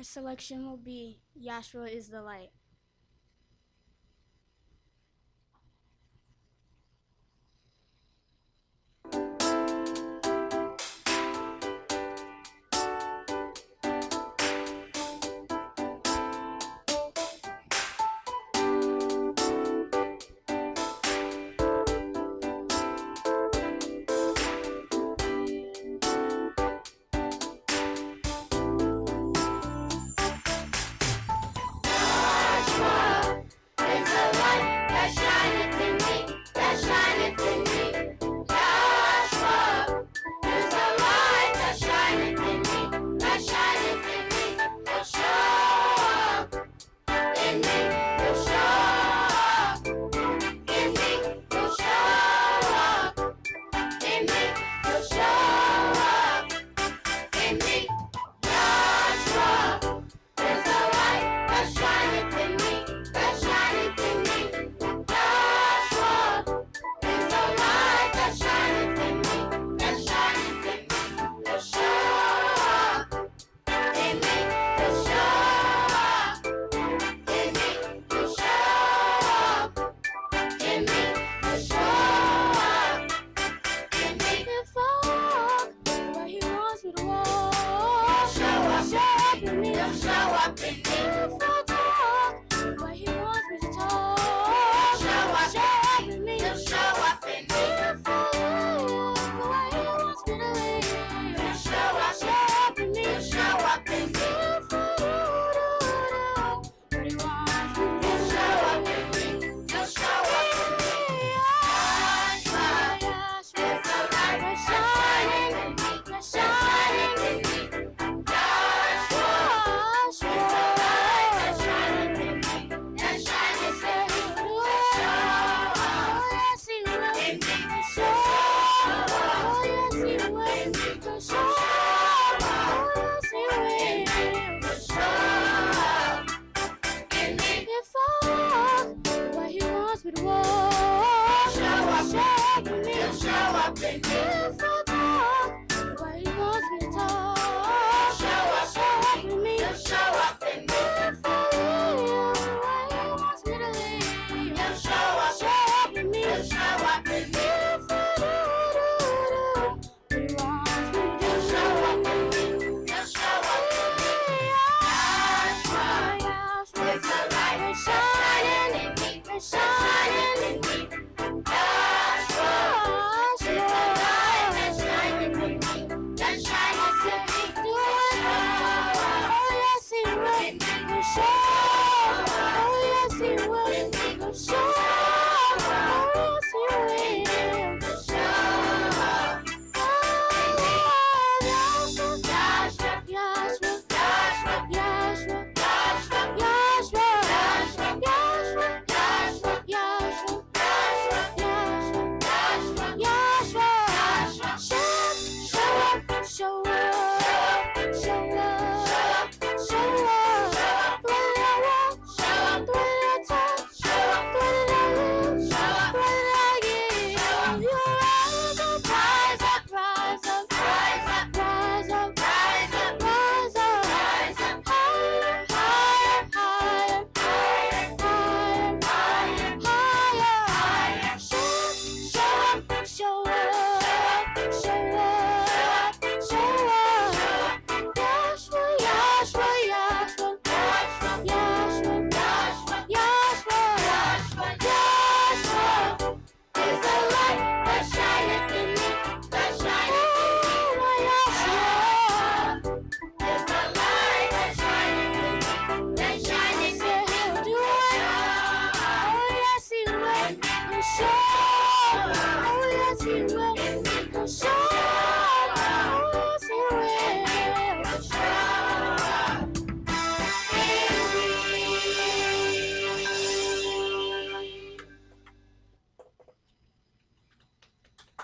My selection will be Yahshua is the light.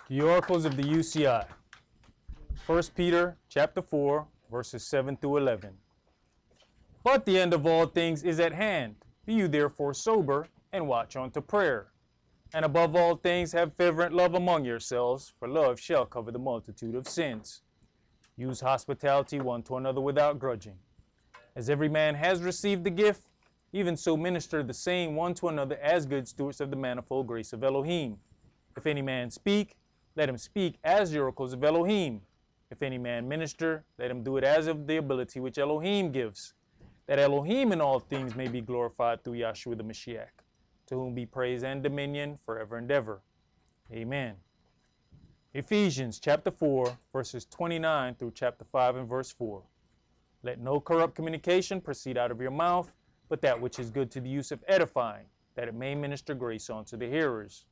The oracles of the UCI. 1 Peter chapter 4, verses 7 through 11. But the end of all things is at hand. Be you therefore sober, and watch unto prayer. And above all things have fervent love among yourselves, for love shall cover the multitude of sins. Use hospitality one to another without grudging. As every man has received the gift, even so minister the same one to another as good stewards of the manifold grace of Elohim. If any man speak, let him speak as the oracles of Elohim. If any man minister, let him do it as of the ability which Elohim gives, that Elohim in all things may be glorified through Yahshua the Mashiach, to whom be praise and dominion forever and ever. Amen. Ephesians chapter 4, verses 29 through chapter 5 and verse 4. Let no corrupt communication proceed out of your mouth, but that which is good to the use of edifying, that it may minister grace unto the hearers.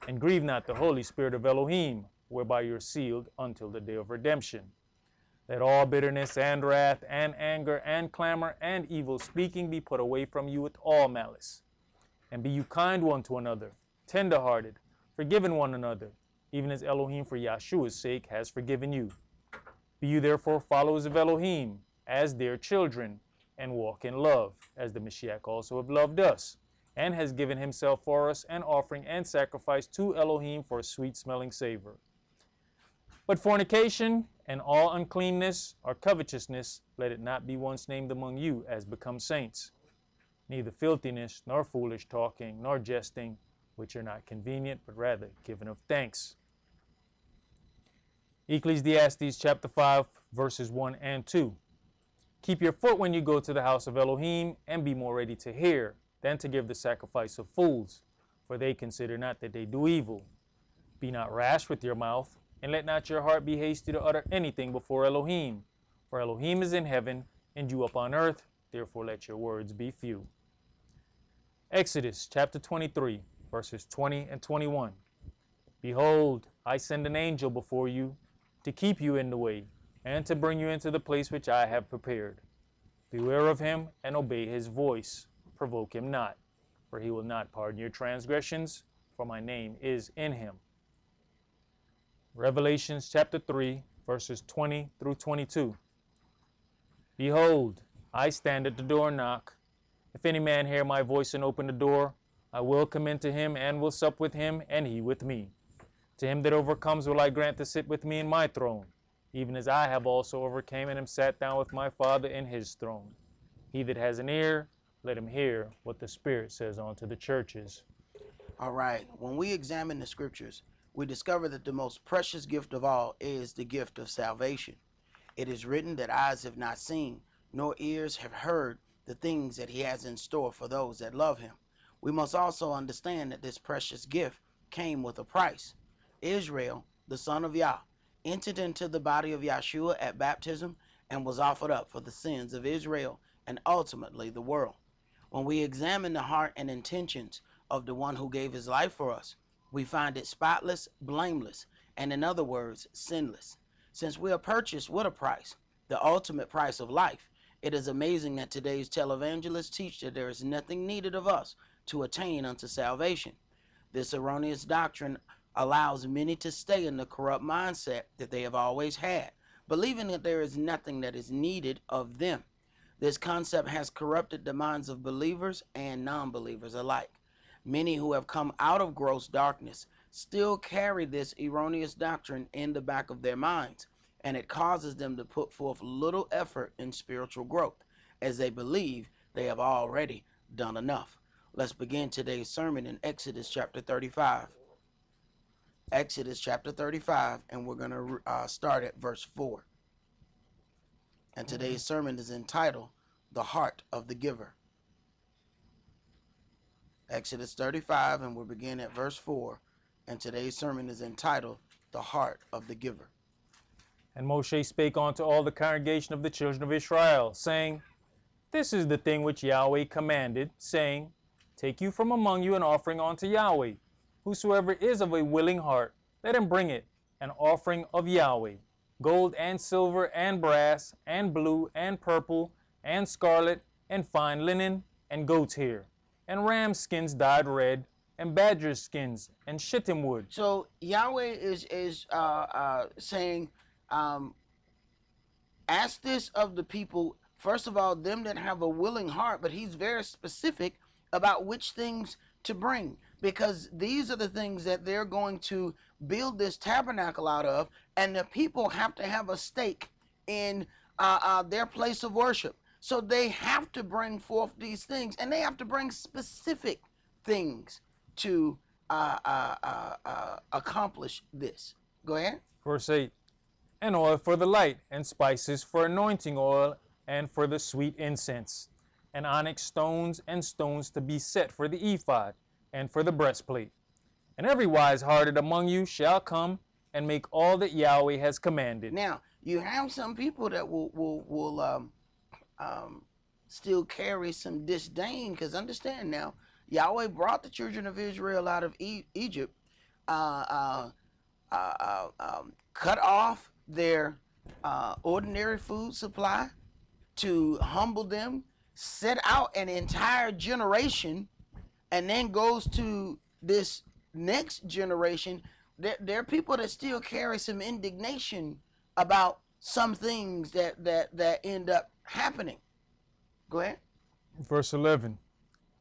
And grieve not the Holy Spirit of Elohim, whereby you are sealed until the day of redemption. Let all bitterness and wrath and anger and clamor and evil speaking be put away from you with all malice. And be you kind one to another, tender-hearted, forgiving one another, even as Elohim for Yahshua's sake has forgiven you. Be you therefore followers of Elohim, as dear children, and walk in love, as the Mashiach also have loved us, and has given himself for us an offering and sacrifice to Elohim for a sweet-smelling savor. But fornication and all uncleanness or covetousness, let it not be once named among you as becomes saints. Neither filthiness, nor foolish talking, nor jesting, which are not convenient, but rather given of thanks. Ecclesiastes chapter 5, verses 1 and 2. Keep your foot when you go to the house of Elohim, and be more ready to hear than to give the sacrifice of fools, for they consider not that they do evil. Be not rash with your mouth, and let not your heart be hasty to utter anything before Elohim. For Elohim is in heaven, and you upon earth, therefore let your words be few. Exodus chapter 23, verses 20 and 21. Behold, I send an angel before you, to keep you in the way, and to bring you into the place which I have prepared. Beware of him, and obey his voice. Provoke him not, for he will not pardon your transgressions, for my name is in him. Revelations chapter 3, verses 20 through 22. Behold, I stand at the door and knock. If any man hear my voice and open the door, I will come into him and will sup with him, and he with me. To him that overcomes will I grant to sit with me in my throne, even as I have also overcame and am sat down with my Father in his throne. He that has an ear, let him hear what the Spirit says unto the churches. All right, when we examine the scriptures, we discover that the most precious gift of all is the gift of salvation. It is written that eyes have not seen, nor ears have heard the things that he has in store for those that love him. We must also understand that this precious gift came with a price. Israel, the son of Yah, entered into the body of Yahshua at baptism and was offered up for the sins of Israel and ultimately the world. When we examine the heart and intentions of the one who gave his life for us, we find it spotless, blameless, and in other words, sinless. Since we are purchased with a price, the ultimate price of life, it is amazing that today's televangelists teach that there is nothing needed of us to attain unto salvation. This erroneous doctrine allows many to stay in the corrupt mindset that they have always had, believing that there is nothing that is needed of them. This concept has corrupted the minds of believers and non-believers alike. Many who have come out of gross darkness still carry this erroneous doctrine in the back of their minds, and it causes them to put forth little effort in spiritual growth, as they believe they have already done enough. Let's begin today's sermon in Exodus chapter 35. Exodus chapter 35, and we're going to start at verse 4. And today's sermon is entitled, The Heart of the Giver. Exodus 35, and we'll begin at verse 4. And today's sermon is entitled, The Heart of the Giver. And Moshe spake unto all the congregation of the children of Israel, saying, This is the thing which Yahweh commanded, saying, Take you from among you an offering unto Yahweh. Whosoever is of a willing heart, let him bring it, an offering of Yahweh, gold and silver and brass and blue and purple and scarlet and fine linen and goat's hair and ram skins dyed red and badger skins and shittim wood. So Yahweh is saying, ask this of the people, first of all, them that have a willing heart, but he's very specific about which things to bring, because these are the things that they're going to build this tabernacle out of, and the people have to have a stake in their place of worship. So they have to bring forth these things, and they have to bring specific things to accomplish this. Go ahead. Verse 8, and oil for the light, and spices for anointing oil, and for the sweet incense, and onyx stones, and stones to be set for the ephod, and for the breastplate. And every wise-hearted among you shall come and make all that Yahweh has commanded. Now, you have some people that will still carry some disdain, because understand now, Yahweh brought the children of Israel out of Egypt, cut off their ordinary food supply to humble them, set out an entire generation, and then goes to this next generation. There are people that still carry some indignation about some things that end up happening. Go ahead. Verse 11,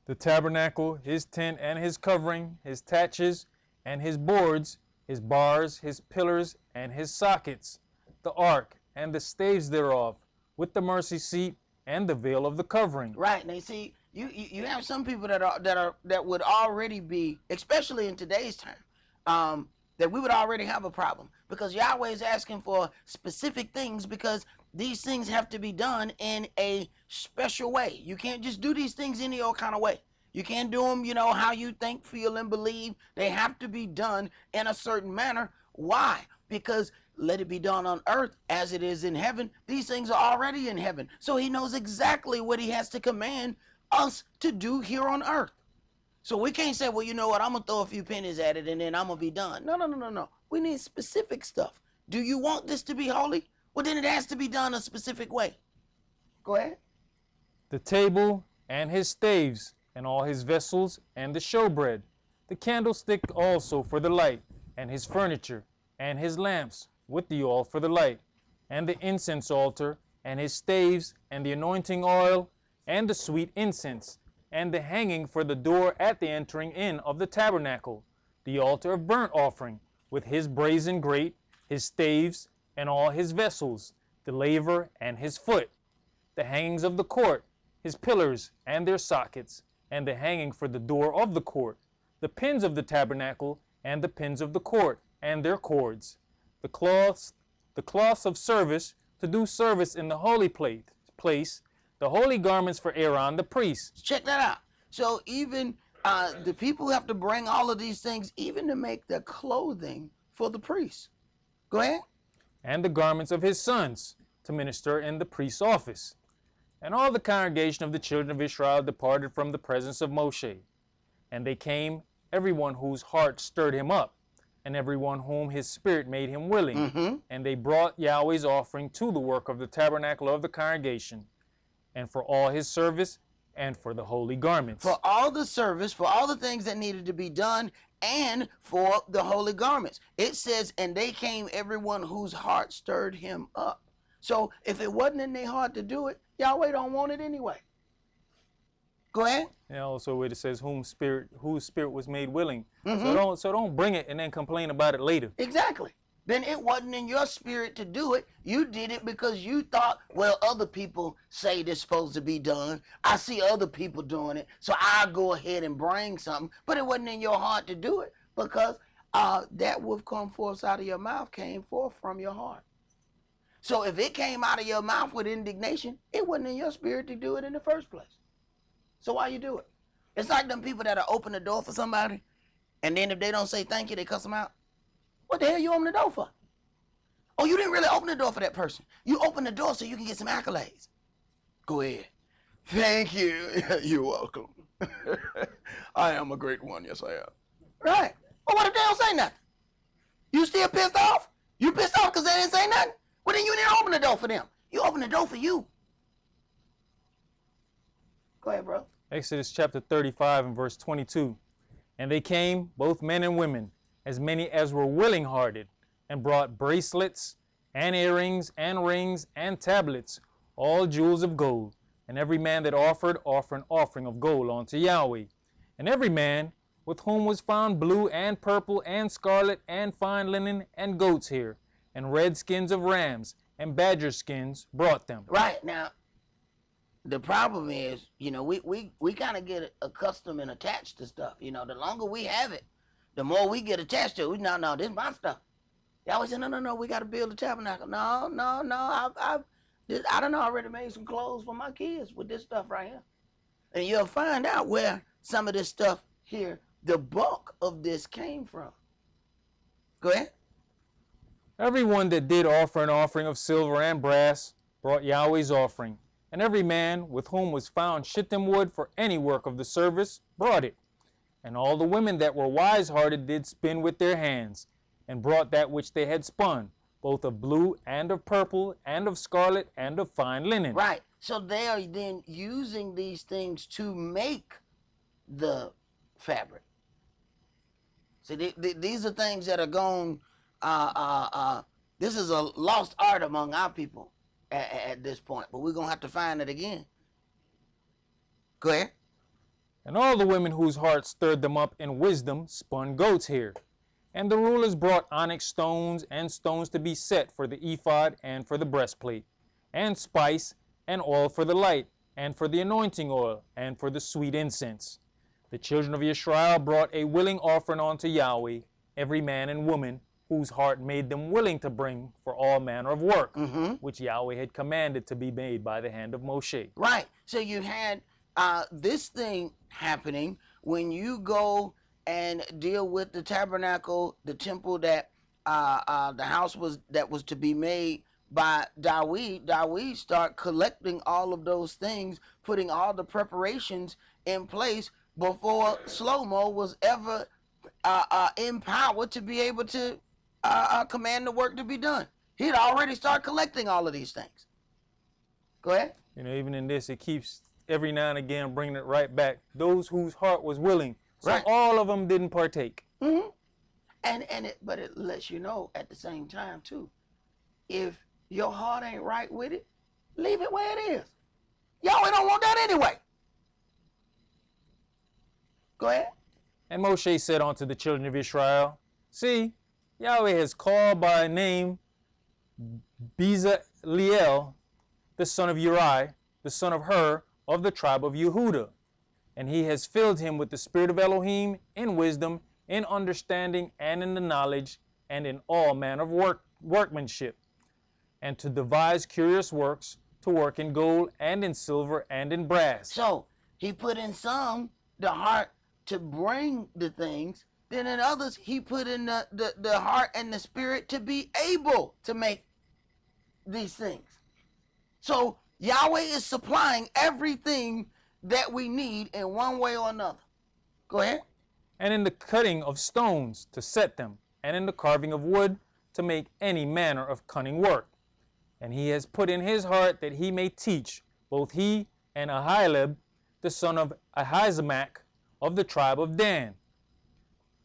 the tabernacle, his tent and his covering, his taches and his boards, his bars, his pillars and his sockets, the ark and the staves thereof, with the mercy seat and the veil of the covering. Right. Now, see, you have some people that would already be, especially in today's time, that we would already have a problem, because Yahweh is asking for specific things, because these things have to be done in a special way. You can't just do these things any old kind of way. You can't do them, how you think, feel, and believe. They have to be done in a certain manner. Why? Because let it be done on earth as it is in heaven. These things are already in heaven. So he knows exactly what he has to command us to do here on earth. So we can't say, well, you know what, I'm going to throw a few pennies at it and then I'm going to be done. No. We need specific stuff. Do you want this to be holy? Well, then it has to be done a specific way. Go ahead. The table and his staves, and all his vessels, and the showbread, the candlestick also for the light, and his furniture, and his lamps, with the oil for the light, and the incense altar, and his staves, and the anointing oil, and the sweet incense, and the hanging for the door at the entering in of the tabernacle, the altar of burnt offering, with his brazen grate, his staves, and all his vessels, the laver and his foot, the hangings of the court, his pillars and their sockets, and the hanging for the door of the court, the pins of the tabernacle, and the pins of the court, and their cords, the cloths of service to do service in the holy place, the holy garments for Aaron the priest. Check that out. So even the people have to bring all of these things, even to make the clothing for the priests. Go ahead. And the garments of his sons to minister in the priest's office. And all the congregation of the children of Israel departed from the presence of Moshe. And they came, everyone whose heart stirred him up, and everyone whom his spirit made him willing. And they brought Yahweh's offering to the work of the tabernacle of the congregation, and for all his service, and for the holy garments. For all the service, for all the things that needed to be done, and for the holy garments. It says, and they came, everyone whose heart stirred him up. So if it wasn't in their heart to do it, Yahweh don't want it anyway. Go ahead. And also it says whose spirit was made willing. So don't bring it and then complain about it later. Exactly. Then it wasn't in your spirit to do it. You did it because you thought, well, other people say this supposed to be done. I see other people doing it, so I'll go ahead and bring something. But it wasn't in your heart to do it, because that would come forth out of your mouth came forth from your heart. So if it came out of your mouth with indignation, it wasn't in your spirit to do it in the first place. So why you do it? It's like them people that open the door for somebody, and then if they don't say thank you, they cuss them out. What the hell you open the door for? Oh, you didn't really open the door for that person. You opened the door so you can get some accolades. Go ahead. Thank you. You're welcome. I am a great one. Yes, I am. Right. Well, what if they don't say nothing? You still pissed off? You pissed off because they didn't say nothing? Well, then you didn't open the door for them. You opened the door for you. Go ahead, bro. Exodus chapter 35 and verse 22. And they came, both men and women, as many as were willing-hearted, and brought bracelets, and earrings, and rings, and tablets, all jewels of gold. And every man that offered an offering of gold unto Yahweh. And every man with whom was found blue, and purple, and scarlet, and fine linen, and goat's hair, and red skins of rams, and badger skins, brought them. Right. Now, the problem is, we kind of get accustomed and attached to stuff. The longer we have it, the more we get attached to it. No, this is my stuff. They always say, no, we got to build a tabernacle. No. I don't know, I already made some clothes for my kids with this stuff right here. And you'll find out where some of this stuff here, the bulk of this came from. Go ahead. Everyone that did offer an offering of silver and brass brought Yahweh's offering, and every man with whom was found shittim wood for any work of the service brought it. And all the women that were wise-hearted did spin with their hands, and brought that which they had spun, both of blue and of purple and of scarlet and of fine linen. Right. So they are then using these things to make the fabric. See, these are things that are going, this is a lost art among our people at this point, but we're going to have to find it again. Go ahead. And all the women whose hearts stirred them up in wisdom spun goat's hair. And the rulers brought onyx stones and stones to be set for the ephod and for the breastplate, and spice and oil for the light, and for the anointing oil, and for the sweet incense. The children of Israel brought a willing offering unto Yahweh, every man and woman whose heart made them willing to bring for all manner of work, which Yahweh had commanded to be made by the hand of Moshe. Right. So you had this thing happening when you go and deal with the tabernacle, the temple that the house that was to be made by Dawid. Dawid start collecting all of those things, putting all the preparations in place before Shlomo was ever empowered to be able to command the work to be done. He'd already started collecting all of these things. Go ahead. Even in this, it keeps every now and again bringing it right back. Those whose heart was willing. So right. All of them didn't partake. But it lets you know at the same time too, if your heart ain't right with it, leave it where it is. Y'all don't want that anyway. Go ahead. And Moshe said unto the children of Israel, see, Yahweh has called by name Bezaleel, the son of Uri, the son of Hur, of the tribe of Yehudah. And he has filled him with the spirit of Elohim in wisdom, in understanding, and in the knowledge, and in all manner of workmanship, and to devise curious works, to work in gold, and in silver, and in brass. So he put in some the heart to bring the things, then in others he put in the heart and the spirit to be able to make these things. So Yahweh is supplying everything that we need in one way or another. Go ahead. And in the cutting of stones to set them, and in the carving of wood to make any manner of cunning work. And he has put in his heart that he may teach, both he and Ahileb, the son of Ahisamach, of the tribe of Dan.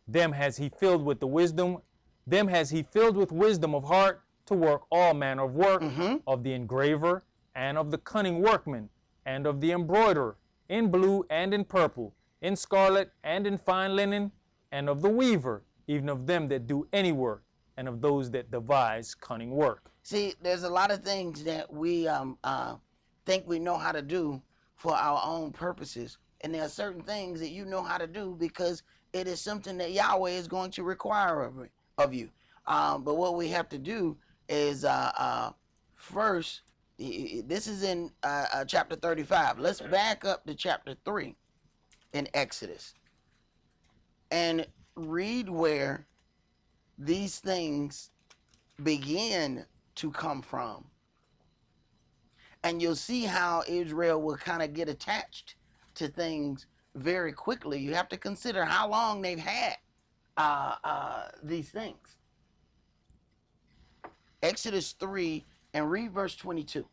Them has he filled with wisdom of heart to work all manner of work, of the engraver, and of the cunning workman, and of the embroiderer, in blue and in purple, in scarlet and in fine linen, and of the weaver, even of them that do any work, and of those that devise cunning work. See, there's a lot of things that we think we know how to do for our own purposes. And there are certain things that you know how to do because it is something that Yahweh is going to require of you. But what we have to do is first, this is in chapter 35. Let's back up to chapter 3 in Exodus and read where these things begin to come from. And you'll see how Israel will kind of get attached to things very quickly. You have to consider how long they've had these things. Exodus 3 and read verse 22.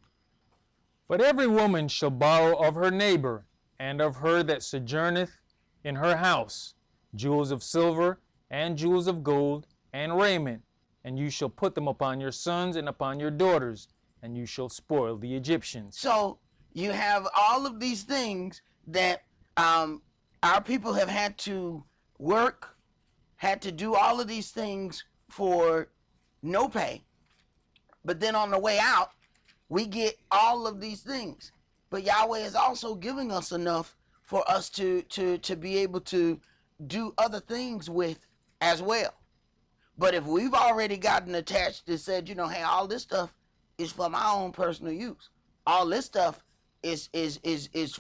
But every woman shall borrow of her neighbor, and of her that sojourneth in her house, jewels of silver, and jewels of gold, and raiment, and you shall put them upon your sons and upon your daughters, and you shall spoil the Egyptians. So you have all of these things that our people have had to work, had to do all of these things for no pay. But then on the way out, we get all of these things. but Yahweh is also giving us enough for us to be able to do other things with as well. But if we've already gotten attached and said, you know, hey, all this stuff is for my own personal use, all this stuff is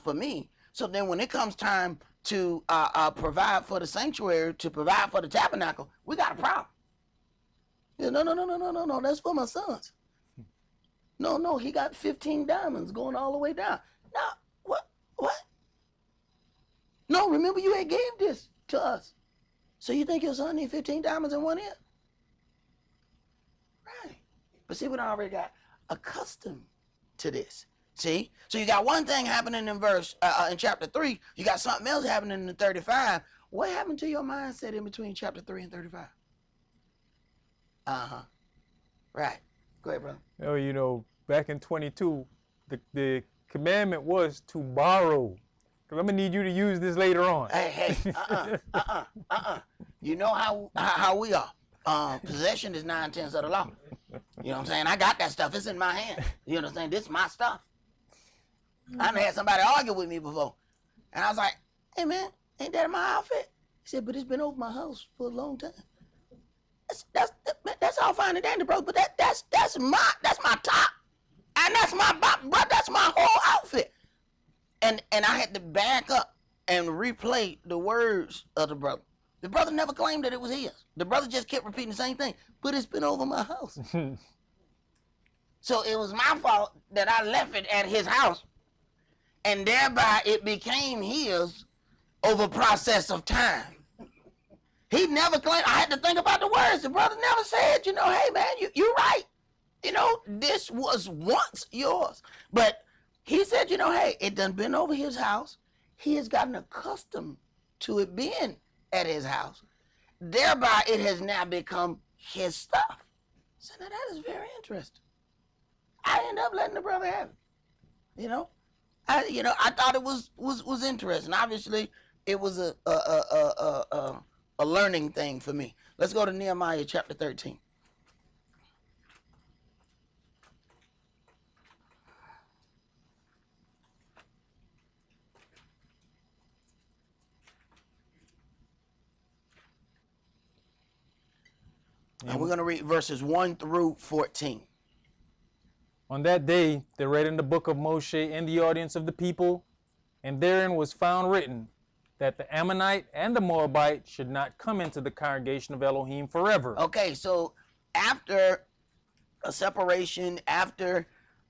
for me. So then when it comes time to provide for the sanctuary, to provide for the tabernacle, we got a problem. Yeah, no, that's for my sons. No, he got 15 diamonds going all the way down. No, what? No, remember you had gave this to us. So you think your son need 15 diamonds in one ear? Right. But see, we already got accustomed to this. See? So you got one thing happening in in chapter 3. You got something else happening in 35. What happened to your mindset in between chapter 3 and 35? Uh-huh. Right. Go ahead, brother. Oh, you know, back in 22, the commandment was to borrow. Because I'm going to need you to use this later on. Hey, You know how we are. Possession is 9/10 of the law. You know what I'm saying? I got that stuff. It's in my hand. You know what I'm saying? This is my stuff. I done had somebody argue with me before. And I was like, hey, man, ain't that my outfit? He said, but it's been over my house for a long time. That's all fine and dandy, bro. But that's my top. And that's my bottom, bro. That's my whole outfit. And I had to back up and replay the words of the brother. The brother never claimed that it was his. The brother just kept repeating the same thing. But it's been over my house. So it was my fault that I left it at his house. And thereby it became his over a process of time. He never claimed. I had to think about the words. The brother never said, you know, hey, man, you're right. You know, this was once yours. But he said, you know, hey, it done been over his house. He has gotten accustomed to it being at his house. Thereby, it has now become his stuff. So now that is very interesting. I ended up letting the brother have it. You know, I thought it was interesting. Obviously, it was a learning thing for me. Let's go to Nehemiah chapter 13. And we're going to read verses 1 through 14. On that day, they read in the book of Moshe in the audience of the people, and therein was found written that the Ammonite and the Moabite should not come into the congregation of Elohim forever. Okay, so after a separation, after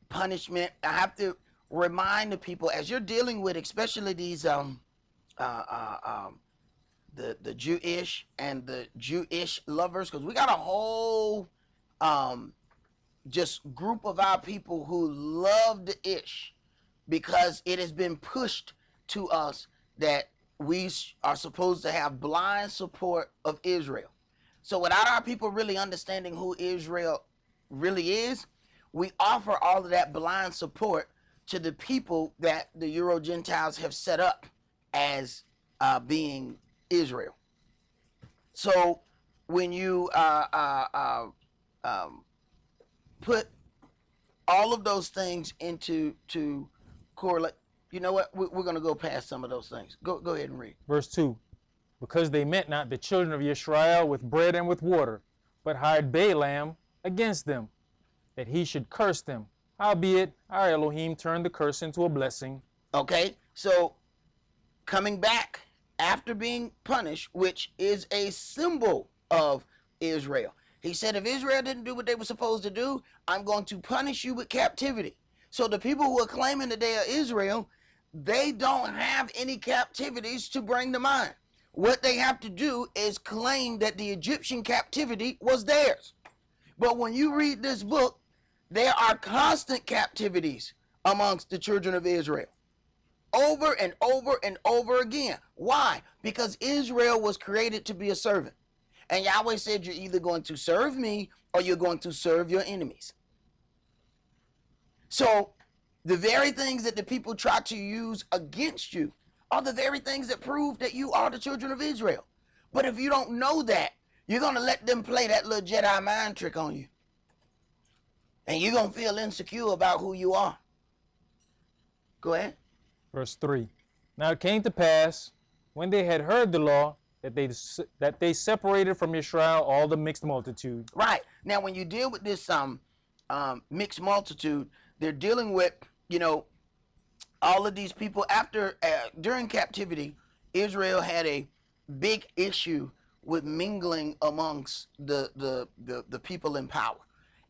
punishment, I have to remind the people, as you're dealing with especially these the Jewish and the Jewish lovers, because we got a whole just group of our people who love the ish, because it has been pushed to us that we are supposed to have blind support of Israel. So without our people really understanding who Israel really is, we offer all of that blind support to the people that the Euro Gentiles have set up as being Israel. So when you put all of those things into correlate, you know what? We're going to go past some of those things. Go ahead and read. Verse 2, because they met not the children of Israel with bread and with water, but hired Balaam against them, that he should curse them. Howbeit, our Elohim turned the curse into a blessing. Okay, so coming back after being punished, which is a symbol of Israel. He said, if Israel didn't do what they were supposed to do, I'm going to punish you with captivity. So the people who are claiming that they are Israel, they don't have any captivities to bring to mind. What they have to do is claim that the Egyptian captivity was theirs. But when you read this book, there are constant captivities amongst the children of Israel. Over and over and over again. Why? Because Israel was created to be a servant. And Yahweh said, you're either going to serve me or you're going to serve your enemies. So the very things that the people try to use against you are the very things that prove that you are the children of Israel. But if you don't know that, you're going to let them play that little Jedi mind trick on you. And you're going to feel insecure about who you are. Go ahead. Verse 3. Now it came to pass, when they had heard the law, that they separated from Israel all the mixed multitude. Right. Now, when you deal with this mixed multitude, they're dealing with, all of these people after during captivity. Israel had a big issue with mingling amongst the people in power.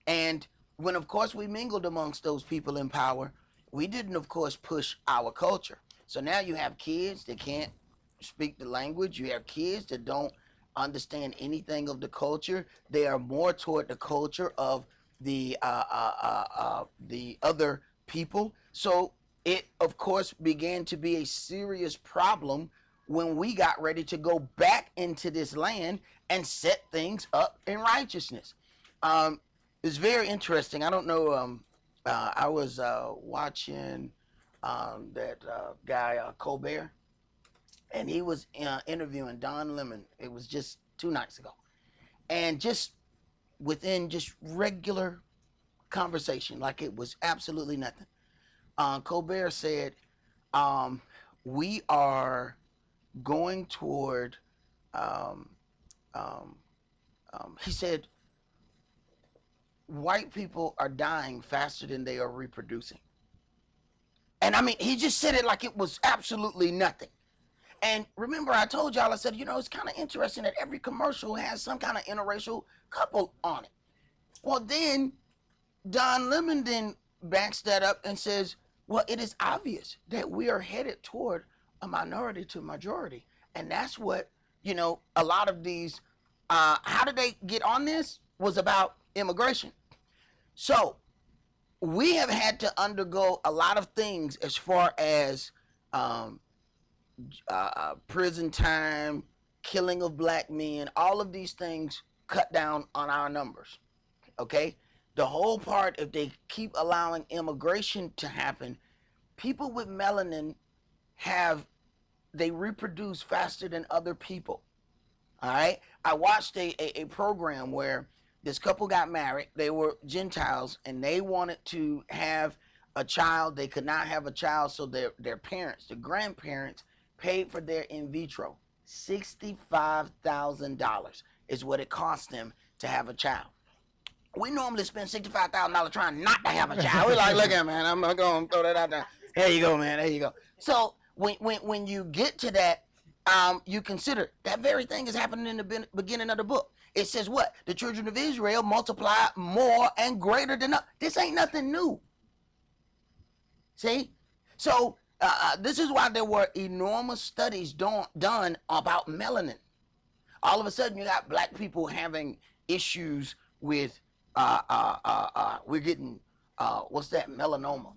And when, of course, we mingled amongst those people in power, we didn't, of course, push our culture. So now you have kids that can't speak the language. You have kids that don't understand anything of the culture. They are more toward the culture of the other people. So it, of course, began to be a serious problem when we got ready to go back into this land and set things up in righteousness. It's very interesting. I don't know. I was watching that guy Colbert, and he was interviewing Don Lemon. It was just 2 nights ago, and just within just regular conversation, like it was absolutely nothing. Colbert said, "We are going toward." He said, "White people are dying faster than they are reproducing." And I mean, he just said it like it was absolutely nothing. And remember, I told y'all, I said, it's kind of interesting that every commercial has some kind of interracial couple on it. Well, then Don Lemon then backs that up and says, well, it is obvious that we are headed toward a minority to majority. And that's what, a lot of these, how did they get on this? Was about immigration. So we have had to undergo a lot of things as far as prison time, killing of black men, all of these things cut down on our numbers. Okay? The whole part, if they keep allowing immigration to happen, people with melanin they reproduce faster than other people. All right? I watched a program where this couple got married. They were Gentiles, and they wanted to have a child. They could not have a child, so their parents, the grandparents, paid for their in vitro. $65,000 is what it cost them to have a child. We normally spend $65,000 trying not to have a child. We're like, look at man, I'm going to throw that out there. There you go, man. There you go. So when you get to that, you consider that very thing is happening in the beginning of the book. It says what? The children of Israel multiply more and greater than us. This ain't nothing new. See? So this is why there were enormous studies done about melanin. All of a sudden, you got black people having issues with we're getting what's that, melanoma,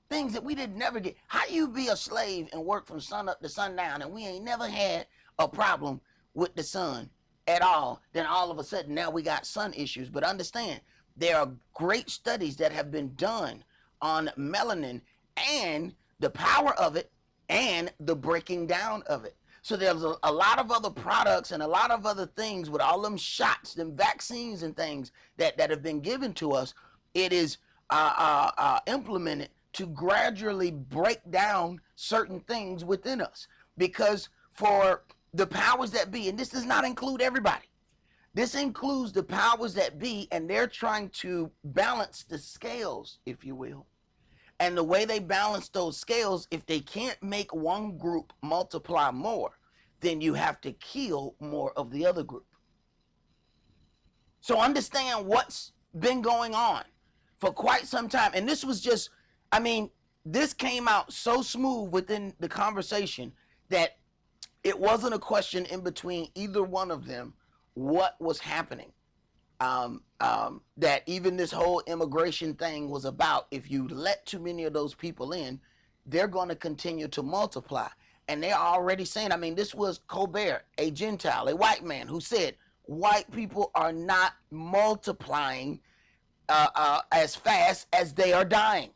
things that we did never get. How you be a slave and work from sun up to sundown, and we ain't never had a problem with the sun at all? Then all of a sudden now we got sun issues. But understand, there are great studies that have been done on melanin and the power of it and the breaking down of it. So there's a lot of other products and a lot of other things with all them shots, them vaccines and things that have been given to us. It is implemented to gradually break down certain things within us. Because for the powers that be, and this does not include everybody, this includes the powers that be, and they're trying to balance the scales, if you will. And the way they balance those scales, if they can't make one group multiply more, then you have to kill more of the other group. So understand what's been going on for quite some time. And this was just, this came out so smooth within the conversation that it wasn't a question in between either one of them what was happening. That even this whole immigration thing was about, if you let too many of those people in, they're going to continue to multiply. And they're already saying, this was Colbert, a Gentile, a white man, who said white people are not multiplying as fast as they are dying.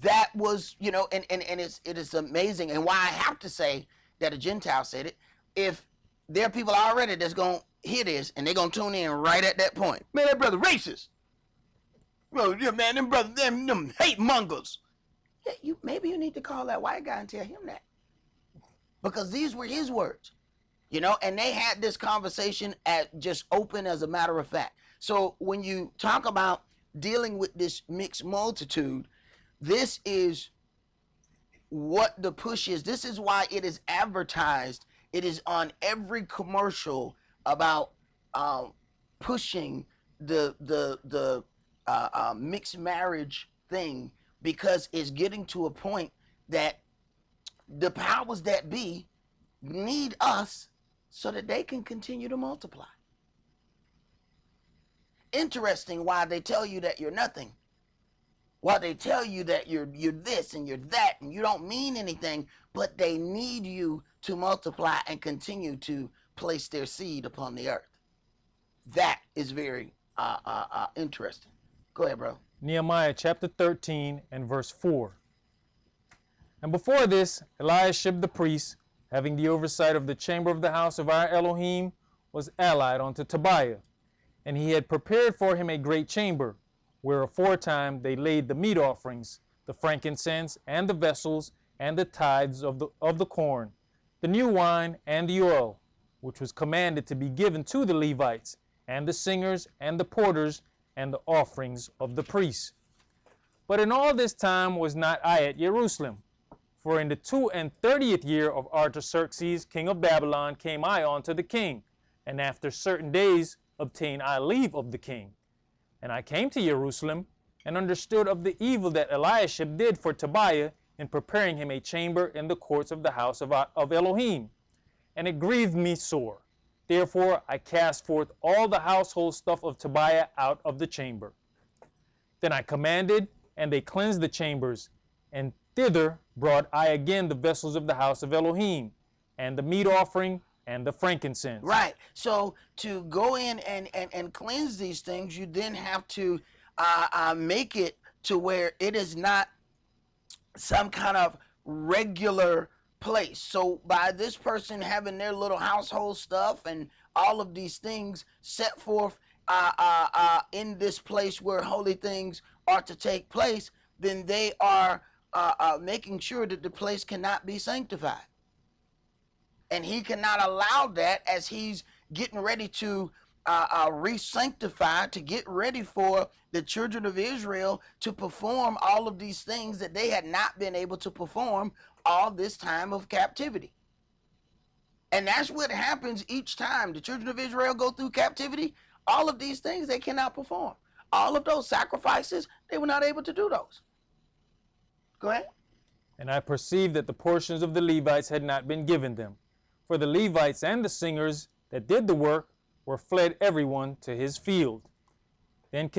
That was, and it is amazing. And why I have to say that a Gentile said it, if there are people already that's going to hear this and they're going to tune in right at that point. Man, that brother racist. Bro, yeah, man, them brothers, them hate mongers. Yeah, maybe you need to call that white guy and tell him that. Because these were his words. You know, and they had this conversation at just open as a matter of fact. So when you talk about dealing with this mixed multitude, this is what the push is. This is why it is advertised. It is on every commercial about pushing the mixed marriage thing, because it's getting to a point that the powers that be need us so that they can continue to multiply. Interesting why they tell you that you're nothing. Why they tell you that you're this and you're that and you don't mean anything, but they need you to multiply and continue to place their seed upon the earth. That is very interesting. Go ahead, bro. Nehemiah chapter 13 and verse 4. And before this, Eliashib the priest, having the oversight of the chamber of the house of our Elohim, was allied unto Tobiah. And he had prepared for him a great chamber, where aforetime they laid the meat offerings, the frankincense, and the vessels, and the tithes of the corn, the new wine, and the oil, which was commanded to be given to the Levites, and the singers, and the porters, and the offerings of the priests. But in all this time was not I at Jerusalem. For in the 32nd year of Artaxerxes, king of Babylon, came I unto the king, and after certain days obtained I leave of the king. And I came to Jerusalem, and understood of the evil that Eliashib did for Tobiah in preparing him a chamber in the courts of the house of Elohim. And it grieved me sore. Therefore I cast forth all the household stuff of Tobiah out of the chamber. Then I commanded, and they cleansed the chambers, and thither brought I again the vessels of the house of Elohim, and the meat offering, and the frankincense. Right. So to go in and cleanse these things, you then have to make it to where it is not some kind of regular place. So by this person having their little household stuff and all of these things set forth in this place where holy things are to take place, then they are making sure that the place cannot be sanctified. And he cannot allow that as he's getting ready to re-sanctify, to get ready for the children of Israel to perform all of these things that they had not been able to perform all this time of captivity. And that's what happens each time the children of Israel go through captivity. All of these things they cannot perform. All of those sacrifices, they were not able to do those. Go ahead. And I perceived that the portions of the Levites had not been given them. For the Levites and the singers that did the work were fled everyone to his field. Then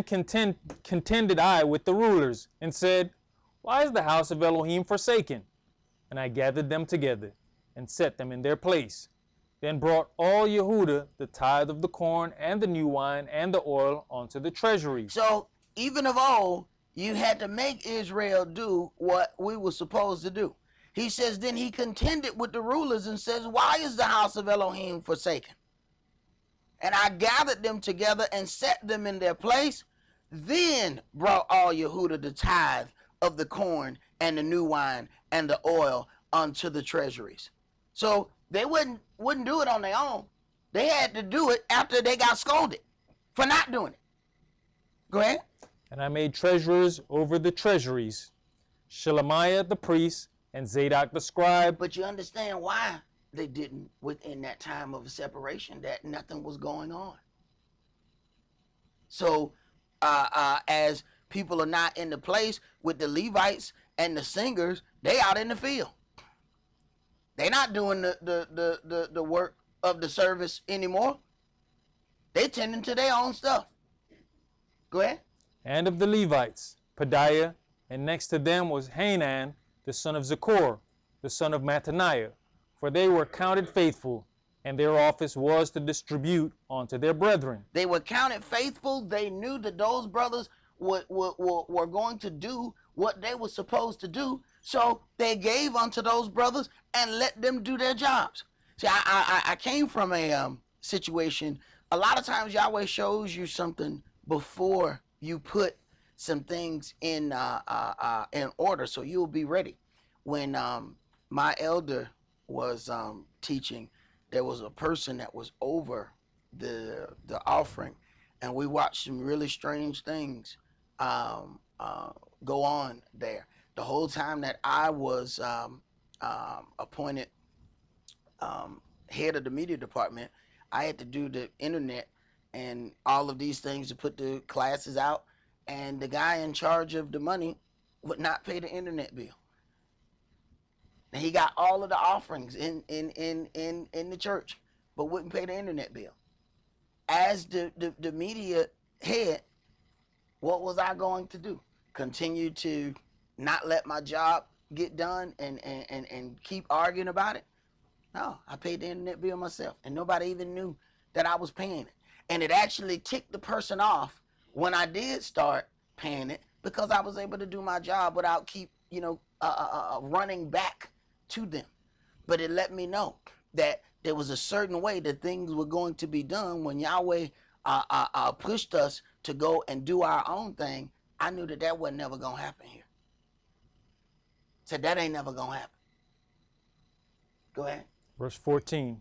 contended I with the rulers, and said, Why is the house of Elohim forsaken? And I gathered them together, and set them in their place. Then brought all Yehudah the tithe of the corn, and the new wine, and the oil unto the treasury. So even of old, you had to make Israel do what we were supposed to do. He says, then he contended with the rulers and says, why is the house of Elohim forsaken? And I gathered them together and set them in their place. Then brought all Yehudah the tithe of the corn and the new wine and the oil unto the treasuries. So they wouldn't do it on their own. They had to do it after they got scolded for not doing it. Go ahead. And I made treasurers over the treasuries, Shelemiah the priest, and Zadok the scribe. But you understand why they didn't within that time of separation, that nothing was going on. So as people are not in the place with the Levites and the singers, they out in the field. They're not doing the work of the service anymore. They tending to their own stuff. Go ahead. And of the Levites, Pedaiah, and next to them was Hanan, the son of Zechor, the son of Mattaniah, for they were counted faithful, and their office was to distribute unto their brethren. They were counted faithful. They knew that those brothers were going to do what they were supposed to do, so they gave unto those brothers and let them do their jobs. See, I came from a situation, a lot of times Yahweh shows you something before you put some things in order so you'll be ready. When my elder was teaching, there was a person that was over the offering, and we watched some really strange things go on there. The whole time that I was appointed head of the media department, I had to do the internet and all of these things to put the classes out, and the guy in charge of the money would not pay the internet bill. And he got all of the offerings in the church, but wouldn't pay the internet bill. As the media head, what was I going to do? Continue to not let my job get done and keep arguing about it? No, I paid the internet bill myself, and nobody even knew that I was paying it. And it actually ticked the person off when I did start paying it, because I was able to do my job without keep running back to them. But it let me know that there was a certain way that things were going to be done. When Yahweh pushed us to go and do our own thing, I knew that that wasn't never going to happen here. Said that ain't never going to happen. Go ahead. Verse 14.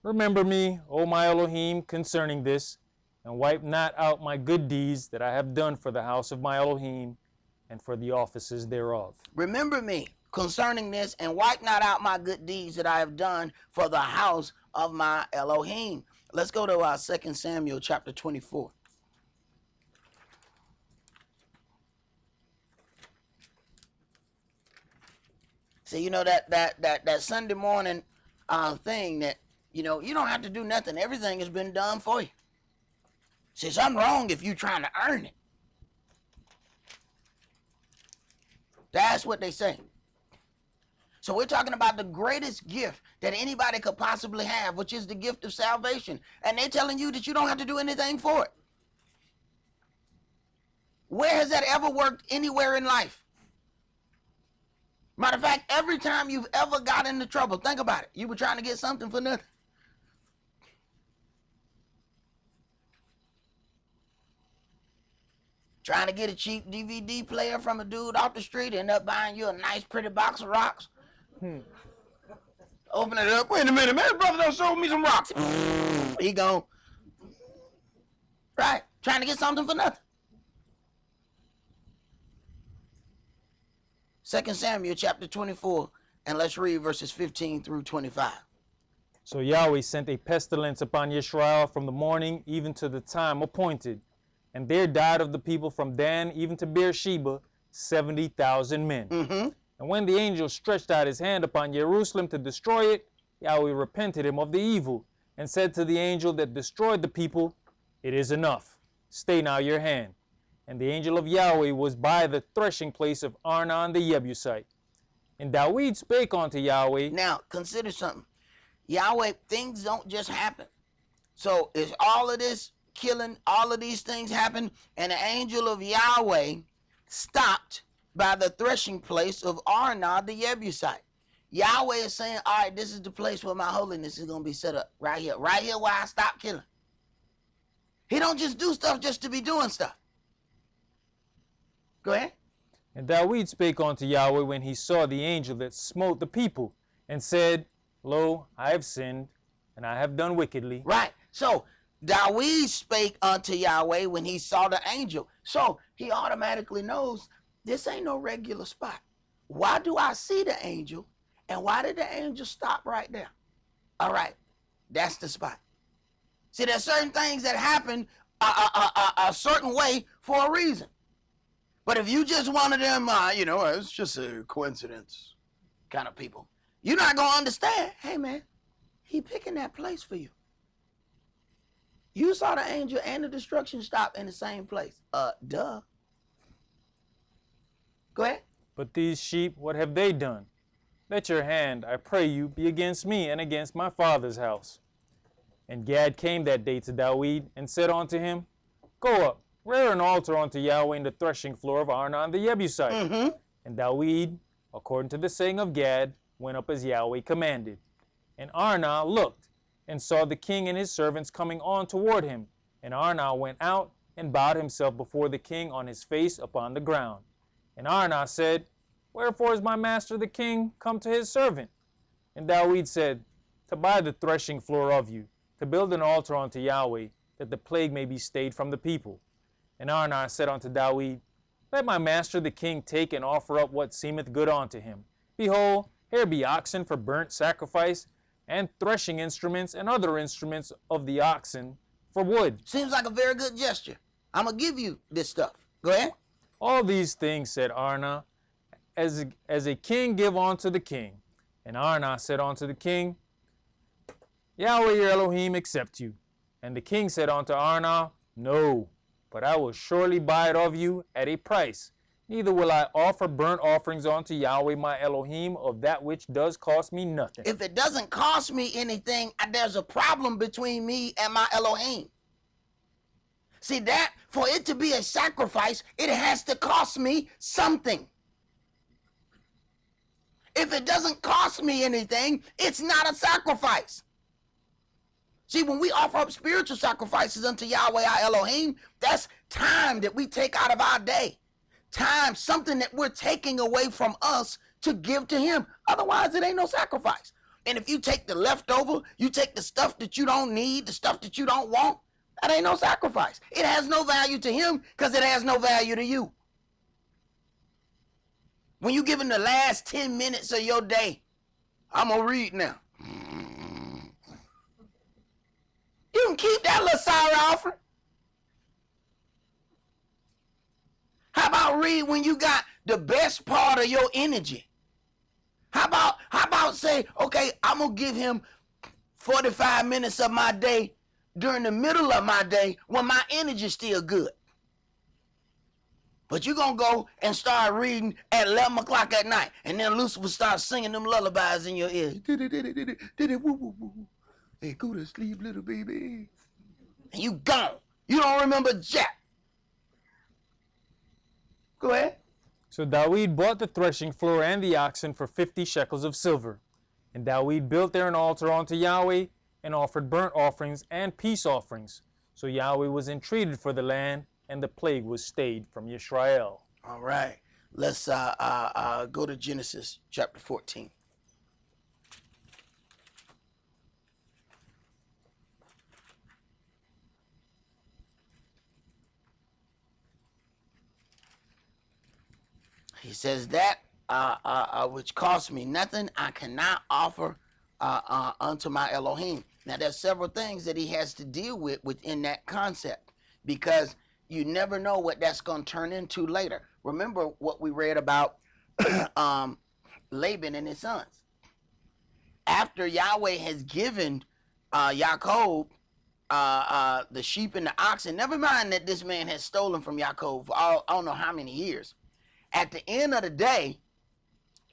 Remember me, O my Elohim, concerning this, and wipe not out my good deeds that I have done for the house of my Elohim and for the offices thereof. Remember me concerning this, and wipe not out my good deeds that I have done for the house of my Elohim. Let's go to 2 Samuel chapter 24. See, you know that Sunday morning thing that, you don't have to do nothing. Everything has been done for you. See, something wrong if you're trying to earn it. That's what they say. So we're talking about the greatest gift that anybody could possibly have, which is the gift of salvation. And they're telling you that you don't have to do anything for it. Where has that ever worked anywhere in life? Matter of fact, every time you've ever got into trouble, think about it. You were trying to get something for nothing. Trying to get a cheap DVD player from a dude off the street, end up buying you a nice, pretty box of rocks. Open it up. Wait a minute, man. Brother done sold me some rocks. He gone. Right. Trying to get something for nothing. 2 Samuel chapter 24, and let's read verses 15 through 25. So Yahweh sent a pestilence upon Yisrael from the morning even to the time appointed. And there died of the people from Dan even to Beersheba 70,000 men. Mm-hmm. And when the angel stretched out his hand upon Jerusalem to destroy it, Yahweh repented him of the evil, and said to the angel that destroyed the people, It is enough. Stay now your hand. And the angel of Yahweh was by the threshing place of Arnon the Jebusite. And David spake unto Yahweh. Now, consider something. Yahweh, things don't just happen. So is all of this killing, all of these things happen, and the angel of Yahweh stopped by the threshing place of Arnon the Jebusite. Yahweh is saying, all right, this is the place where my holiness is going to be set up. Right here where I stop killing. He don't just do stuff just to be doing stuff. Go ahead. And David spake unto Yahweh when he saw the angel that smote the people, and said, Lo, I have sinned, and I have done wickedly. Right. So David spake unto Yahweh when he saw the angel. So he automatically knows this ain't no regular spot. Why do I see the angel? And why did the angel stop right there? All right, that's the spot. See, there's certain things that happen a certain way for a reason. But if you just one of them, it's just a coincidence kind of people, you're not going to understand. Hey, man, he picking that place for you. You saw the angel and the destruction stop in the same place. Duh. Go ahead. But these sheep, what have they done? Let your hand, I pray you, be against me and against my father's house. And Gad came that day to David and said unto him, Go up, rear an altar unto Yahweh in the threshing floor of Arnon the Jebusite. Mm-hmm. And David, according to the saying of Gad, went up as Yahweh commanded. And Arnon looked, and saw the king and his servants coming on toward him. And Arnon went out and bowed himself before the king on his face upon the ground. And Araunah said, Wherefore is my master the king come to his servant? And Dawid said, To buy the threshing floor of you, to build an altar unto Yahweh, that the plague may be stayed from the people. And Araunah said unto Dawid, Let my master the king take and offer up what seemeth good unto him. Behold, here be oxen for burnt sacrifice, and threshing instruments and other instruments of the oxen for wood. Seems like a very good gesture. I'm going to give you this stuff. Go ahead. All these things, said Araunah, as a king give unto the king. And Araunah said unto the king, Yahweh your Elohim accept you. And the king said unto Araunah, No, but I will surely buy it of you at a price. Neither will I offer burnt offerings unto Yahweh my Elohim of that which does cost me nothing. If it doesn't cost me anything, there's a problem between me and my Elohim. See that, for it to be a sacrifice, it has to cost me something. If it doesn't cost me anything, it's not a sacrifice. See, when we offer up spiritual sacrifices unto Yahweh our Elohim, that's time that we take out of our day. Time, something that we're taking away from us to give to him. Otherwise, it ain't no sacrifice. And if you take the leftover, you take the stuff that you don't need, the stuff that you don't want, that ain't no sacrifice. It has no value to him because it has no value to you. When you give him the last 10 minutes of your day, I'm going to read now. You can keep that little sorry offering. How about read when you got the best part of your energy? How about say, okay, I'm going to give him 45 minutes of my day during the middle of my day when my energy's still good. But you're going to go and start reading at 11 o'clock at night. And then Lucifer starts singing them lullabies in your ear. Hey, go to sleep, little baby. And you gone. You don't remember jack. Go ahead. So Dawid bought the threshing floor and the oxen for 50 shekels of silver. And Dawid built there an altar unto Yahweh, and offered burnt offerings and peace offerings. So Yahweh was entreated for the land, and the plague was stayed from Yisrael. All right. Let's go to Genesis chapter 14. He says that which cost me nothing, I cannot offer unto my Elohim. Now, there's several things that he has to deal with within that concept, because you never know what that's going to turn into later. Remember what we read about Laban and his sons. After Yahweh has given Yaakov the sheep and the oxen, never mind that this man has stolen from Yaakov for I don't know how many years. At the end of the day,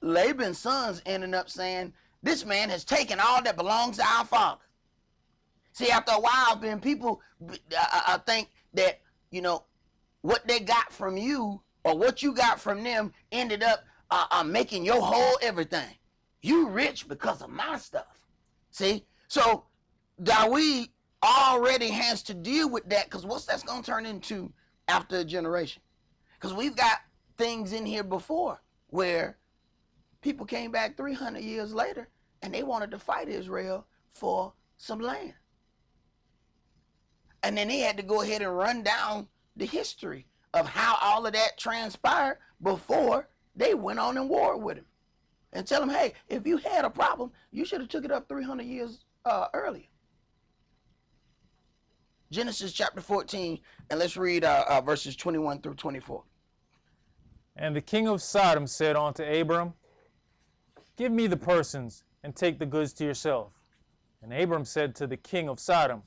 Laban's sons ended up saying, this man has taken all that belongs to our father. See, after a while, then people think that, you know, what they got from you or what you got from them ended up making your whole everything. You rich because of my stuff. See? So Dawid already has to deal with that, because what's that's going to turn into after a generation? Because we've got things in here before where people came back 300 years later and they wanted to fight Israel for some land. And then they had to go ahead and run down the history of how all of that transpired before they went on and war with him. And tell him, hey, if you had a problem, you should have took it up 300 years earlier. Genesis chapter 14, and let's read verses 21 through 24. And the king of Sodom said unto Abram, Give me the persons, and take the goods to yourself. And Abram said to the king of Sodom,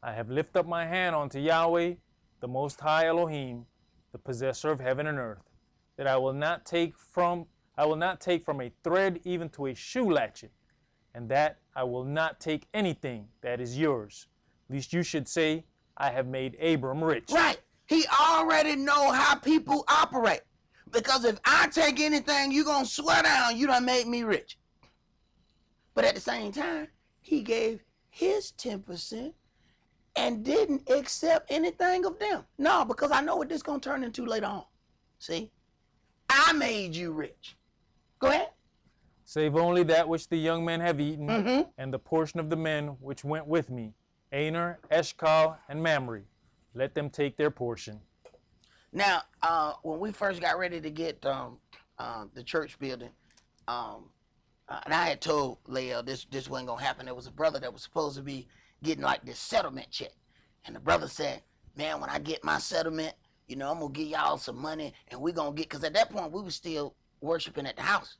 I have lifted up my hand unto Yahweh, the Most High Elohim, the possessor of heaven and earth, that I will not take from a thread even to a shoe latchet, and that I will not take anything that is yours, lest you should say, I have made Abram rich. Right. He already know how people operate. Because if I take anything, you're going to swear down you done made me rich. But at the same time, he gave his 10%, and didn't accept anything of them. No, because I know what this is going to turn into later on. See? I made you rich. Go ahead. Save only that which the young men have eaten, and the portion of the men which went with me, Aner, Eshcol, and Mamre. Let them take their portion. Now, when we first got ready to get the church building, and I had told Lael this wasn't going to happen. There was a brother that was supposed to be getting like this settlement check. And the brother said, man, when I get my settlement, I'm going to give y'all some money, and we're going to get, because at that point we were still worshiping at the house.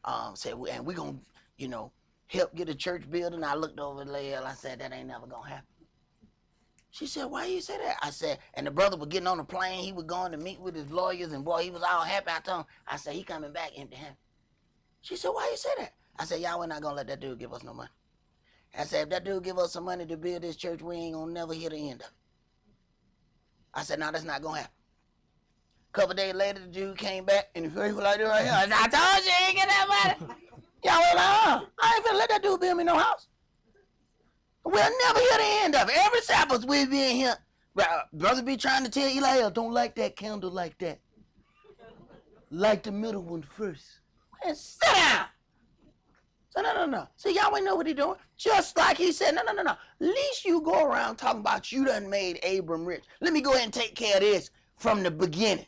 And we're going to, help get a church building. I looked over at Lael. I said, that ain't never going to happen. She said, why you say that? I said, and the brother was getting on the plane. He was going to meet with his lawyers, and boy, he was all happy. I told him, I said, he coming back empty-handed. She said, why you say that? I said, y'all, we're not going to let that dude give us no money. I said, if that dude give us some money to build this church, we ain't going to never hear the end of it. I said, no, that's not going to happen. A couple days later, the dude came back, and he was like, right here. I said, I told you, you ain't get that money. Y'all was like, I ain't finna let that dude build me no house. We'll never hear the end of it. Every Sabbath we be in here. Brother be trying to tell Eli, don't light that candle like that. Light the middle one first. And sit down. So no. See, y'all ain't know what he doing. Just like he said, no. At least you go around talking about you done made Abram rich. Let me go ahead and take care of this from the beginning.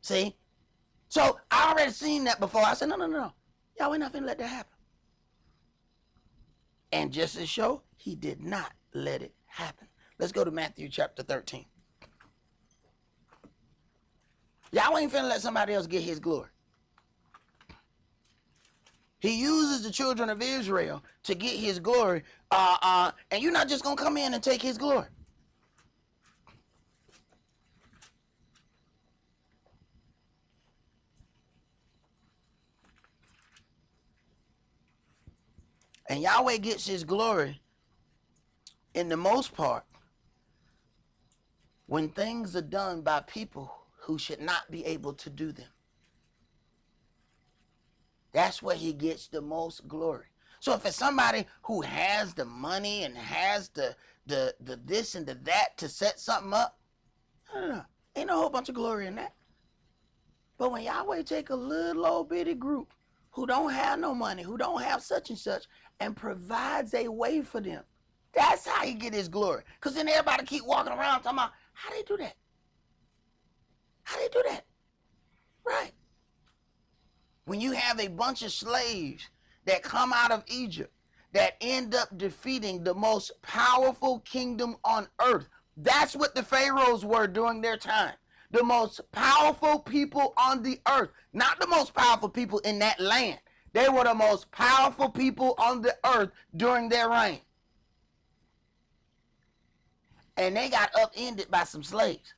See? So I already seen that before. I said, no. Y'all ain't not finna let that happen. And just to show, he did not let it happen. Let's go to Matthew chapter 13. Y'all ain't finna let somebody else get his glory. He uses the children of Israel to get his glory. And you're not just gonna come in and take his glory. And Yahweh gets his glory in the most part when things are done by people who should not be able to do them. That's where he gets the most glory. So if it's somebody who has the money and has the this and the that to set something up, no. Ain't no whole bunch of glory in that. But when Yahweh take a little old bitty group who don't have no money, who don't have such and such, and provides a way for them, that's how he get his glory. Because then everybody keep walking around talking about, how they do that? How they do that? Right. When you have a bunch of slaves that come out of Egypt that end up defeating the most powerful kingdom on earth, that's what the pharaohs were during their time. The most powerful people on the earth, not the most powerful people in that land. They were the most powerful people on the earth during their reign. And they got upended by some slaves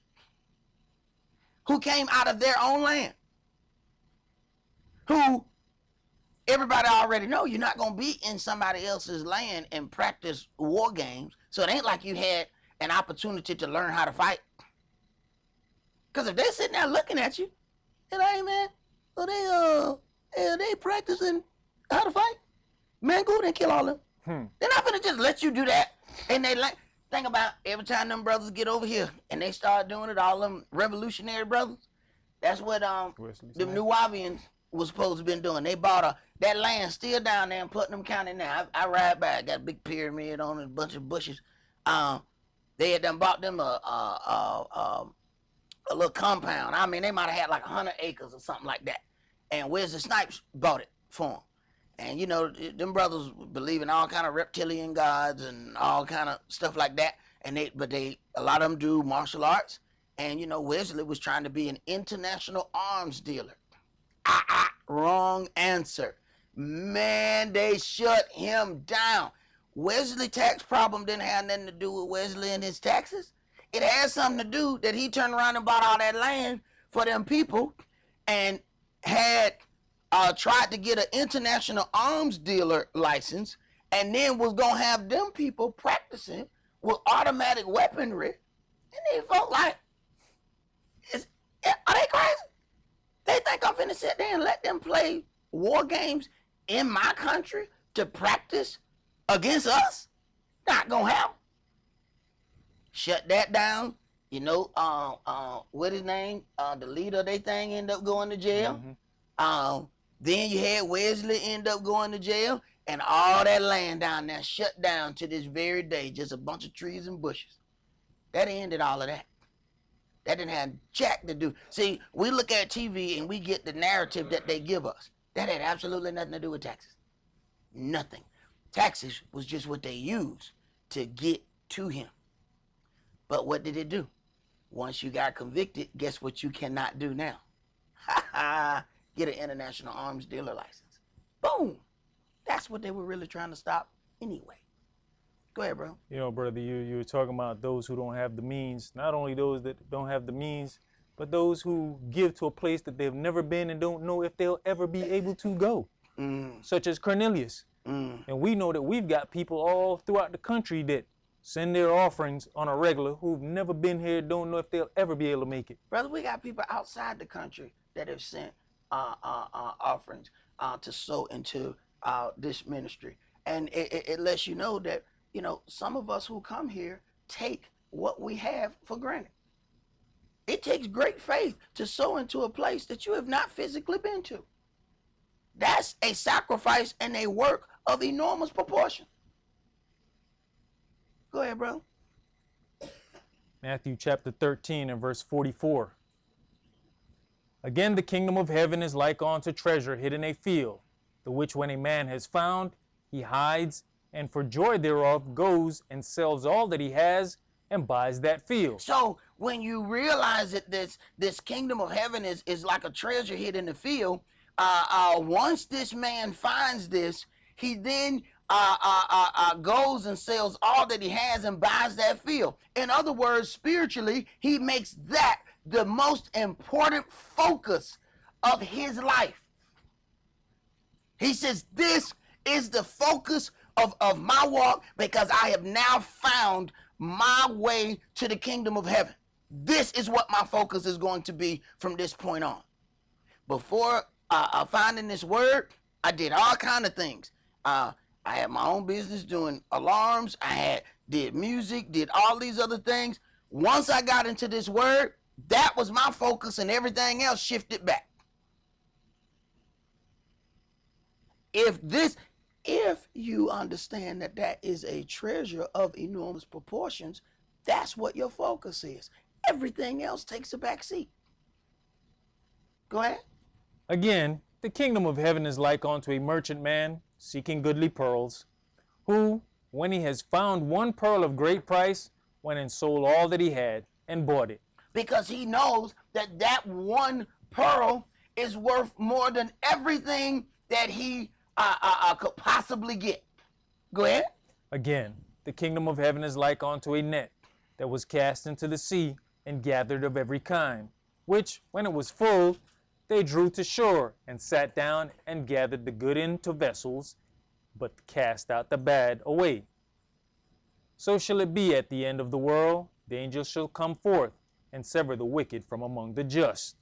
who came out of their own land. Who everybody already know you're not going to be in somebody else's land and practice war games. So it ain't like you had an opportunity to learn how to fight. Because if they're sitting there looking at you, and hey man, so they practicing how to fight. Man, go and kill all of them. They're not gonna just let you do that. And they like think about every time them brothers get over here and they start doing it, all them revolutionary brothers. That's what the Nuwabians was supposed to been doing. They bought that land still down there in Putnam County now. I ride by, got a big pyramid on it, a bunch of bushes. They had done bought them a little compound. I mean, they might have had like 100 acres or something like that. And Wesley Snipes bought it for them. And you know, them brothers believe in all kind of reptilian gods and all kind of stuff like that. And a lot of them do martial arts. And you know, Wesley was trying to be an international arms dealer. Wrong answer. Man, they shut him down. Wesley tax problem didn't have nothing to do with Wesley and his taxes. It had something to do that he turned around and bought all that land for them people and had tried to get an international arms dealer license and then was going to have them people practicing with automatic weaponry. And they felt like, are they crazy? They think I'm finna sit there and let them play war games in my country to practice against us? Not gonna happen. shut that down. You know, what his name? The leader of their thing ended up going to jail. Then you had Wesley end up going to jail, and all that land down there shut down to this very day. Just a bunch of trees and bushes. That ended all of that. That didn't have jack to do. See, we look at TV and we get the narrative that they give us. That had absolutely nothing to do with taxes. Nothing. Taxes was just what they used to get to him. But what did it do? Once you got convicted, guess what you cannot do now? Get an international arms dealer license. Boom. That's what they were really trying to stop anyway. Go ahead, bro. You know, brother, you were talking about those who don't have the means. Not only those that don't have the means, but those who give to a place that they've never been and don't know if they'll ever be able to go, such as Cornelius. And we know that we've got people all throughout the country that send their offerings on a regular who've never been here, don't know if they'll ever be able to make it. Brother, we got people outside the country that have sent offerings to sow into this ministry. And it lets you know that, you know, some of us who come here take what we have for granted. It takes great faith to sow into a place that you have not physically been to. That's a sacrifice and a work of enormous proportion. Go ahead, bro. Matthew chapter 13 and verse 44. Again, the kingdom of heaven is like unto treasure hid in a field, the which when a man has found, he hides, and for joy thereof goes and sells all that he has and buys that field. So when you realize that this kingdom of heaven is like a treasure hid in the field, once this man finds this, he then goes and sells all that he has and buys that field. In other words, spiritually, he makes that the most important focus of his life. He says, this is the focus of my walk, because I have now found my way to the kingdom of heaven. This is what my focus is going to be from this point on. Before finding this word, I did all kind of things. I had my own business doing alarms. I did music, did all these other things. Once I got into this word, that was my focus, and everything else shifted back. If you understand that that is a treasure of enormous proportions, that's what your focus is. Everything else takes a back seat. Go ahead. Again, the kingdom of heaven is like unto a merchant man seeking goodly pearls, who, when he has found one pearl of great price, went and sold all that he had and bought it. Because he knows that that one pearl is worth more than everything that he could possibly get. Go ahead. Again, the kingdom of heaven is like unto a net that was cast into the sea and gathered of every kind, which, when it was full, they drew to shore and sat down and gathered the good into vessels, but cast out the bad away. So shall it be at the end of the world. The angels shall come forth and sever the wicked from among the just,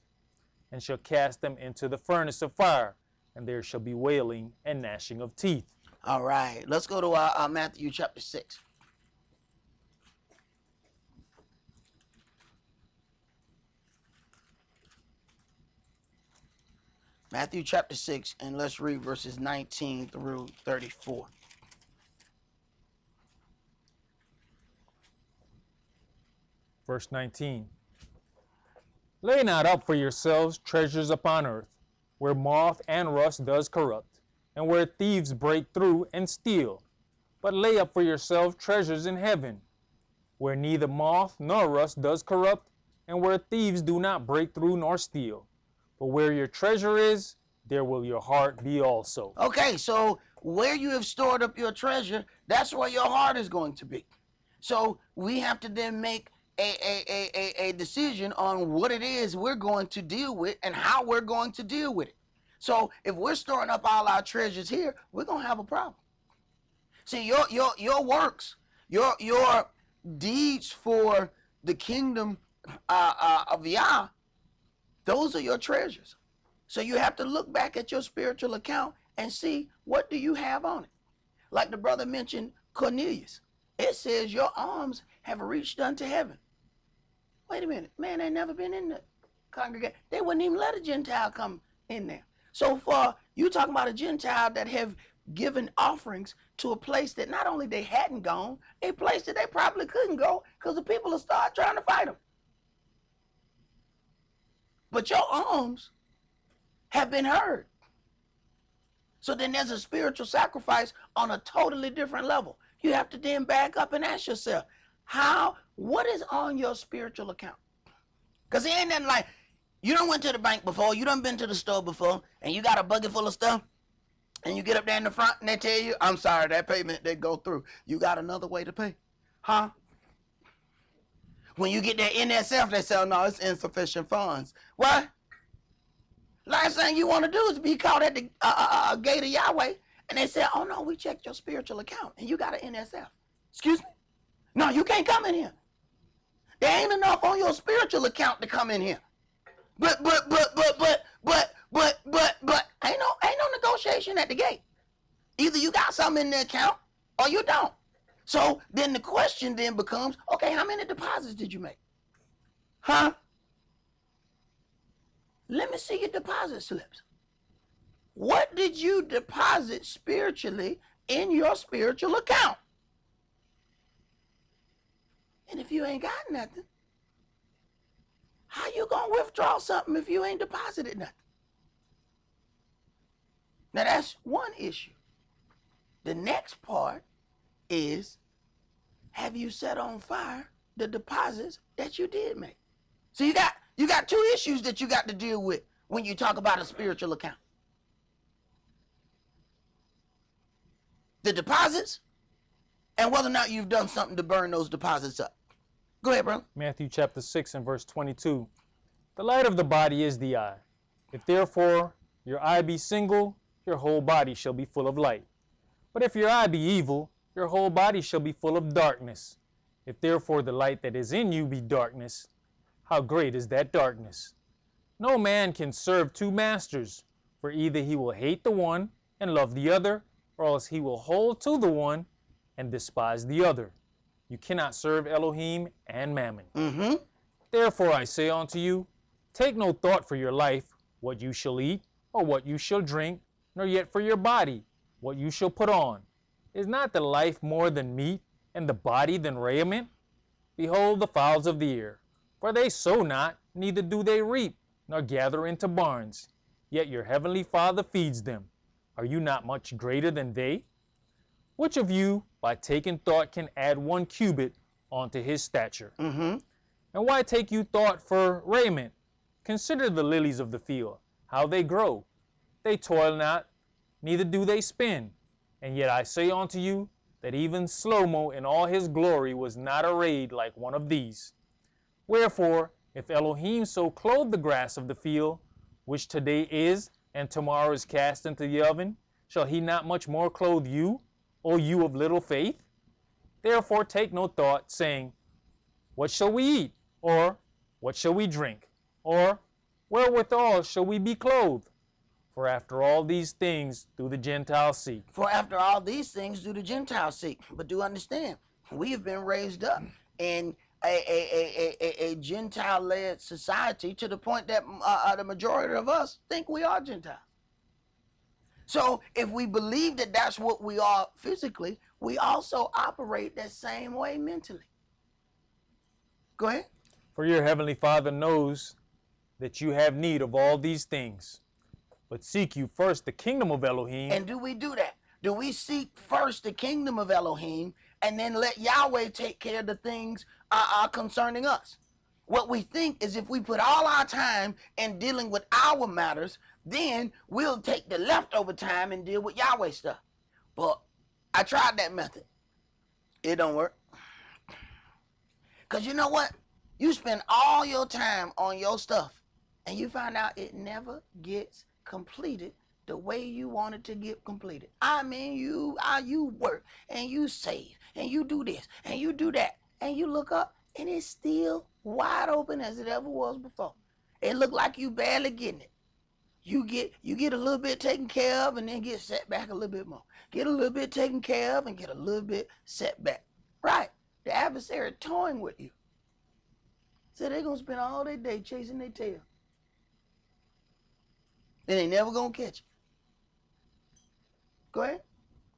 and shall cast them into the furnace of fire, and there shall be wailing and gnashing of teeth. All right, let's go to Matthew chapter 6. Matthew chapter 6, and let's read verses 19 through 34. Verse 19. Lay not up for yourselves treasures upon earth, where moth and rust does corrupt, and where thieves break through and steal. But lay up for yourselves treasures in heaven, where neither moth nor rust does corrupt, and where thieves do not break through nor steal. But where your treasure is, there will your heart be also. Okay, so where you have stored up your treasure, that's where your heart is going to be. So we have to then make a decision on what it is we're going to deal with and how we're going to deal with it. So if we're storing up all our treasures here, we're going to have a problem. See, your works, your deeds for the kingdom of Yah, those are your treasures. So you have to look back at your spiritual account and see, what do you have on it? Like the brother mentioned, Cornelius. It says your alms have reached unto heaven. Wait a minute, man, they never been in the congregation. They wouldn't even let a Gentile come in there. So far, you talking about a Gentile that have given offerings to a place that not only they hadn't gone, a place that they probably couldn't go because the people will start trying to fight them. But your alms have been heard. So then there's a spiritual sacrifice on a totally different level. You have to then back up and ask yourself, what is on your spiritual account? Because it ain't nothing like, you done went to the bank before, you done been to the store before, and you got a bucket full of stuff, and you get up there in the front and they tell you, I'm sorry, that payment didn't go through. You got another way to pay. Huh? When you get that NSF, they say, oh, no, it's insufficient funds. What? Last thing you want to do is be caught at the gate of Yahweh, and they say, oh, no, we checked your spiritual account, and you got an NSF. Excuse me? No, you can't come in here. There ain't enough on your spiritual account to come in here. But, ain't no negotiation at the gate. Either you got something in the account, or you don't. So then the question then becomes, okay, how many deposits did you make? Huh? Let me see your deposit slips. What did you deposit spiritually in your spiritual account? And if you ain't got nothing, how you gonna withdraw something if you ain't deposited nothing? Now that's one issue. The next part is, have you set on fire the deposits that you did make? So you got two issues that you got to deal with when you talk about a spiritual account. The deposits and whether or not you've done something to burn those deposits up. Go ahead, bro. Matthew chapter 6 and verse 22. The light of the body is the eye. If therefore your eye be single, your whole body shall be full of light. But if your eye be evil, your whole body shall be full of darkness. If therefore the light that is in you be darkness, how great is that darkness? No man can serve two masters, for either he will hate the one and love the other, or else he will hold to the one and despise the other. You cannot serve Elohim and Mammon. Mm-hmm. Therefore I say unto you, take no thought for your life, what you shall eat, or what you shall drink, nor yet for your body, what you shall put on. Is not the life more than meat, and the body than raiment? Behold the fowls of the air, for they sow not, neither do they reap, nor gather into barns, yet your heavenly Father feeds them. Are you not much greater than they? Which of you, by taking thought, can add 1 cubit onto his stature? Mm-hmm. And why take you thought for raiment? Consider the lilies of the field, how they grow. They toil not, neither do they spin. And yet I say unto you, that even Shlomo in all his glory was not arrayed like one of these. Wherefore, if Elohim so clothe the grass of the field, which today is, and tomorrow is cast into the oven, shall he not much more clothe you, O you of little faith? Therefore take no thought, saying, what shall we eat? Or what shall we drink? Or wherewithal shall we be clothed? For after all these things do the Gentiles seek. For after all these things do the Gentiles seek. But do understand, we have been raised up in a Gentile-led society to the point that the majority of us think we are Gentiles. So if we believe that that's what we are physically, we also operate that same way mentally. Go ahead. For your heavenly Father knows that you have need of all these things. But seek you first the kingdom of Elohim. And do we do that? Do we seek first the kingdom of Elohim and then let Yahweh take care of the things concerning us? What we think is if we put all our time in dealing with our matters, then we'll take the leftover time and deal with Yahweh stuff. But I tried that method. It don't work. Because you know what? You spend all your time on your stuff and you find out it never gets completed the way you want it to get completed. I mean, you work and you save and you do this and you do that and you look up and it's still wide open as it ever was before. It look like you barely getting it. You get a little bit taken care of and then get set back a little bit more. Get a little bit taken care of and get a little bit set back. Right. The adversary toying with you. So they're going to spend all their day chasing their tail. And they never going to catch you. Go ahead.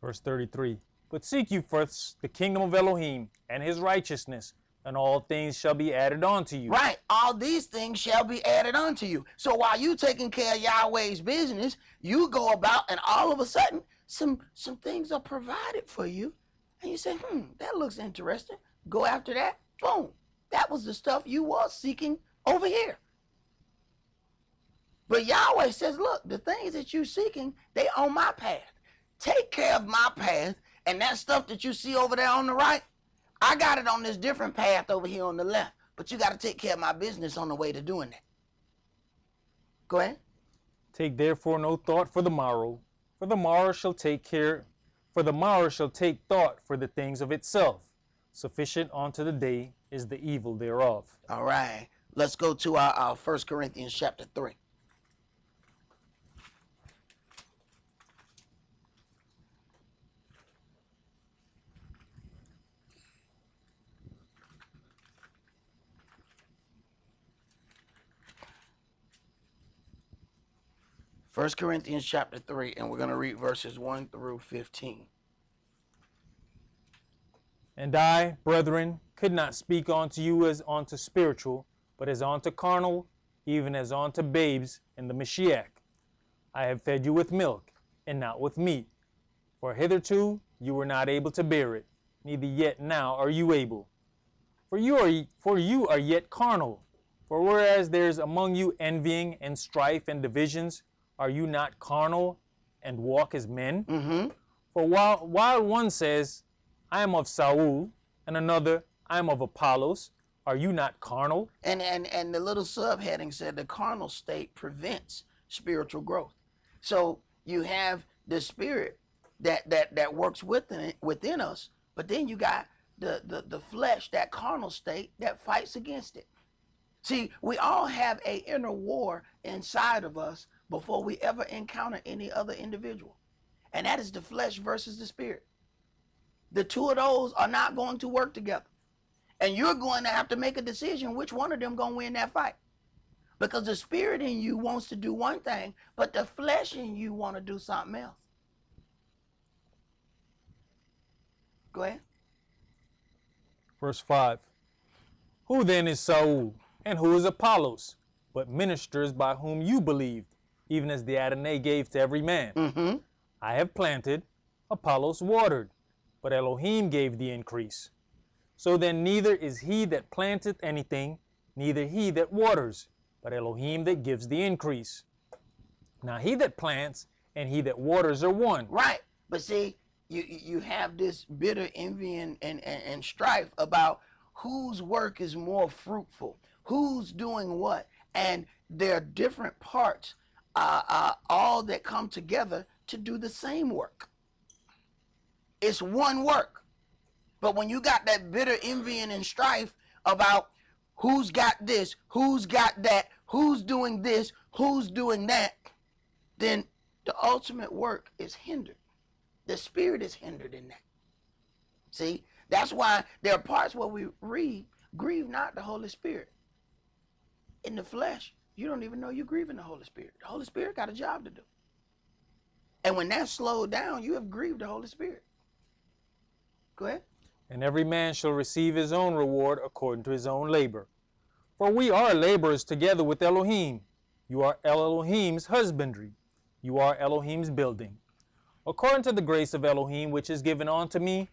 Verse 33. But seek you first the kingdom of Elohim and his righteousness, and all things shall be added unto you. Right. All these things shall be added unto you. So while you taking care of Yahweh's business, you go about and all of a sudden some things are provided for you. And you say, that looks interesting. Go after that. Boom. That was the stuff you was seeking over here. But Yahweh says, look, the things that you're seeking, they on my path. Take care of my path, and that stuff that you see over there on the right, I got it on this different path over here on the left. But you got to take care of my business on the way to doing that. Go ahead. Take therefore no thought for the morrow, for the morrow shall take thought for the things of itself. Sufficient unto the day is the evil thereof. All right. Let's go to our 1 Corinthians chapter 3. First Corinthians chapter 3, and we're going to read verses 1 through 15. And I, brethren, could not speak unto you as unto spiritual, but as unto carnal, even as unto babes in the Mashiach. I have fed you with milk, and not with meat. For hitherto you were not able to bear it, neither yet now are you able. For you are yet carnal. For whereas there is among you envying and strife and divisions, are you not carnal and walk as men? Mm-hmm. For while one says, I am of Saul, and another, I am of Apollos, are you not carnal? And the little subheading said the carnal state prevents spiritual growth. So you have the spirit that works within us, but then you got the flesh, that carnal state that fights against it. See, we all have an inner war inside of us before we ever encounter any other individual. And that is the flesh versus the spirit. The two of those are not going to work together. And you're going to have to make a decision which one of them going to win that fight. Because the spirit in you wants to do one thing, but the flesh in you want to do something else. Go ahead. Verse 5. Who then is Saul, and who is Apollos, but ministers by whom you believed, even as the Adonai gave to every man? Mm-hmm. I have planted, Apollos watered, but Elohim gave the increase. So then neither is he that planteth anything, neither he that waters, but Elohim that gives the increase. Now he that plants and he that waters are one. Right. But see, you have this bitter envy and strife about whose work is more fruitful, who's doing what. And there are different parts, all that come together to do the same work. It's one work. But when you got that bitter envying and strife about who's got this, who's got that, who's doing this, who's doing that, then the ultimate work is hindered. The spirit is hindered in that. See, that's why there are parts where we read, grieve not the Holy Spirit. In the flesh, you don't even know you're grieving the Holy Spirit. The Holy Spirit got a job to do. And when that's slowed down, you have grieved the Holy Spirit. Go ahead. And every man shall receive his own reward according to his own labor. For we are laborers together with Elohim. You are Elohim's husbandry. You are Elohim's building. According to the grace of Elohim, which is given unto me,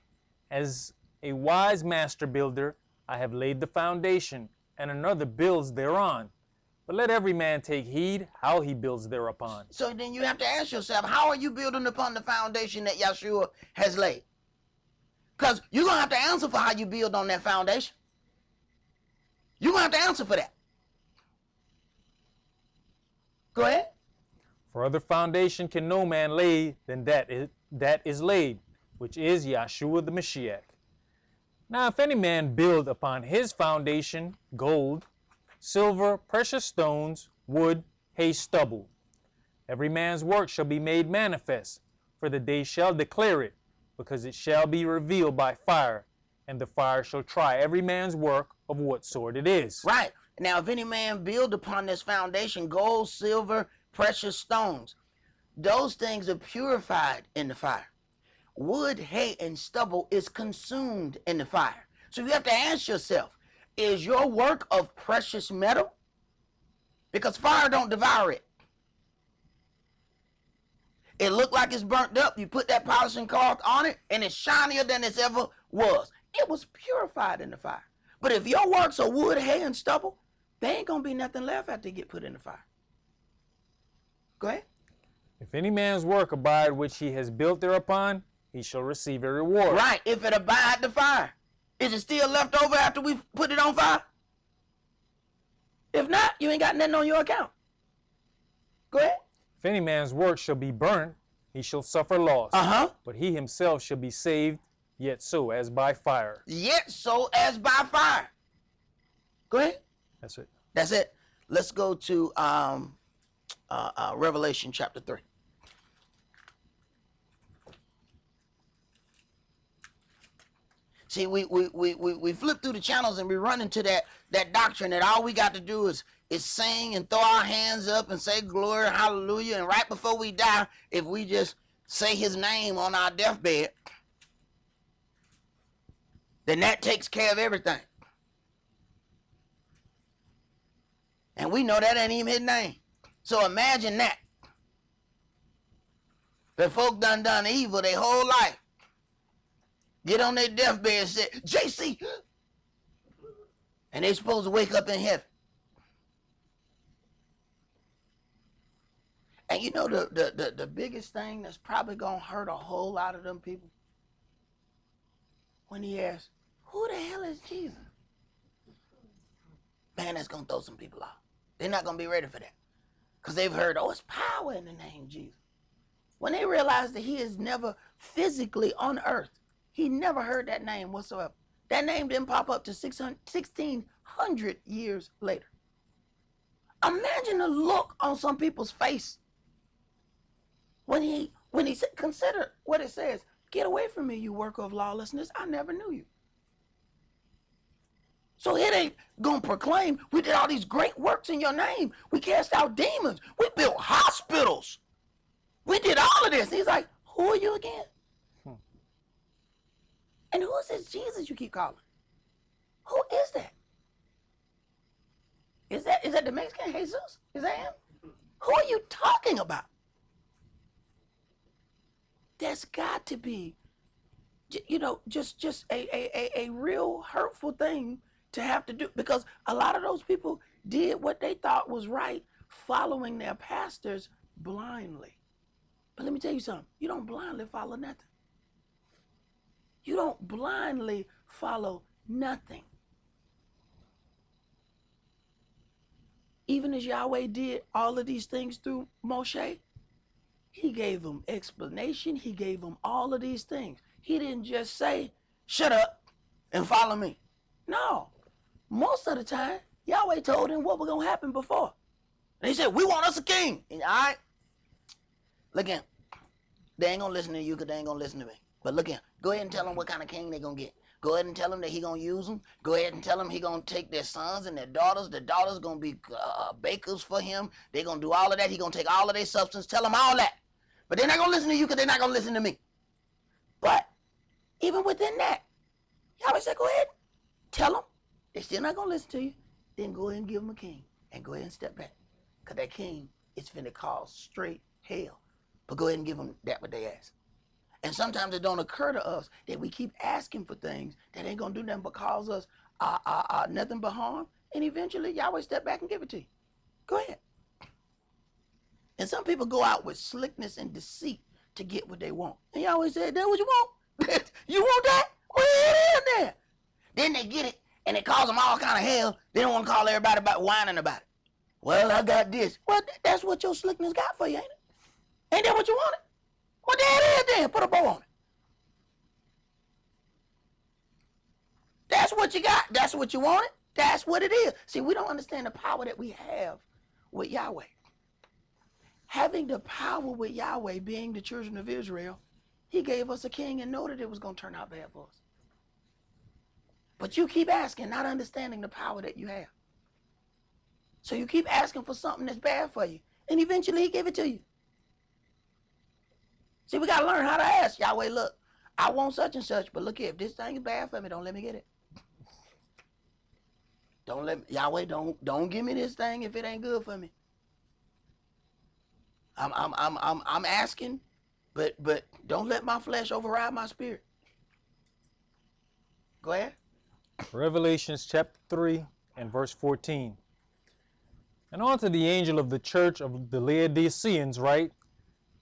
as a wise master builder, I have laid the foundation, and another builds thereon. But let every man take heed how he builds thereupon. So then you have to ask yourself, how are you building upon the foundation that Yahshua has laid? Because you're going to have to answer for how you build on that foundation. You're going to have to answer for that. Go ahead. For other foundation can no man lay than that is laid, which is Yahshua the Mashiach. Now if any man build upon his foundation gold, silver, precious stones, wood, hay, stubble, every man's work shall be made manifest, for the day shall declare it, because it shall be revealed by fire, and the fire shall try every man's work of what sort it is. Right. Now, if any man build upon this foundation gold, silver, precious stones, those things are purified in the fire. Wood, hay, and stubble is consumed in the fire. So you have to ask yourself, is your work of precious metal? Because fire don't devour it. It looked like it's burnt up. You put that polishing cloth on it, and it's shinier than it's ever was. It was purified in the fire. But if your works are wood, hay, and stubble, there ain't going to be nothing left after you get put in the fire. Go ahead. If any man's work abide which he has built thereupon, he shall receive a reward. Right, if it abide the fire. Is it still left over after we put it on fire? If not, you ain't got nothing on your account. Go ahead. If any man's work shall be burnt, he shall suffer loss. But he himself shall be saved, yet so as by fire. Yet so as by fire. Go ahead. That's it. That's it. Let's go to Revelation chapter 3. See, we flip through the channels and we run into that doctrine that all we got to do is sing and throw our hands up and say glory, hallelujah. And right before we die, if we just say his name on our deathbed, then that takes care of everything. And we know that ain't even his name. So imagine that. The folk done evil their whole life. Get on their deathbed and say, JC. And they supposed to wake up in heaven. And you know the biggest thing that's probably going to hurt a whole lot of them people? When he asks, who the hell is Jesus? Man, that's going to throw some people off. They're not going to be ready for that. Because they've heard, oh, it's power in the name Jesus. When they realize that he is never physically on earth, he never heard that name whatsoever. That name didn't pop up to 1,600 years later. Imagine the look on some people's face when he said, consider what it says. Get away from me, you worker of lawlessness. I never knew you. So it ain't going to proclaim, we did all these great works in your name. We cast out demons. We built hospitals. We did all of this. He's like, who are you again? And who is this Jesus you keep calling? Who is that? Is that the Mexican Jesus? Is that him? Who are you talking about? There's got to be, just a real hurtful thing to have to do, because a lot of those people did what they thought was right, following their pastors blindly. But let me tell you something. You don't blindly follow nothing. You don't blindly follow nothing. Even as Yahweh did all of these things through Moshe, he gave them explanation. He gave them all of these things. He didn't just say, shut up and follow me. No. Most of the time, Yahweh told him what was going to happen before. And he said, we want us a king. And, all right. Look at him. They ain't going to listen to you because they ain't going to listen to me. But look at him. Go ahead and tell them what kind of king they're going to get. Go ahead and tell them that he going to use them. Go ahead and tell them he going to take their sons and their daughters. The daughters going to be bakers for him. They're going to do all of that. He going to take all of their substance. Tell them all that. But they're not going to listen to you because they're not going to listen to me. But even within that, Yahweh said, go ahead. Tell them. They're still not going to listen to you. Then go ahead and give them a king. And go ahead and step back. Because that king is finna cause straight hell. But go ahead and give them that what they ask. And sometimes it don't occur to us that we keep asking for things that ain't going to do nothing but cause us nothing but harm. And eventually, Yahweh step back and give it to you. Go ahead. And some people go out with slickness and deceit to get what they want. And Yahweh said, that's what you want? You want that? Well, it is there. Then they get it, and it cause them all kind of hell. They don't want to call everybody about whining about it. Well, I got this. Well, that's what your slickness got for you, ain't it? Ain't that what you wanted? Well, there it is then. Put a bow on it. That's what you got. That's what you wanted. That's what it is. See, we don't understand the power that we have with Yahweh. Having the power with Yahweh, being the children of Israel, he gave us a king and know that it was going to turn out bad for us. But you keep asking, not understanding the power that you have. So you keep asking for something that's bad for you, and eventually he give it to you. See, we got to learn how to ask. Yahweh, look, I want such and such, but look here, if this thing is bad for me, don't let me get it. Yahweh, don't give me this thing if it ain't good for me. I'm asking, but don't let my flesh override my spirit. Go ahead. Revelations chapter 3 and verse 14. And unto the angel of the church of the Laodiceans write,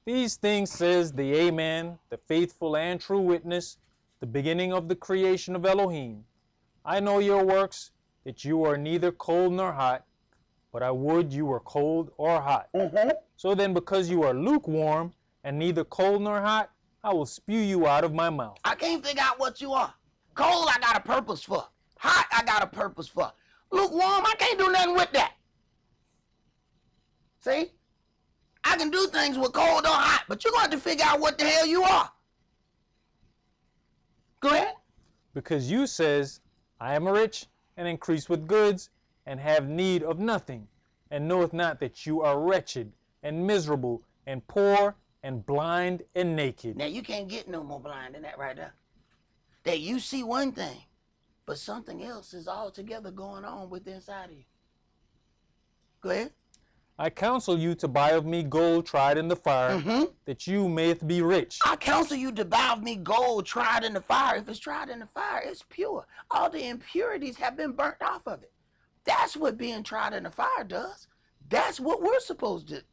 these things says the Amen, the faithful and true witness, the beginning of the creation of Elohim. I know your works, that you are neither cold nor hot, but I would you were cold or hot. So then, because you are lukewarm and neither cold nor hot, I will spew you out of my mouth. I can't figure out what you are. Cold, I got a purpose for. Hot, I got a purpose for. Lukewarm, I can't do nothing with that. See? I can do things with cold or hot, but you're going to have to figure out what the hell you are. Go ahead. Because you says, I am rich and increase with goods, and have need of nothing, and knoweth not that you are wretched and miserable and poor and blind and naked. Now you can't get no more blind than that right there. That you see one thing, but something else is altogether going on with inside of you. Go ahead. I counsel you to buy of me gold tried in the fire, that you mayest be rich. I counsel you to buy of me gold tried in the fire. If it's tried in the fire, it's pure. All the impurities have been burnt off of it. That's what being tried in the fire does. That's what we're supposed to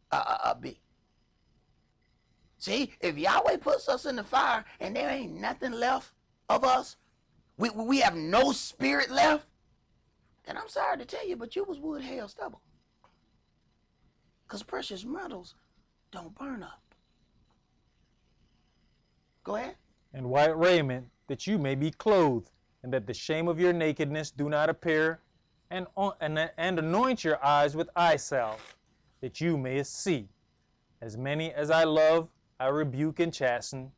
be. See, if Yahweh puts us in the fire and there ain't nothing left of us, we have no spirit left, then I'm sorry to tell you, but you was wood, hail, stubble. Because precious metals don't burn up. Go ahead. And white raiment, that you may be clothed, and that the shame of your nakedness do not appear, and anoint your eyes with eye salve, that you mayest see. As many as I love, I rebuke and chasten.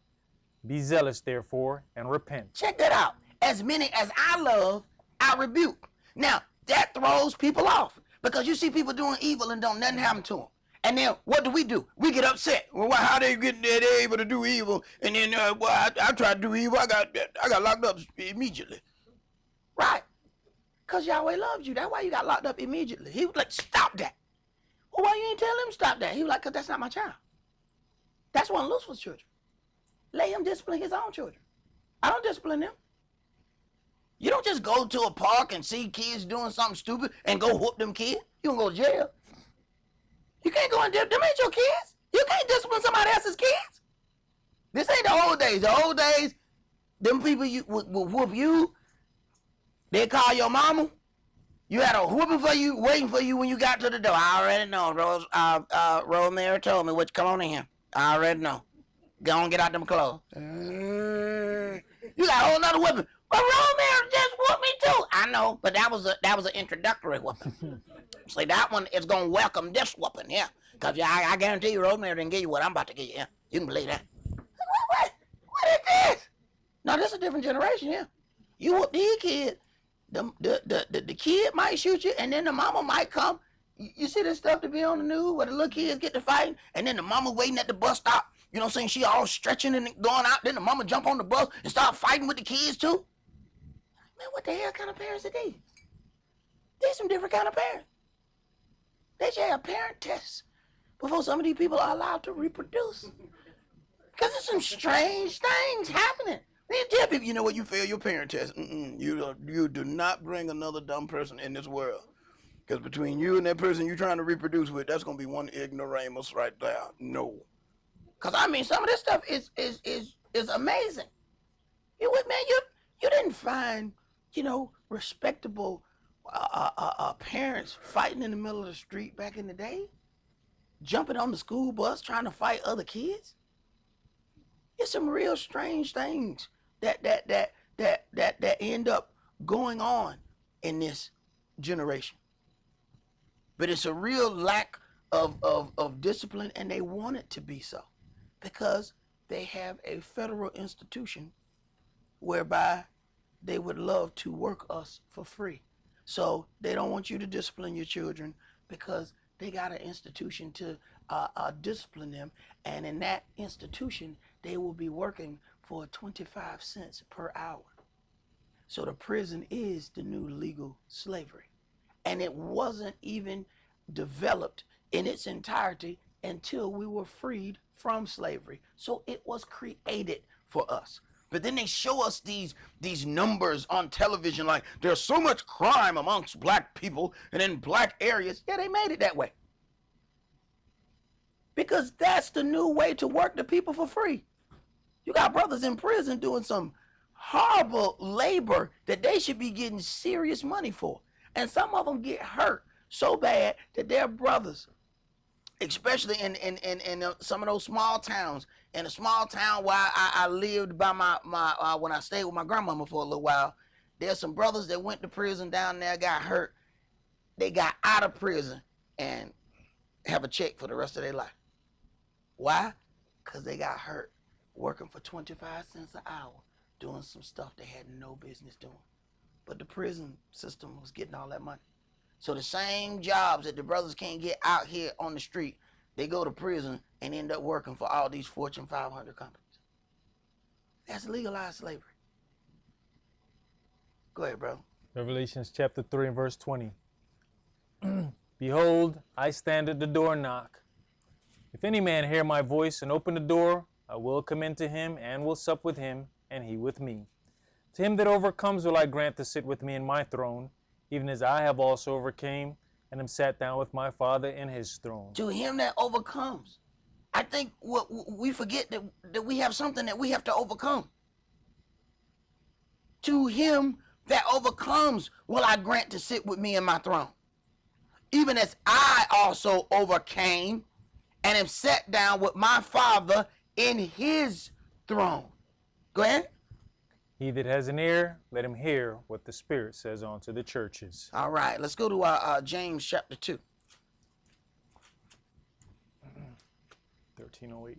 Be zealous, therefore, and repent. Check that out. As many as I love, I rebuke. Now, that throws people off. Because you see people doing evil and don't nothing happen to them. And then what do? We get upset. Well, how they getting there? They able to do evil, and then I tried to do evil. I got locked up immediately. Right? Because Yahweh loves you. That's why you got locked up immediately. He was like, stop that. Well, why you ain't tell him stop that? He was like, because that's not my child. That's one of Lucifer's children. Let him discipline his own children. I don't discipline them. You don't just go to a park and see kids doing something stupid and go whoop them kids. You don't go to jail. You can't go and them ain't your kids. You can't discipline somebody else's kids. This ain't the old days. The old days, them people will whoop you. They call your mama. You had a whooping for you, waiting for you when you got to the door. I already know. Rosemary told me what. Come on in here. I already know. Go on, get out them clothes. You got a whole nother whooping. Well, Rosemary just whooped me too. I know, but that was an introductory whooping. See, that one is gonna welcome this whooping here, cause I guarantee you, Rosemary didn't give you what I'm about to give you. Yeah, you can believe that. What is this? No, this is a different generation here. You whoop these kids, the kid might shoot you, and then the mama might come. You see this stuff to be on the news where the little kids get to fighting, and then the mama waiting at the bus stop. You know what I'm saying? She all stretching and going out. Then the mama jump on the bus and start fighting with the kids too. Man, what the hell kind of parents are these? These some different kind of parents. They should have parent tests before some of these people are allowed to reproduce. Because there's some strange things happening. They tell people, you know what, you fail your parent test. You do not bring another dumb person in this world. Because between you and that person you're trying to reproduce with, that's going to be one ignoramus right there. No. Because, I mean, some of this stuff is amazing. You didn't find, respectable parents fighting in the middle of the street back in the day, jumping on the school bus trying to fight other kids. It's some real strange things that end up going on in this generation. But it's a real lack of discipline, and they want it to be so because they have a federal institution whereby they would love to work us for free. So they don't want you to discipline your children because they got an institution to discipline them. And in that institution, they will be working for 25 cents per hour. So the prison is the new legal slavery. And it wasn't even developed in its entirety until we were freed from slavery. So it was created for us. But then they show us these numbers on television like there's so much crime amongst black people and in black areas. Yeah, they made it that way. Because that's the new way to work the people for free. You got brothers in prison doing some horrible labor that they should be getting serious money for. And some of them get hurt so bad that their brothers, especially in some of those small towns, in a small town where I lived by my when I stayed with my grandmama for a little while, there's some brothers that went to prison down there, got hurt. They got out of prison and have a check for the rest of their life. Why? Because they got hurt working for 25 cents an hour, doing some stuff they had no business doing. But the prison system was getting all that money. So the same jobs that the brothers can't get out here on the street, they go to prison and end up working for all these Fortune 500 companies. That's legalized slavery. Go ahead, bro. Revelations chapter 3 and verse 20. Behold, I stand at the door and knock. If any man hear my voice and open the door, I will come into him and will sup with him, and he with me. To him that overcomes will I grant to sit with me in my throne, even as I have also overcame and am sat down with my Father in his throne. To him that overcomes. I think we forget that we have something that we have to overcome. To him that overcomes will I grant to sit with me in my throne, even as I also overcame and am sat down with my Father in his throne. Go ahead. He that has an ear, let him hear what the Spirit says unto the churches. All right, let's go to James chapter 2. 1308.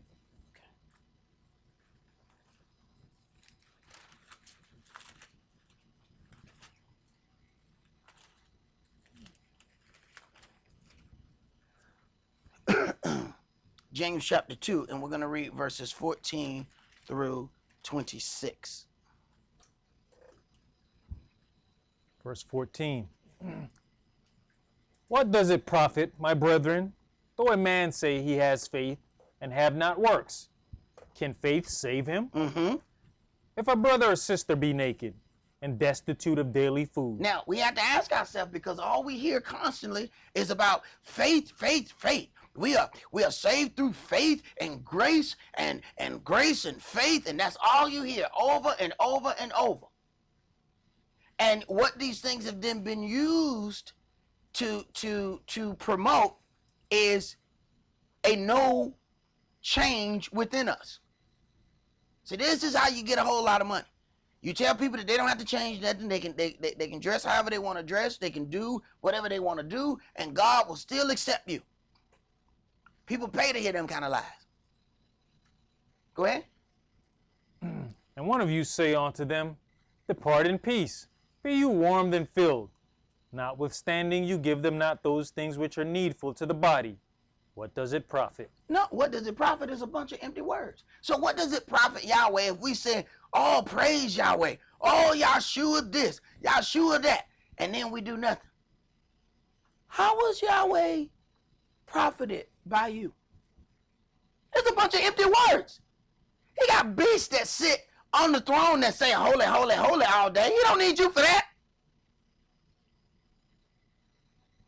James chapter 2, and we're going to read verses 14 through 26. Verse 14. What does it profit, my brethren, though a man say he has faith and have not works? Can faith save him? Mm-hmm. If a brother or sister be naked and destitute of daily food. Now, we have to ask ourselves, because all we hear constantly is about faith, faith, faith. We are saved through faith and grace and grace and faith, and that's all you hear over and over and over. And what these things have then been used to promote is a no change within us. So this is how you get a whole lot of money. You tell people that they don't have to change nothing. They can dress however they want to dress. They can do whatever they want to do, and God will still accept you. People pay to hear them kind of lies. Go ahead. And one of you say unto them, Depart in peace, be you warmed and filled. Notwithstanding, you give them not those things which are needful to the body. What does it profit? No, what does it profit is a bunch of empty words. So what does it profit Yahweh if we say, oh, praise Yahweh, oh, Yahshua this, Yahshua that, and then we do nothing? How was Yahweh profited by you? It's a bunch of empty words. He got beasts that sit on the throne that say holy, holy, holy all day. He don't need you for that.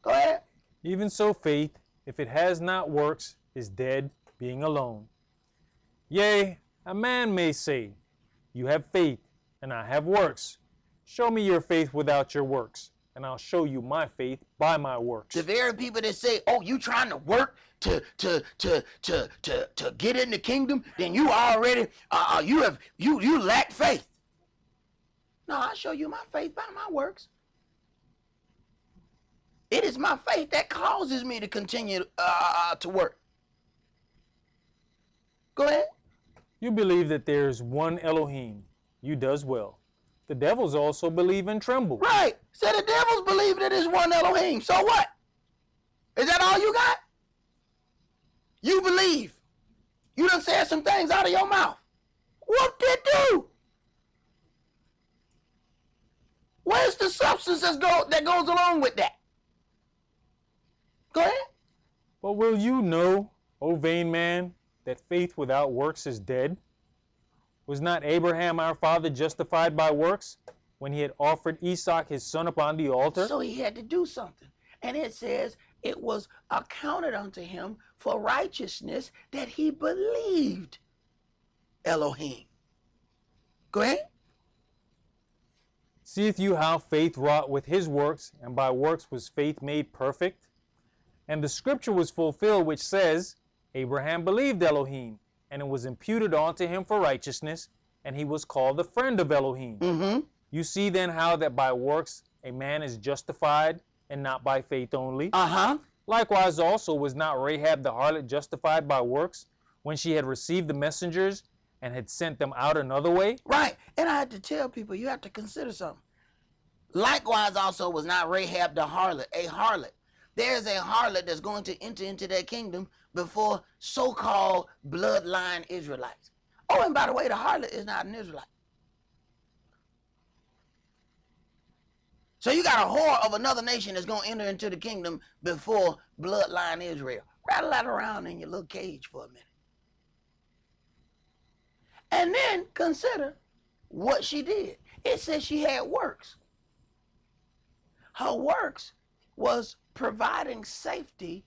Go ahead. Even so faith, if it has not works, is dead, being alone. Yea, a man may say, You have faith, and I have works. Show me your faith without your works, and I'll show you my faith by my works. The very people that say, oh, you trying to work to get in the kingdom, then you already you lack faith. No, I'll show you my faith by my works. It is my faith that causes me to continue to work. Go ahead. You believe that there is one Elohim. You does well. The devils also believe and tremble. Right. So the devils believe that there's one Elohim. So what? Is that all you got? You believe. You done said some things out of your mouth. What did do? Where's the substance that goes along with that? Go ahead. But will you know, O vain man, that faith without works is dead? Was not Abraham our father justified by works when he had offered Esaac his son upon the altar? So he had to do something. And it says it was accounted unto him for righteousness that he believed Elohim. Go ahead. Seeth you how faith wrought with his works, and by works was faith made perfect? And the scripture was fulfilled which says, Abraham believed Elohim, and it was imputed unto him for righteousness, and he was called the friend of Elohim. Mm-hmm. You see then how that by works a man is justified, and not by faith only. Uh-huh. Likewise also was not Rahab the harlot justified by works, when she had received the messengers, and had sent them out another way? Right. And I had to tell people, you have to consider something. Likewise also was not Rahab the harlot a harlot. There's a harlot that's going to enter into that kingdom before so-called bloodline Israelites. Oh, and by the way, the harlot is not an Israelite. So you got a whore of another nation that's going to enter into the kingdom before bloodline Israel. Rattle that around in your little cage for a minute. And then consider what she did. It says she had works. Her works was providing safety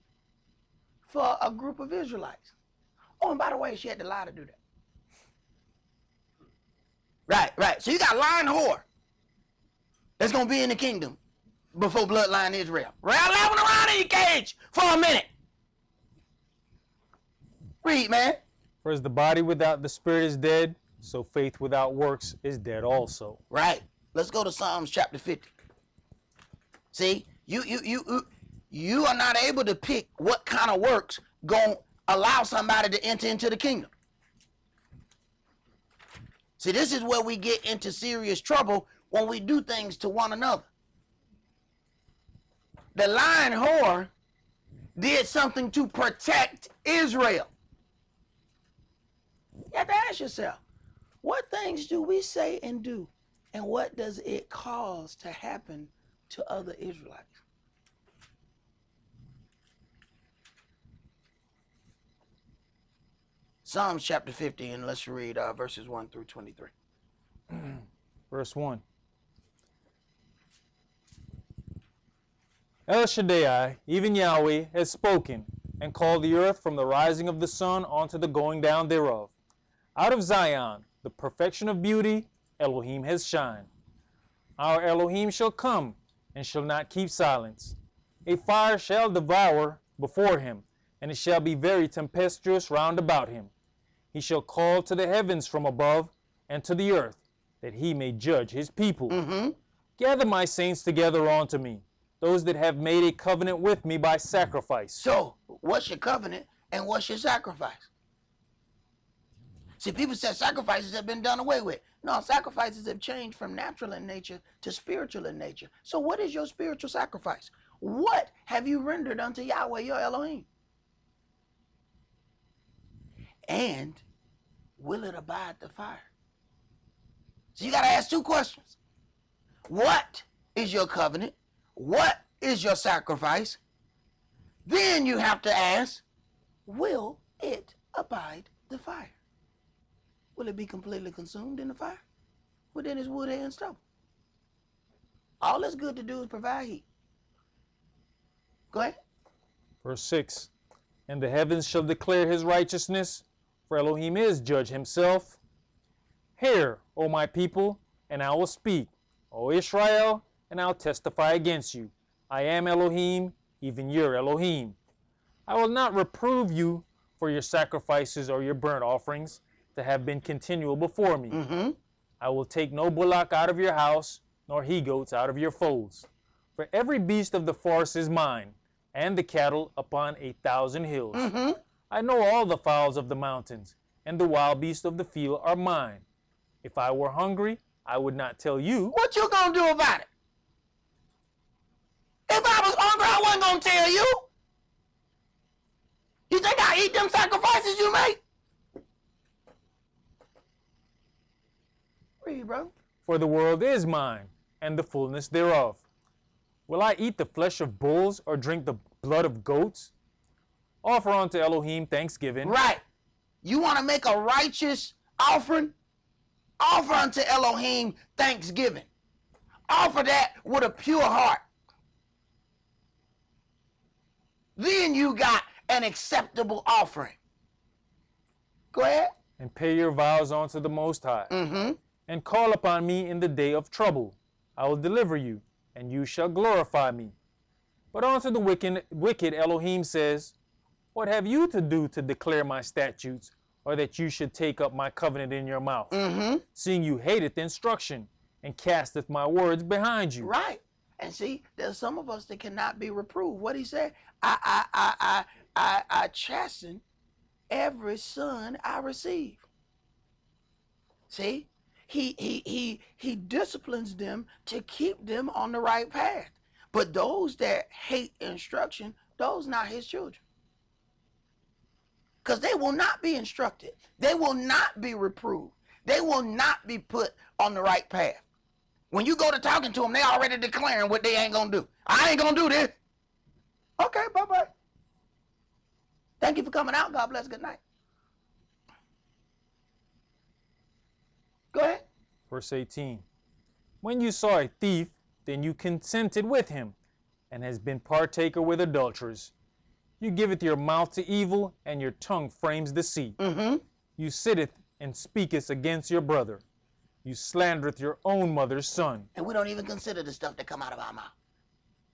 for a group of Israelites. Oh, and by the way, she had to lie to do that. Right. So you got lying whore that's going to be in the kingdom before bloodline Israel. Rattle that one around in your cage for a minute. Read, man. For as the body without the spirit is dead, so faith without works is dead also. Right. Let's go to Psalms chapter 50. See, you are not able to pick what kind of works going to allow somebody to enter into the kingdom. See, this is where we get into serious trouble when we do things to one another. The lying whore did something to protect Israel. You have to ask yourself, what things do we say and do, and what does it cause to happen to other Israelites? Psalms chapter 50, and let's read verses 1 through 23. Verse 1. El Shaddai, even Yahweh, has spoken, and called the earth from the rising of the sun unto the going down thereof. Out of Zion, the perfection of beauty, Elohim has shined. Our Elohim shall come, and shall not keep silence. A fire shall devour before him, and it shall be very tempestuous round about him. He shall call to the heavens from above, and to the earth, that he may judge his people. Gather my saints together unto me, those that have made a covenant with me by sacrifice. So, what's your covenant and what's your sacrifice? See, people say sacrifices have been done away with. No, sacrifices have changed from natural in nature to spiritual in nature. So what is your spiritual sacrifice? What have you rendered unto Yahweh your Elohim? And will it abide the fire? So you got to ask two questions. What is your covenant? What is your sacrifice? Then you have to ask, will it abide the fire? Will it be completely consumed in the fire? Well, then it's wood, hay, and stubble. All it's good to do is provide heat. Go ahead. Verse 6. And the heavens shall declare his righteousness, for Elohim is judge himself. Hear, O my people, and I will speak. O Israel, and I'll testify against you. I am Elohim, even your Elohim. I will not reprove you for your sacrifices or your burnt offerings, to have been continual before me. I will take no bullock out of your house, nor he-goats out of your folds. For every beast of the forest is mine, and the cattle upon 1,000 hills. I know all the fowls of the mountains, and the wild beasts of the field are mine. If I were hungry, I would not tell you. What you gonna do about it? If I was hungry, I wasn't gonna tell you. You think I eat them sacrifices you make? Read, bro. For the world is mine, and the fullness thereof. Will I eat the flesh of bulls, or drink the blood of goats? Offer unto Elohim thanksgiving. Right. You want to make a righteous offering? Offer unto Elohim thanksgiving. Offer that with a pure heart. Then you got an acceptable offering. Go ahead. And pay your vows unto the Most High. Mm-hmm. And call upon me in the day of trouble. I will deliver you, and you shall glorify me. But unto the wicked Elohim says, what have you to do to declare my statutes, or that you should take up my covenant in your mouth? Mm-hmm. Seeing you hateth instruction, and casteth my words behind you. Right. And see, there's some of us that cannot be reproved. What he said, I chasten every son I receive. See? He disciplines them to keep them on the right path. But those that hate instruction, those not his children. Because they will not be instructed. They will not be reproved. They will not be put on the right path. When you go to talking to them, they already declaring what they ain't going to do. I ain't going to do this. Okay, bye-bye. Thank you for coming out. God bless. Good night. Go ahead. Verse 18. When you saw a thief, then you consented with him, and has been partaker with adulterers. You giveth your mouth to evil, and your tongue frames deceit. Mm-hmm. You sitteth and speakest against your brother. You slandereth your own mother's son. And we don't even consider the stuff that come out of our mouth.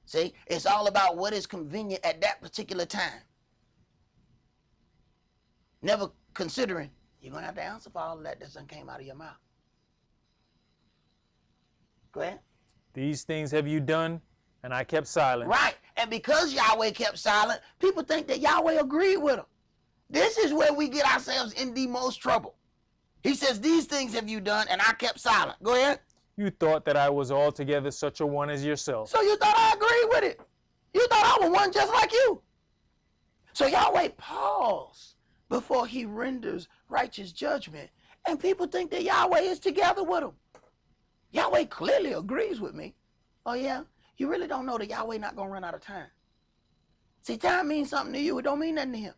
See, it's all about what is convenient at that particular time. Never considering you're going to have to answer for all of that that came out of your mouth. Go ahead. These things have you done, and I kept silent. Right. And because Yahweh kept silent, people think that Yahweh agreed with them. This is where we get ourselves in the most trouble. He says, these things have you done, and I kept silent. Go ahead. You thought that I was altogether such a one as yourself. So you thought I agreed with it. You thought I was one just like you. So Yahweh paused before he renders righteous judgment. And people think that Yahweh is together with them. Yahweh clearly agrees with me. Oh yeah? You really don't know that Yahweh not going to run out of time. See, time means something to you. It don't mean nothing to him.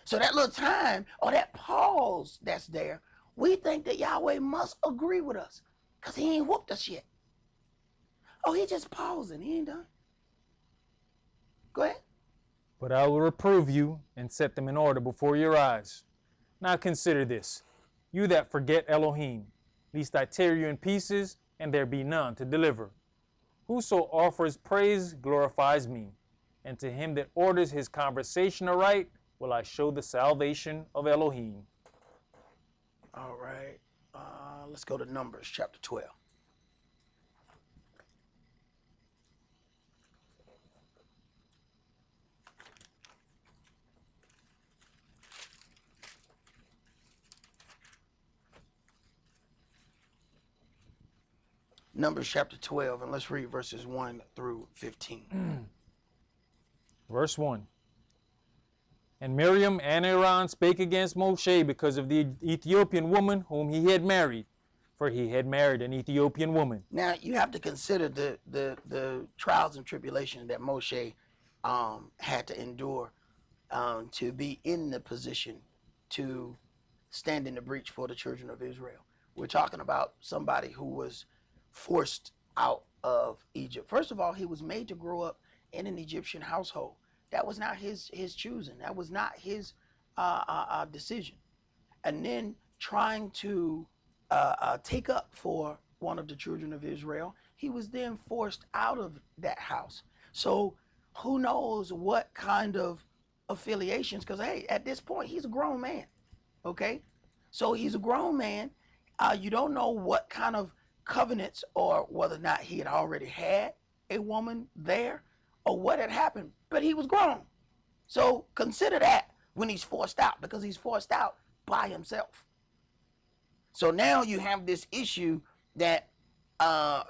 So that little time or that pause that's there, we think that Yahweh must agree with us because he ain't whooped us yet. Oh, he just pausing. He ain't done. Go ahead. But I will reprove you and set them in order before your eyes. Now consider this, you that forget Elohim, lest I tear you in pieces, and there be none to deliver. Whoso offers praise glorifies me, and to him that orders his conversation aright will I show the salvation of Elohim. All right. Let's go to Numbers chapter 12. Numbers chapter 12, and let's read verses 1 through 15. Verse 1. And Miriam and Aaron spake against Moshe because of the Ethiopian woman whom he had married, for he had married an Ethiopian woman. Now, you have to consider the trials and tribulations that Moshe had to endure to be in the position to stand in the breach for the children of Israel. We're talking about somebody who was forced out of Egypt. First of all, he was made to grow up in an Egyptian household. That was not his choosing. That was not his decision. And then trying to take up for one of the children of Israel, he was then forced out of that house. So who knows what kind of affiliations, because hey, at this point, he's a grown man, okay? So he's a grown man. You don't know what kind of covenants or whether or not he had already had a woman there or what had happened, but he was grown. So consider that when he's forced out, because he's forced out by himself. So now you have this issue that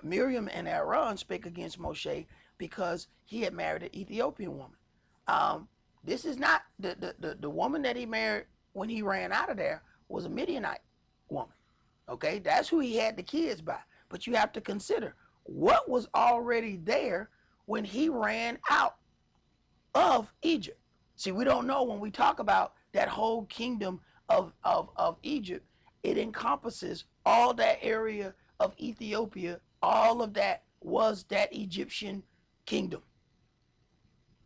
Miriam and Aaron spake against Moshe because he had married an Ethiopian woman. This is not the woman that he married when he ran out of there was a Midianite woman. Okay, that's who he had the kids by. But you have to consider what was already there when he ran out of Egypt. See, we don't know when we talk about that whole kingdom of Egypt, it encompasses all that area of Ethiopia. All of that was that Egyptian kingdom.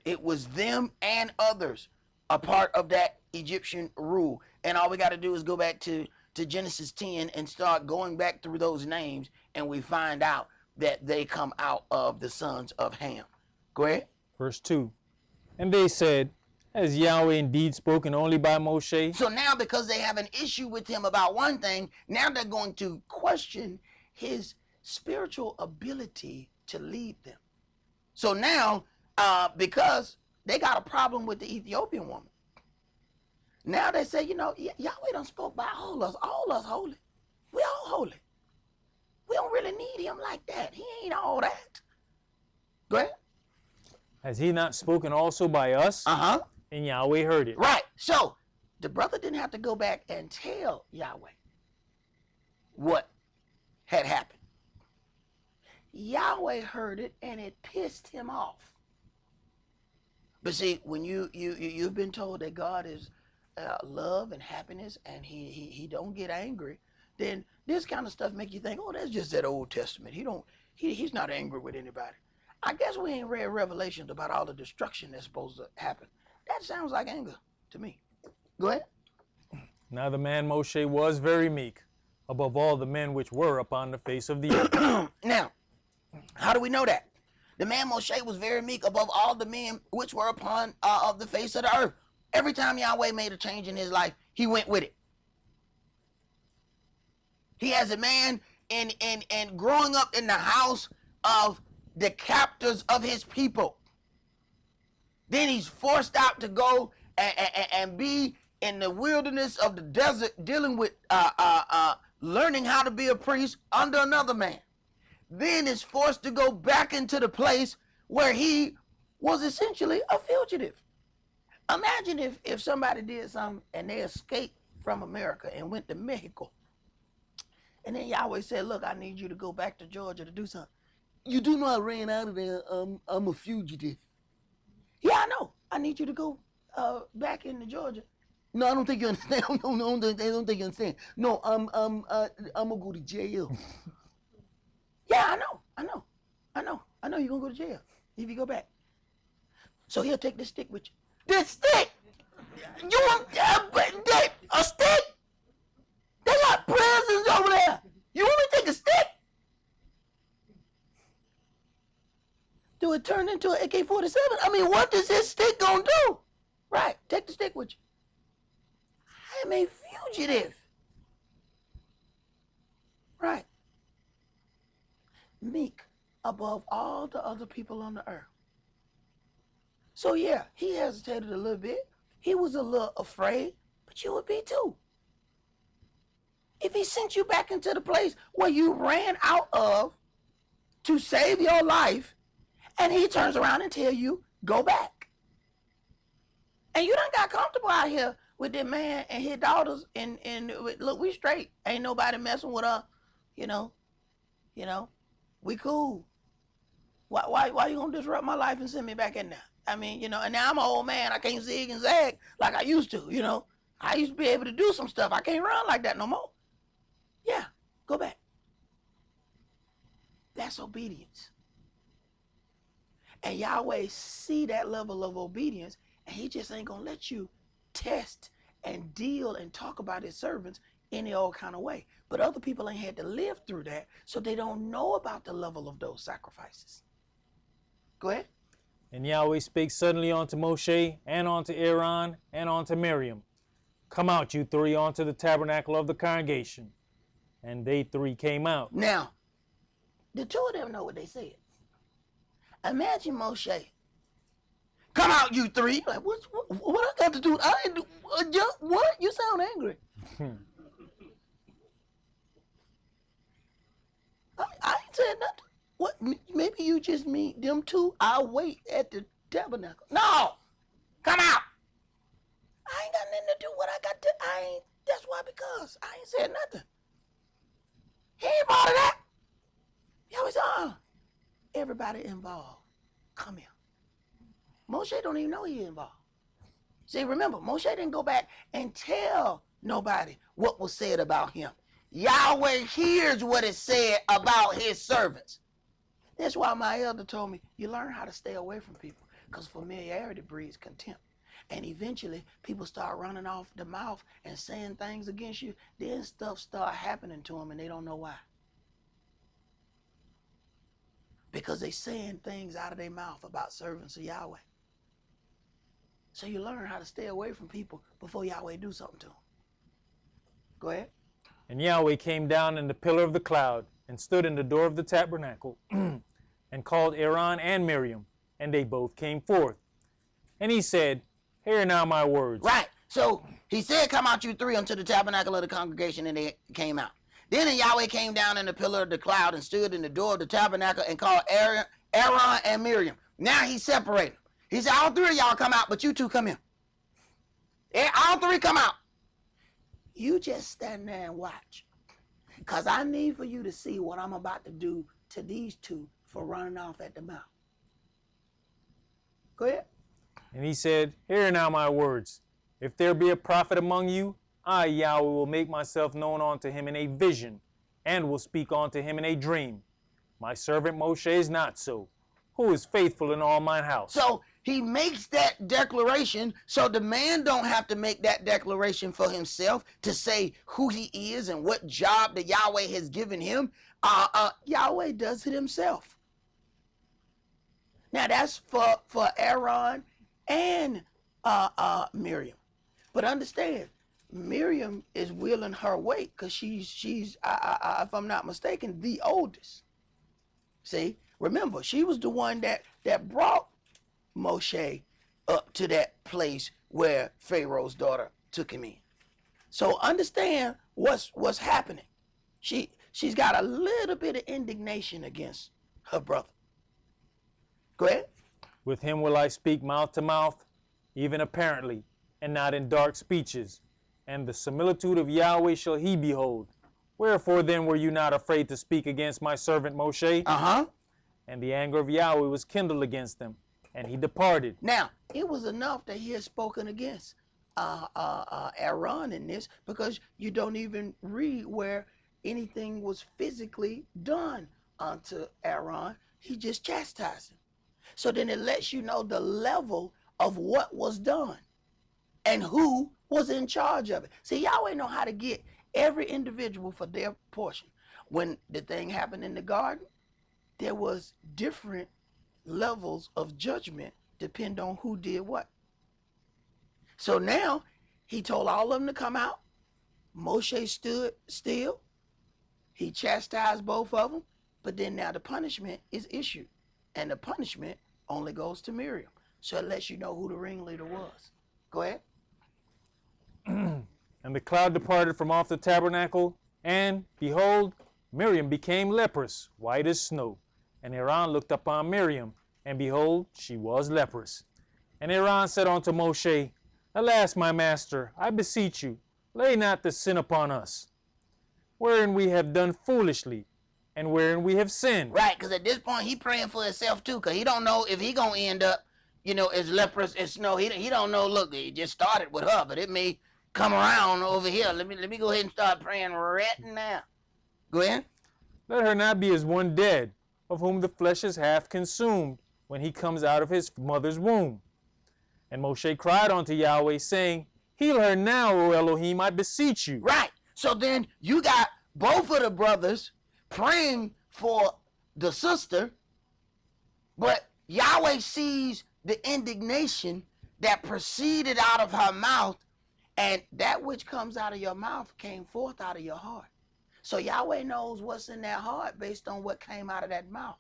It was them and others a part of that Egyptian rule. And all we got to do is go back to Genesis 10 and start going back through those names, and we find out that they come out of the sons of Ham. Go ahead. Verse 2. And they said, has Yahweh indeed spoken only by Moshe? So now, because they have an issue with him about one thing, now they're going to question his spiritual ability to lead them. So now, because they got a problem with the Ethiopian woman, now they say, Yahweh done spoke by all us holy. We all holy. We don't really need him like that. He ain't all that. Go ahead. Has he not spoken also by us? Uh-huh. And Yahweh heard it. Right. So the brother didn't have to go back and tell Yahweh what had happened. Yahweh heard it and it pissed him off. But see, when you've been told that God is love and happiness, and he don't get angry, then this kind of stuff make you think, oh, that's just that Old Testament. He's not angry with anybody. I guess we ain't read Revelations about all the destruction that's supposed to happen. That sounds like anger to me. Go ahead. Now the man Moshe was very meek, above all the men which were upon the face of the earth. Now, how do we know that? The man Moshe was very meek above all the men which were upon of the face of the earth. Every time Yahweh made a change in his life, he went with it. He has a man in growing up in the house of the captors of his people. Then he's forced out to go and be in the wilderness of the desert, dealing with learning how to be a priest under another man. Then is forced to go back into the place where he was essentially a fugitive. Imagine if somebody did something and they escaped from America and went to Mexico. And then Yahweh said, look, I need you to go back to Georgia to do something. You do know I ran out of there. I'm a fugitive. Yeah, I know. I need you to go back into Georgia. No, I don't think you understand. No, I don't think you understand. No, I'm gonna go to jail. Yeah, I know you're gonna go to jail if you go back. So he'll take this stick with you. This stick? You want a stick? They got prisons over there. You want me to take a stick? Do it turn into an AK-47? I mean, what is this stick gonna do? Right, take the stick with you. I'm a fugitive. Right. Meek above all the other people on the earth. So yeah, he hesitated a little bit. He was a little afraid, but you would be too. If he sent you back into the place where you ran out of to save your life, and he turns around and tell you, go back. And you done got comfortable out here with that man and his daughters, and look, we straight. Ain't nobody messing with us, you know, we cool. Why you gonna disrupt my life and send me back in there? I mean, and now I'm an old man. I can't zig and zag like I used to, I used to be able to do some stuff. I can't run like that no more. Yeah, go back. That's obedience. And Yahweh see that level of obedience, and he just ain't gonna let you test and deal and talk about his servants any old kind of way. But other people ain't had to live through that, so they don't know about the level of those sacrifices. Go ahead. And Yahweh spake suddenly unto Moshe, and unto Aaron, and unto Miriam. Come out, you three, unto the tabernacle of the congregation. And they three came out. Now, the two of them know what they said. Imagine Moshe. Come out, you three. Like, what I got to do? I didn't do what? You sound angry. ain't said nothing. What? Maybe you just meet them two. I'll wait at the tabernacle. No, come out. I ain't got nothing to do what I got to. I ain't. That's why, because I ain't said nothing. He ain't part of that. He always everybody involved. Come here. Moshe don't even know he involved. See, remember, Moshe didn't go back and tell nobody what was said about him. Yahweh hears what is said about his servants. That's why my elder told me, you learn how to stay away from people, because familiarity breeds contempt. And eventually, people start running off the mouth and saying things against you. Then stuff start happening to them, and they don't know why. Because they saying things out of their mouth about servants of Yahweh. So you learn how to stay away from people before Yahweh do something to them. Go ahead. And Yahweh came down in the pillar of the cloud and stood in the door of the tabernacle and called Aaron and Miriam, and they both came forth. And he said, hear now my words. Right. So he said, come out you three unto the tabernacle of the congregation, and they came out. Then Yahweh came down in the pillar of the cloud and stood in the door of the tabernacle and called Aaron and Miriam. Now he separated them. He said, all three of y'all come out, but you two come here. All three come out. You just stand there and watch. Because I need for you to see what I'm about to do to these two for running off at the mouth. Go ahead. And he said, hear now my words. If there be a prophet among you, I, Yahweh, will make myself known unto him in a vision, and will speak unto him in a dream. My servant Moshe is not so, who is faithful in all mine house. So he makes that declaration, so the man don't have to make that declaration for himself to say who he is and what job that Yahweh has given him. Yahweh does it himself. Now that's for Aaron and Miriam. But understand, Miriam is willing her weight because she's if I'm not mistaken, the oldest. See, remember, she was the one that brought Moshe up to that place where Pharaoh's daughter took him in. So understand what's happening. She's got a little bit of indignation against her brother. Go ahead. With him will I speak mouth to mouth, even apparently, and not in dark speeches. And the similitude of Yahweh shall he behold. Wherefore then were you not afraid to speak against my servant Moshe? And the anger of Yahweh was kindled against them, and he departed. Now, it was enough that he had spoken against Aaron in this, because you don't even read where anything was physically done unto Aaron. He just chastised him. So then it lets you know the level of what was done and who was in charge of it. See, Yahweh know how to get every individual for their portion. When the thing happened in the garden, there was different levels of judgment depend on who did what. So now he told all of them to come out. Moshe stood still. He chastised both of them. But then now the punishment is issued. And the punishment only goes to Miriam. So it lets you know who the ringleader was. Go ahead. And the cloud departed from off the tabernacle, and, behold, Miriam became leprous, white as snow. And Aaron looked upon Miriam, and behold, she was leprous. And Aaron said unto Moshe, Alas, my master, I beseech you, lay not the sin upon us, wherein we have done foolishly, and wherein we have sinned. Right, because at this point, he praying for himself too, because he don't know if he going to end up, as leprous as snow. He don't know, look, he just started with her, but it may come around over here. Let me go ahead and start praying right now. Go ahead. Let her not be as one dead, of whom the flesh is half consumed, when he comes out of his mother's womb. And Moshe cried unto Yahweh, saying, Heal her now, O Elohim, I beseech you. Right. So then you got both of the brothers praying for the sister, but Yahweh sees the indignation that proceeded out of her mouth, and that which comes out of your mouth came forth out of your heart. So Yahweh knows what's in that heart based on what came out of that mouth.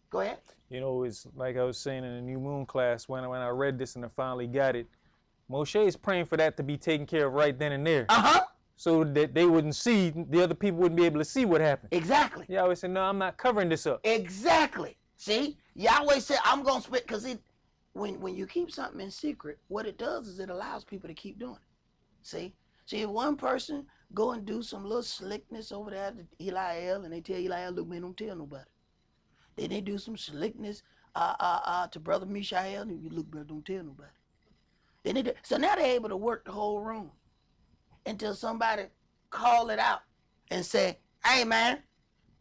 Go ahead. It's like I was saying in the New Moon class, when I read this and I finally got it, Moshe is praying for that to be taken care of right then and there. so that they wouldn't see, the other people wouldn't be able to see what happened. Exactly. Yahweh said, no, I'm not covering this up. Exactly. See, Yahweh said, I'm going to spit, because when you keep something in secret, what it does is it allows people to keep doing it. See, if one person go and do some little slickness over there to Eliel, and they tell Eliel, look, man, don't tell nobody. Then they do some slickness to Brother Mishael, and you look, brother, don't tell nobody. Then they do, so now they're able to work the whole room until somebody call it out and say, hey, man,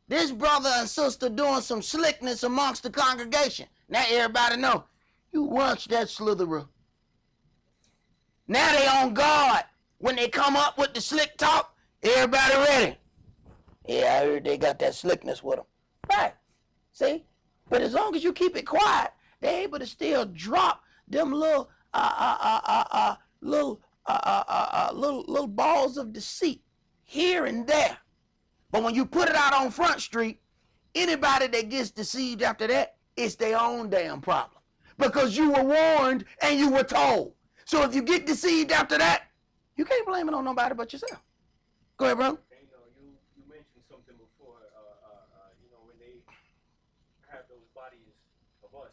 this brother and sister doing some slickness amongst the congregation. Now everybody know, you watch that slitherer. Now they on guard. When they come up with the slick talk, everybody ready. Yeah, I heard they got that slickness with them. Right. See? But as long as you keep it quiet, they're able to still drop them little little balls of deceit here and there. But when you put it out on Front Street, anybody that gets deceived after that, it's their own damn problem. Because you were warned and you were told. So if you get deceived after that, you can't blame it on nobody but yourself. Go ahead, brother. And, you mentioned something before, when they have those bodies of us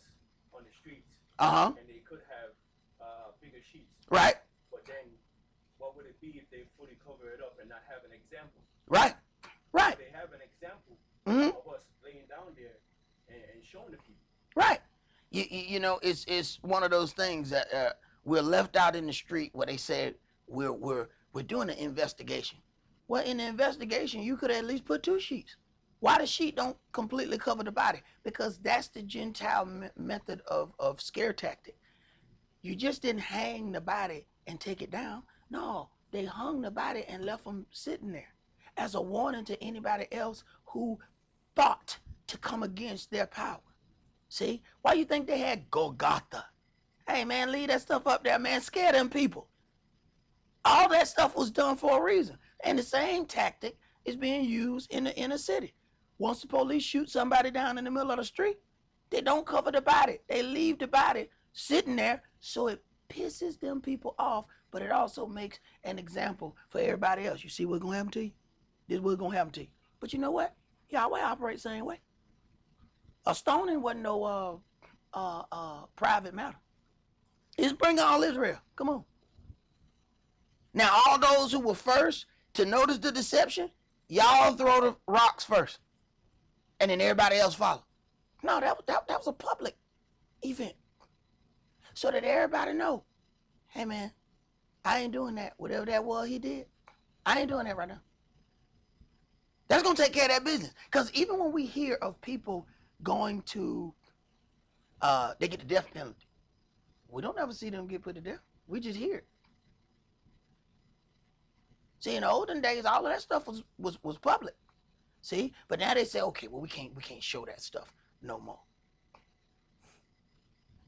on the streets, and they could have bigger sheets. Right. But then, what would it be if they fully cover it up and not have an example? Right. Right. They have an example of us laying down there and showing the people. Right. You know, it's one of those things that we're left out in the street where they said we're doing an investigation. Well, in the investigation, you could at least put 2 sheets. Why the sheet don't completely cover the body? Because that's the Gentile method of scare tactic. You just didn't hang the body and take it down. No, they hung the body and left them sitting there as a warning to anybody else who thought to come against their power. See? Why you think they had Golgotha? Hey, man, leave that stuff up there, man. Scare them people. All that stuff was done for a reason. And the same tactic is being used in the inner city. Once the police shoot somebody down in the middle of the street, they don't cover the body. They leave the body sitting there, so it pisses them people off, but it also makes an example for everybody else. You see what's going to happen to you? This is what's going to happen to you. But you know what? Yahweh operates the same way. A stoning wasn't no private matter. It's bring all Israel. Come on. Now, all those who were first to notice the deception, y'all throw the rocks first. And then everybody else follow. No, that was a public event. So that everybody know, hey, man, I ain't doing that. Whatever that was he did, I ain't doing that right now. That's going to take care of that business. Because even when we hear of people going to, they get the death penalty, we don't ever see them get put to death. We just hear it. See, in the olden days, all of that stuff was public. See, but now they say, okay, well, we can't show that stuff no more.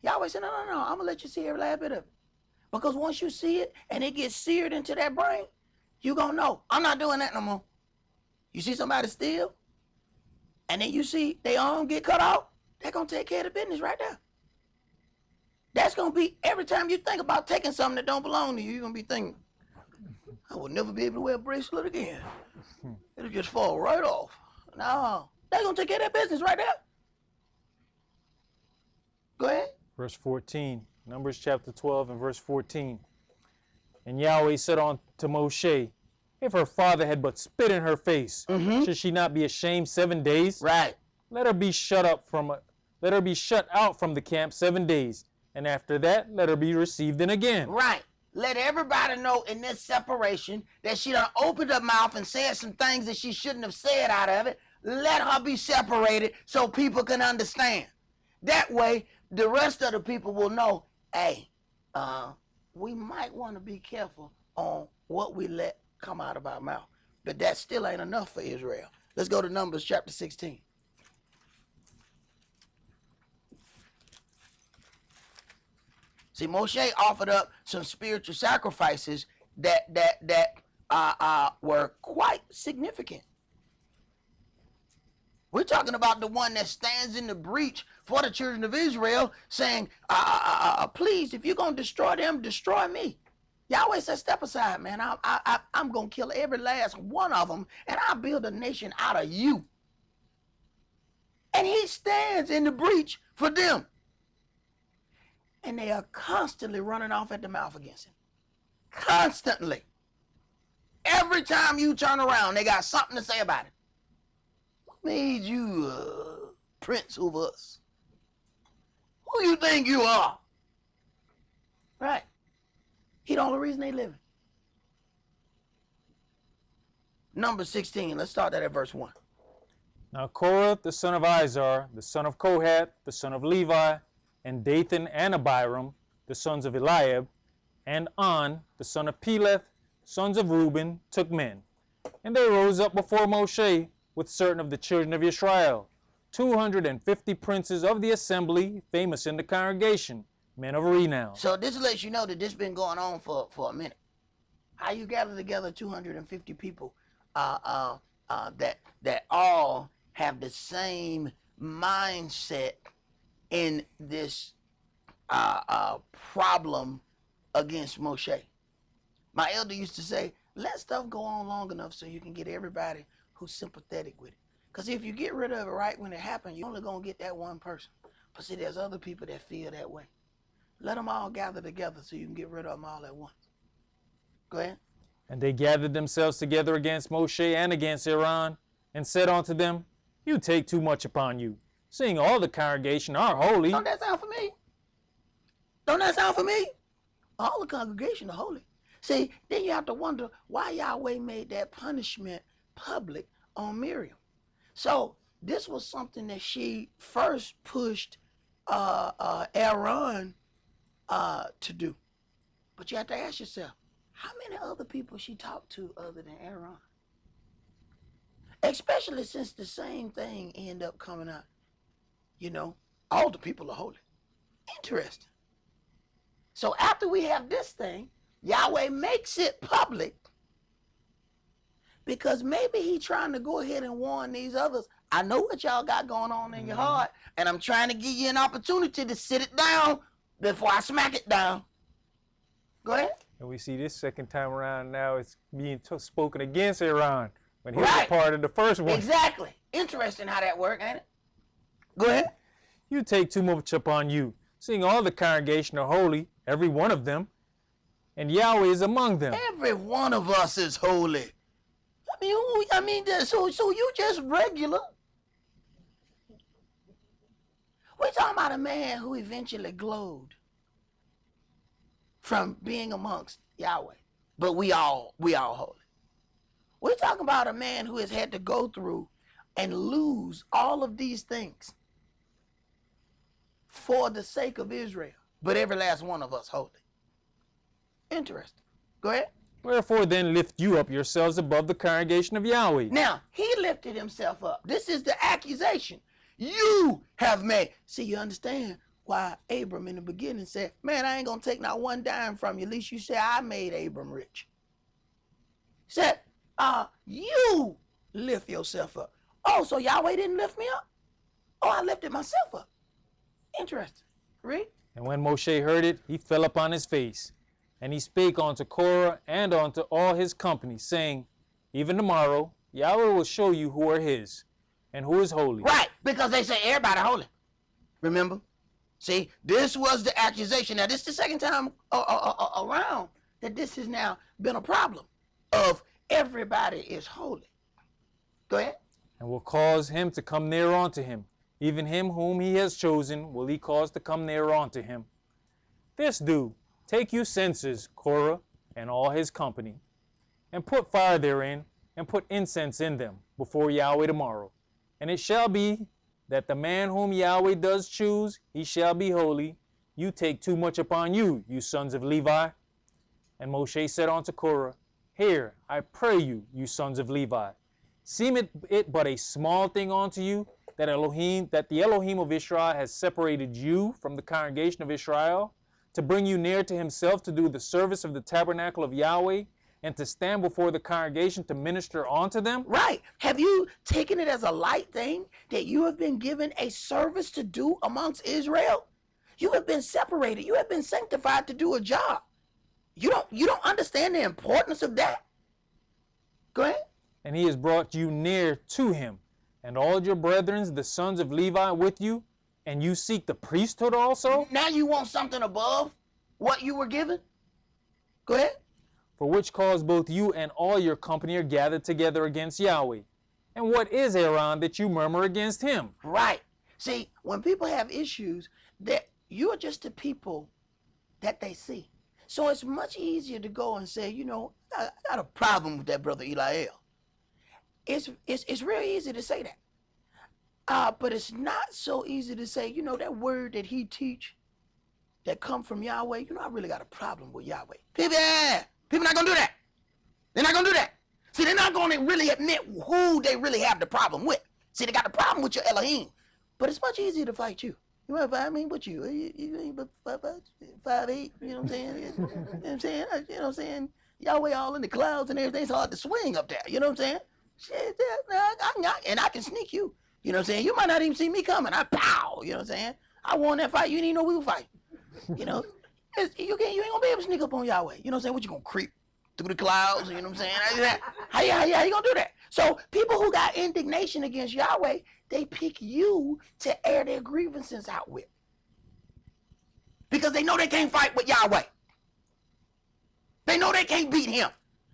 Yahweh said, no, I'm gonna let you see every last bit of it. Because once you see it and it gets seared into that brain, you gonna know, I'm not doing that no more. You see somebody steal, and then you see they arm get cut off, they're gonna take care of the business right there. That's gonna be, every time you think about taking something that don't belong to you, you're gonna be thinking, I will never be able to wear a bracelet again. It'll just fall right off. No, they're going to take care of that business right there. Go ahead. Verse 14, Numbers chapter 12 and verse 14. And Yahweh said unto Moshe, if her father had but spit in her face, should she not be ashamed 7 days? Right. Let her be shut out from the camp 7 days, and after that, let her be received in again. Right. Let everybody know in this separation that she done opened her mouth and said some things that she shouldn't have said out of it. Let her be separated so people can understand. That way, the rest of the people will know, hey, we might want to be careful on what we let come out of our mouth. But that still ain't enough for Israel. Let's go to Numbers chapter 16. See, Moshe offered up some spiritual sacrifices that were quite significant. We're talking about the one that stands in the breach for the children of Israel, saying, please, if you're going to destroy them, destroy me. Yahweh said, step aside, man. I'm going to kill every last one of them, and I'll build a nation out of you. And he stands in the breach for them. And they are constantly running off at the mouth against him. Constantly. Every time you turn around, they got something to say about it. What made you prince over us? Who you think you are? Right. He the only reason they living. Number 16. Let's start that at verse 1. Now Korah, the son of Izhar, the son of Kohath, the son of Levi, and Dathan and Abiram, the sons of Eliab, and On, the son of Peleth, sons of Reuben, took men. And they rose up before Moshe with certain of the children of Israel, 250 princes of the assembly, famous in the congregation, men of renown. So this lets you know that this been going on for a minute. How you gather together 250 people that all have the same mindset in this problem against Moshe. My elder used to say, let stuff go on long enough so you can get everybody who's sympathetic with it. Because if you get rid of it right when it happens, you're only going to get that one person. But see, there's other people that feel that way. Let them all gather together so you can get rid of them all at once. Go ahead. And they gathered themselves together against Moshe and against Aaron, and said unto them, you take too much upon you, seeing all the congregation are holy. Don't that sound familiar? Don't that sound familiar? All the congregation are holy. See, then you have to wonder why Yahweh made that punishment public on Miriam. So this was something that she first pushed Aaron to do. But you have to ask yourself, how many other people she talked to other than Aaron? Especially since the same thing ended up coming out. You know, all the people are holy. Interesting. So after we have this thing, Yahweh makes it public because maybe he's trying to go ahead and warn these others. I know what y'all got going on in your heart, and I'm trying to give you an opportunity to sit it down before I smack it down. Go ahead. And we see this second time around now it's being spoken against Aaron when he was Right. a part of the first one. Exactly. Interesting how that worked, ain't it? Go ahead. You take too much upon you, seeing all the congregation are holy, every one of them, and Yahweh is among them. Every one of us is holy. So you just regular. We're talking about a man who eventually glowed from being amongst Yahweh. But we all holy. We're talking about a man who has had to go through and lose all of these things for the sake of Israel. But every last one of us holy. Interesting. Go ahead. Wherefore then lift you up yourselves above the congregation of Yahweh. Now, he lifted himself up. This is the accusation. You have made. See, you understand why Abram in the beginning said, man, I ain't going to take not one dime from you. At least you say I made Abram rich. He said, you lift yourself up. Oh, so Yahweh didn't lift me up? Oh, I lifted myself up. Interesting. Read. And when Moshe heard it, he fell upon his face. And he spake unto Korah and unto all his company, saying, even tomorrow Yahweh will show you who are his, and who is holy. Right, because they say everybody holy. Remember? See, this was the accusation. Now, this is the second time around that this has now been a problem of everybody is holy. Go ahead. And will cause him to come near unto him. Even him whom he has chosen will he cause to come near unto him. This do, take you censers, Korah, and all his company, and put fire therein, and put incense in them, before Yahweh tomorrow. And it shall be that the man whom Yahweh does choose, he shall be holy. You take too much upon you, you sons of Levi. And Moshe said unto Korah, hear, I pray you, you sons of Levi, seemeth it but a small thing unto you, that the Elohim of Israel has separated you from the congregation of Israel, to bring you near to himself to do the service of the tabernacle of Yahweh, and to stand before the congregation to minister unto them? Right. Have you taken it as a light thing that you have been given a service to do amongst Israel? You have been separated. You have been sanctified to do a job. You don't understand the importance of that? Go ahead. And he has brought you near to him, and all your brethren, the sons of Levi, with you, and you seek the priesthood also? Now you want something above what you were given? Go ahead. For which cause both you and all your company are gathered together against Yahweh. And what is Aaron that you murmur against him? Right. See, when people have issues, that you are just the people that they see. So it's much easier to go and say, you know, I got a problem with that brother Eliel. It's real easy to say that. But it's not so easy to say, you know, that word that he teach that come from Yahweh, you know, I really got a problem with Yahweh. People not gonna do that. They're not gonna do that. See, they're not gonna really admit who they really have the problem with. See, they got the problem with your Elohim. But it's much easier to fight you. You want to fight me? What you? You ain't but 5'8", you know what I'm saying? You know what I'm saying? You know what I'm saying? Yahweh all in the clouds and everything's hard to swing up there. You know what I'm saying? Shit, and I can sneak you. You know what I'm saying? You might not even see me coming. I pow. You know what I'm saying? I won that fight. You didn't even know we were fighting. You know? You ain't gonna be able to sneak up on Yahweh. You know what I'm saying? What, you gonna creep through the clouds? You know what I'm saying? How you gonna do that? So people who got indignation against Yahweh, they pick you to air their grievances out with. Because they know they can't fight with Yahweh. They know they can't beat him.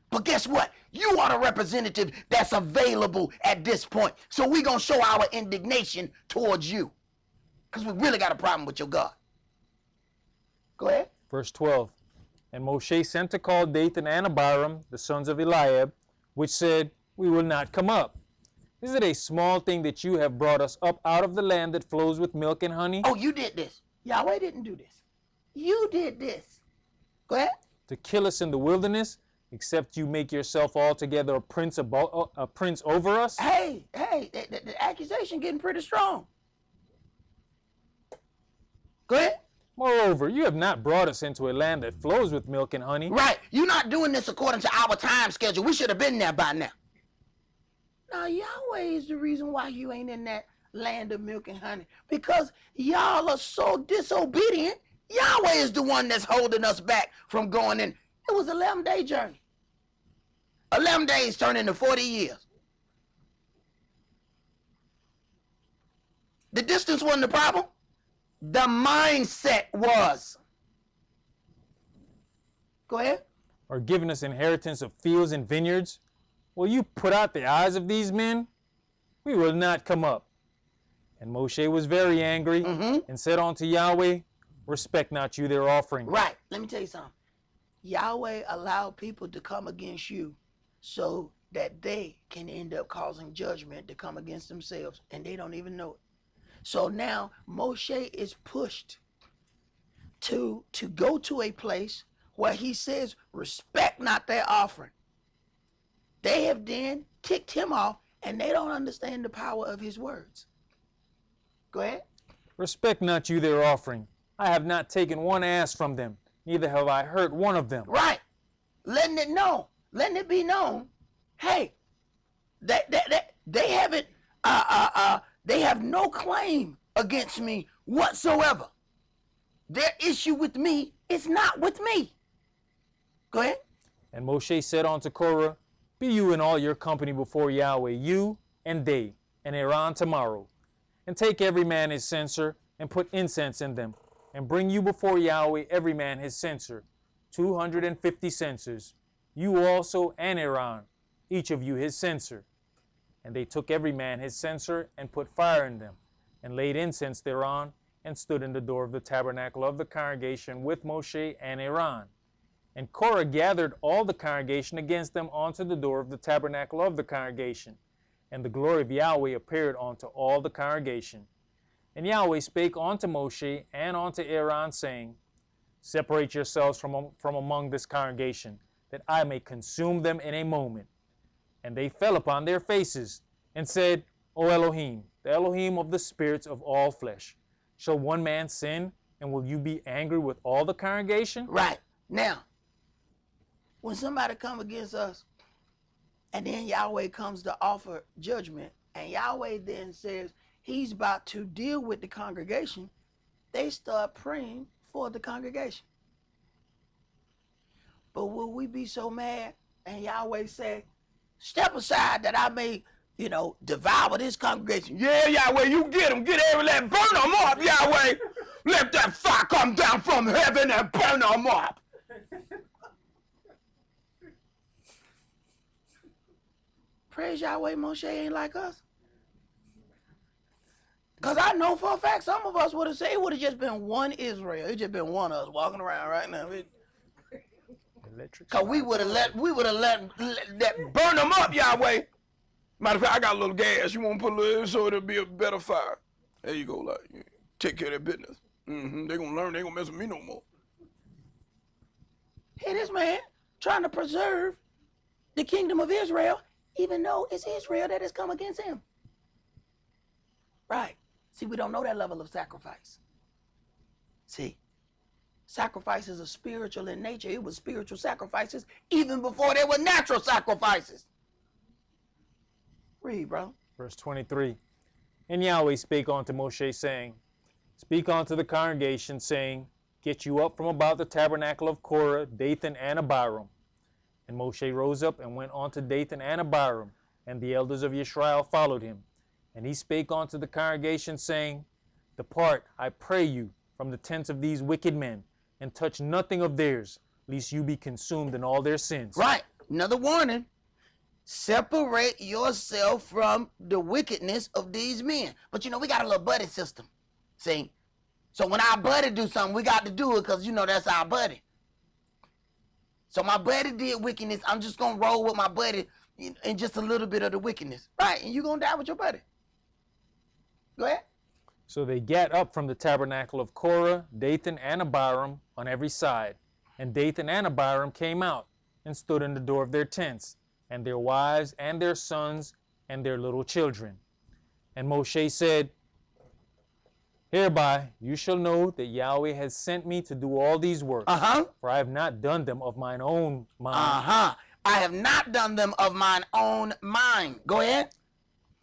But guess what? You are the representative that's available at this point. So we're going to show our indignation towards you. Because we really got a problem with your God. Go ahead. Verse 12. And Moshe sent to call Dathan and Abiram, the sons of Eliab, which said, we will not come up. Is it a small thing that you have brought us up out of the land that flows with milk and honey? Oh, you did this. Yahweh didn't do this. You did this. Go ahead. To kill us in the wilderness, except you make yourself altogether a prince over us? Hey, the accusation getting pretty strong. Go ahead. Moreover, you have not brought us into a land that flows with milk and honey. Right. You're not doing this according to our time schedule. We should have been there by now. Now, Yahweh is the reason why you ain't in that land of milk and honey. Because y'all are so disobedient. Yahweh is the one that's holding us back from going in. It was an 11-day journey. 11 days turned into 40 years. The distance wasn't the problem. The mindset was. Go ahead. Or given us inheritance of fields and vineyards? Will you put out the eyes of these men? We will not come up. And Moshe was very angry and said unto Yahweh, respect not you their offering. Right. Let me tell you something. Yahweh allowed people to come against you so that they can end up causing judgment to come against themselves, and they don't even know it. So now Moshe is pushed to go to a place where he says, respect not their offering. They have then ticked him off, and they don't understand the power of his words. Go ahead. Respect not you their offering. I have not taken one ass from them, neither have I hurt one of them. Right. Letting it know, letting it be known, hey, they haven't, they have no claim against me whatsoever. Their issue with me is not with me. Go ahead. And Moshe said unto Korah, be you and all your company before Yahweh, you and they, and Aaron tomorrow, and take every man his censer, and put incense in them, and bring you before Yahweh every man his censer, 250 censers, you also and Aaron, each of you his censer. And they took every man his censer, and put fire in them, and laid incense thereon, and stood in the door of the tabernacle of the congregation with Moshe and Aaron. And Korah gathered all the congregation against them unto the door of the tabernacle of the congregation. And the glory of Yahweh appeared unto all the congregation. And Yahweh spake unto Moshe and unto Aaron, saying, separate yourselves from among this congregation, that I may consume them in a moment. And they fell upon their faces, and said, O Elohim, the Elohim of the spirits of all flesh, shall one man sin, and will you be angry with all the congregation? Right. Now, when somebody come against us, and then Yahweh comes to offer judgment, and Yahweh then says he's about to deal with the congregation, they start praying for the congregation. But will we be so mad and Yahweh say, step aside that I may, devour this congregation? Yeah, Yahweh, you get them. Get every let burn them up, Yahweh. Let that fire come down from heaven and burn them up. Praise Yahweh, Moshe ain't like us. Because I know for a fact some of us would have said it would have just been one Israel. It just been one of us walking around right now. Because we would have let burn them up, Yahweh. Matter of fact, I got a little gas. You want to put a little so it'll be a better fire. There you go. Like, take care of their business. They're going to learn. They going to mess with me no more. Hey, this man trying to preserve the kingdom of Israel, even though it's Israel that has come against him. Right. See, we don't know that level of sacrifice. See, sacrifices are spiritual in nature. It was spiritual sacrifices even before there were natural sacrifices. Read, bro. Verse 23. And Yahweh spake unto Moshe, saying, Speak unto the congregation, saying, Get you up from about the tabernacle of Korah, Dathan, and Abiram. And Moshe rose up and went unto Dathan and Abiram, and the elders of Israel followed him. And he spake unto the congregation, saying, Depart, I pray you, from the tents of these wicked men, and touch nothing of theirs, lest you be consumed in all their sins. Right. Another warning. Separate yourself from the wickedness of these men. But we got a little buddy system. See? So when our buddy do something, we got to do it because, that's our buddy. So my buddy did wickedness. I'm just going to roll with my buddy in just a little bit of the wickedness. Right. And you're going to die with your buddy. Go ahead. So they gat up from the tabernacle of Korah, Dathan, and Abiram on every side. And Dathan and Abiram came out and stood in the door of their tents, and their wives and their sons and their little children. And Moshe said, Hereby you shall know that Yahweh has sent me to do all these works. For I have not done them of mine own mind. I have not done them of mine own mind. Go ahead.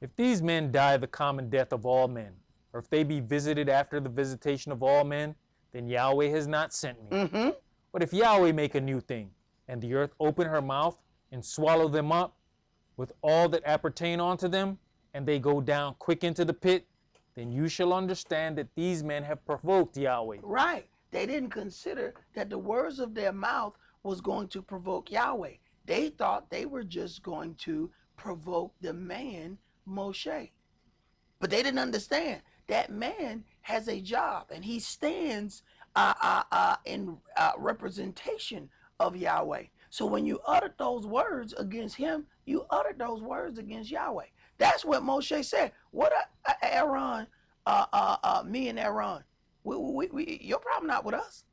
If these men die the common death of all men, or if they be visited after the visitation of all men, then Yahweh has not sent me. But if Yahweh make a new thing, and the earth open her mouth, and swallow them up, with all that appertain unto them, and they go down quick into the pit, then you shall understand that these men have provoked Yahweh. Right. They didn't consider that the words of their mouth was going to provoke Yahweh. They thought they were just going to provoke the man Moshe. But they didn't understand that man has a job, and he stands in representation of Yahweh. So when you uttered those words against him, you uttered those words against Yahweh. That's what Moshe said. What Aaron, me and Aaron, your problem not with us.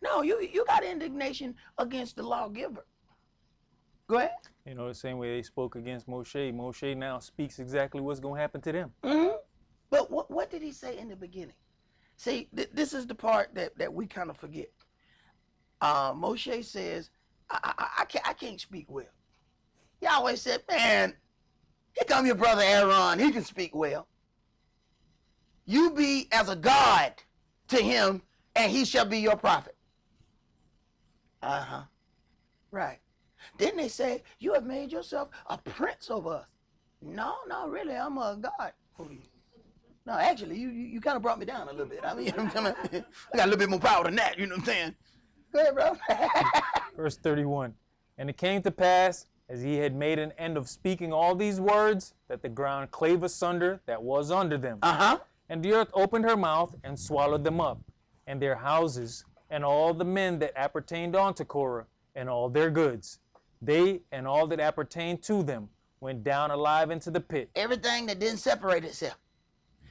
No, you got indignation against the lawgiver. Go ahead. The same way they spoke against Moshe, Moshe now speaks exactly what's going to happen to them. But what did he say in the beginning? See, this is the part that we kind of forget. Moshe says, I can't speak well. Yahweh said, man, here come your brother Aaron. He can speak well. You be as a God to him, and he shall be your prophet. Right. Then they say, you have made yourself a prince over us. No, really, I'm a God over you. No, actually, you kind of brought me down a little bit. I mean, I got a little bit more power than that, you know what I'm saying? Go ahead, bro. Verse 31. And it came to pass, as he had made an end of speaking all these words, that the ground clave asunder that was under them. And the earth opened her mouth and swallowed them up, and their houses, and all the men that appertained unto Korah, and all their goods. They and all that appertained to them went down alive into the pit. Everything that didn't separate itself.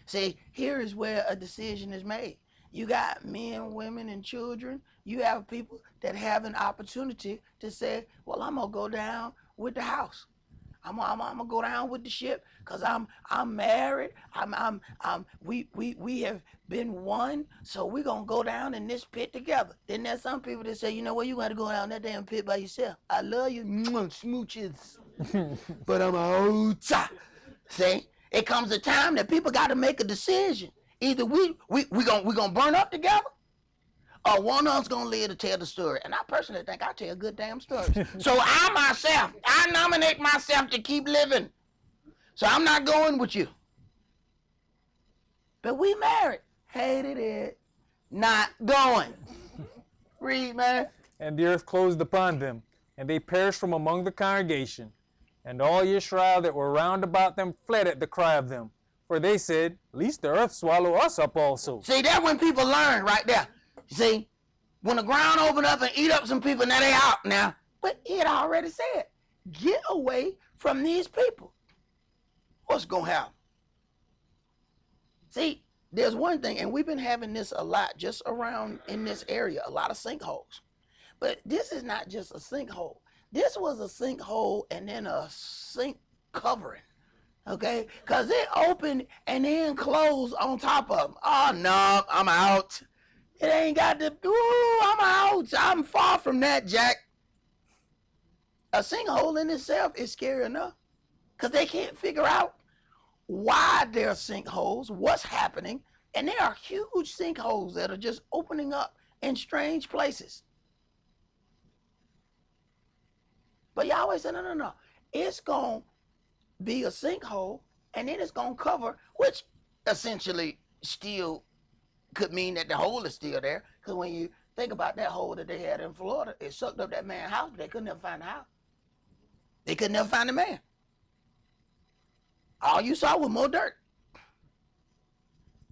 See, here is where a decision is made. You got men, women, and children. You have people that have an opportunity to say, well, I'm going to go down with the house. I'm gonna go down with the ship because I'm married. We have been one, so we're gonna go down in this pit together. Then there's some people that say, you know what, you gotta go down that damn pit by yourself. I love you, smooches, but I'm out. See, it comes a time that people got to make a decision. Either we gonna burn up together, One of us gonna live to tell the story. And I personally think I tell good damn stories. So I nominate myself to keep living. So I'm not going with you. But we married. Hated it. Not going. Read, man. And the earth closed upon them, and they perished from among the congregation. And all Israel that were round about them fled at the cry of them. For they said, Lest the earth swallow us up also. See, that's when people learn right there. See, when the ground opened up and eat up some people, now they out now. But it already said, get away from these people. What's going to happen? See, there's one thing, and we've been having this a lot just around in this area, a lot of sinkholes. But this is not just a sinkhole. This was a sinkhole and then a sink covering, okay? Because it opened and then closed on top of them. Oh, no, I'm out. It ain't got to, I'm out. I'm far from that, Jack. A sinkhole in itself is scary enough because they can't figure out why there are sinkholes, what's happening, and there are huge sinkholes that are just opening up in strange places. But Yahweh said, no. It's going to be a sinkhole, and then it's going to cover, which essentially still could mean that the hole is still there. Because when you think about that hole that they had in Florida, it sucked up that man's house, but they couldn't never find the house. They could never find the man. All you saw was more dirt.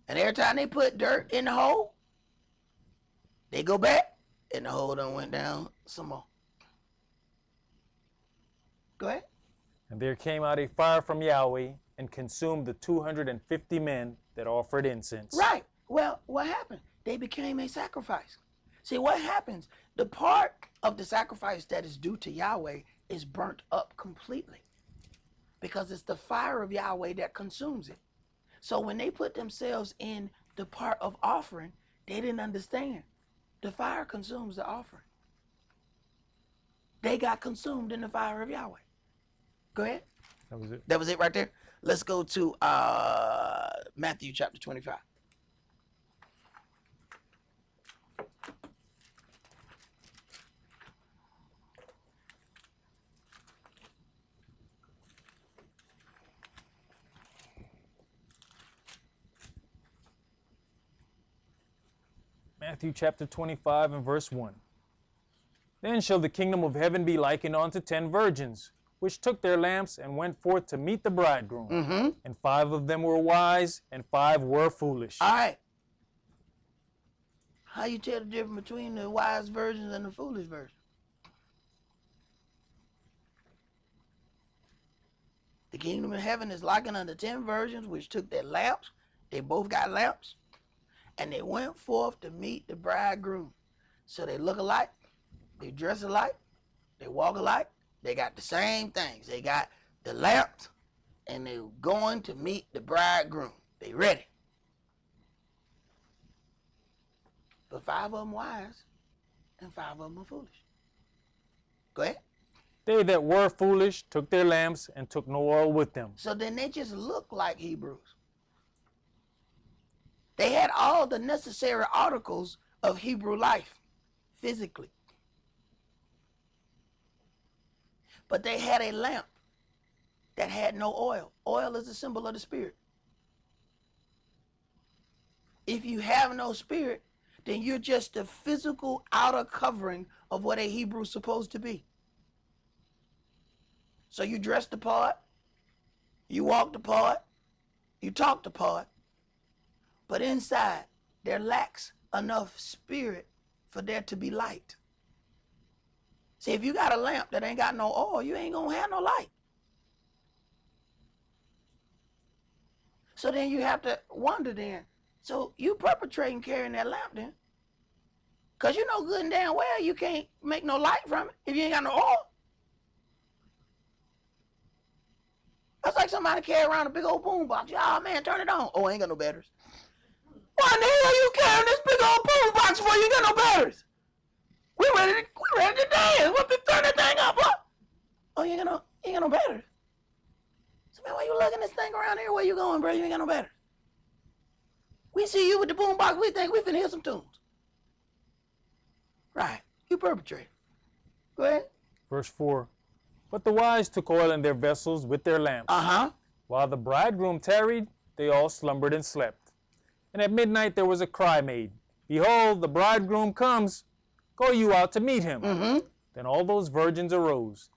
And every time they put dirt in the hole, they go back, and the hole done went down some more. Go ahead. And there came out a fire from Yahweh and consumed the 250 men that offered incense. Right. Well, what happened? They became a sacrifice. See, what happens? The part of the sacrifice that is due to Yahweh is burnt up completely because it's the fire of Yahweh that consumes it. So when they put themselves in the part of offering, they didn't understand. The fire consumes the offering. They got consumed in the fire of Yahweh. Go ahead. That was it. That was it right there. Let's go to Matthew chapter 25. Matthew chapter 25 and verse 1. Then shall the kingdom of heaven be likened unto 10 virgins, which took their lamps and went forth to meet the bridegroom. Mm-hmm. And 5 of them were wise, and 5 were foolish. All right. How you tell the difference between the wise virgins and the foolish virgins? The kingdom of heaven is likened unto 10 virgins, which took their lamps. They both got lamps. And they went forth to meet the bridegroom. So they look alike. They dress alike. They walk alike. They got the same things. They got the lamps, and they're going to meet the bridegroom. They ready. But 5 of them wise, and 5 of them are foolish. Go ahead. They that were foolish took their lamps and took no oil with them. So then they just look like Hebrews. They had all the necessary articles of Hebrew life, physically. But they had a lamp that had no oil. Oil is a symbol of the spirit. If you have no spirit, then you're just the physical outer covering of what a Hebrew is supposed to be. So you dress the part, you walk the part, you talk the part, but inside there lacks enough spirit for there to be light. See, if you got a lamp that ain't got no oil, you ain't gonna have no light. So then you have to wonder then, so you perpetrating carrying that lamp then? Because you know good and damn well you can't make no light from it if you ain't got no oil. That's like somebody carry around a big old boom box. Oh man, turn it on. Oh, I ain't got no batteries. Why in the hell you carrying this big old boom box for? You ain't got no batteries. We ready to dance. What, turn that thing up, huh? Oh, you ain't got no batteries. So man, why you lugging this thing around here? Where you going, bro? You ain't got no batteries. We see you with the boom box, we think we finna hear some tunes. Right. You perpetrate. Go ahead. Verse 4. But the wise took oil in their vessels with their lamps. While the bridegroom tarried, they all slumbered and slept. And at midnight there was a cry made, Behold, the bridegroom comes. Go you out to meet him. Then all those virgins arose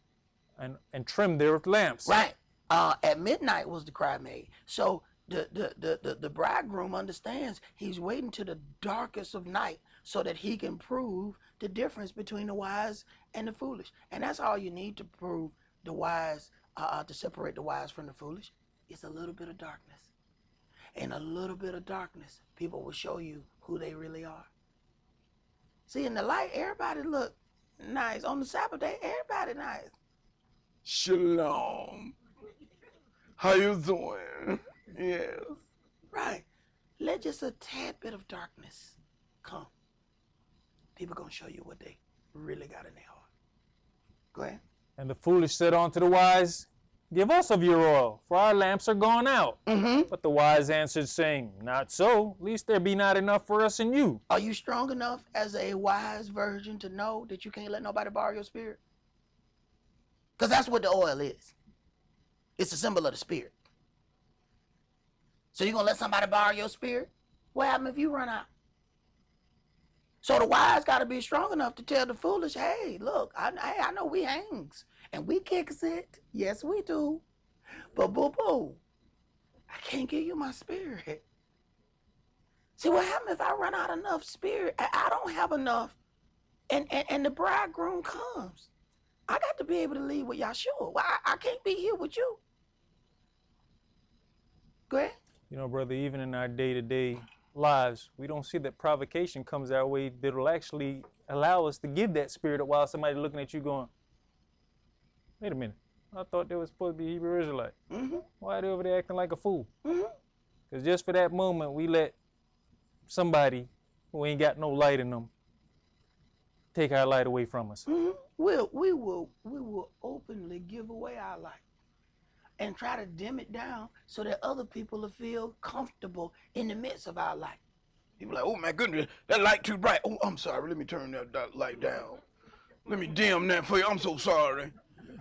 and trimmed their lamps. Right. At midnight was the cry made. So the bridegroom understands he's waiting to the darkest of night so that he can prove the difference between the wise and the foolish. And that's all you need to prove the wise, to separate the wise from the foolish. It's a little bit of darkness. And a little bit of darkness, people will show you who they really are. See, in the light, everybody look nice. On the Sabbath day, everybody nice. Shalom. How you doing? Yes. Right. Let just a tad bit of darkness come. People gonna show you what they really got in their heart. Go ahead. And the foolish said unto the wise, Give us of your oil, for our lamps are gone out. But the wise answered, saying, Not so, lest there be not enough for us and you. Are you strong enough as a wise virgin to know that you can't let nobody borrow your spirit? Because that's what the oil is. It's a symbol of the spirit. So you're going to let somebody borrow your spirit? What happens if you run out? So the wise got to be strong enough to tell the foolish, hey, look, I know we hangs and we kicks it. Yes, we do. But boo-boo, I can't give you my spirit. See, what happens if I run out enough spirit? I don't have enough and the bridegroom comes. I got to be able to leave with Yahshua. Well, I can't be here with you. Go ahead. You know, brother, even in our day-to-day lives, we don't see that provocation comes our way that will actually allow us to give that spirit while somebody's looking at you going, wait a minute, I thought they were supposed to be Hebrew Israelite. Why are they over there acting like a fool? Because just for that moment, we let somebody who ain't got no light in them take our light away from us. We will openly give away our light and try to dim it down so that other people will feel comfortable in the midst of our light. People like, oh my goodness, that light too bright. Oh, I'm sorry, let me turn that light down. Let me dim that for you. I'm so sorry.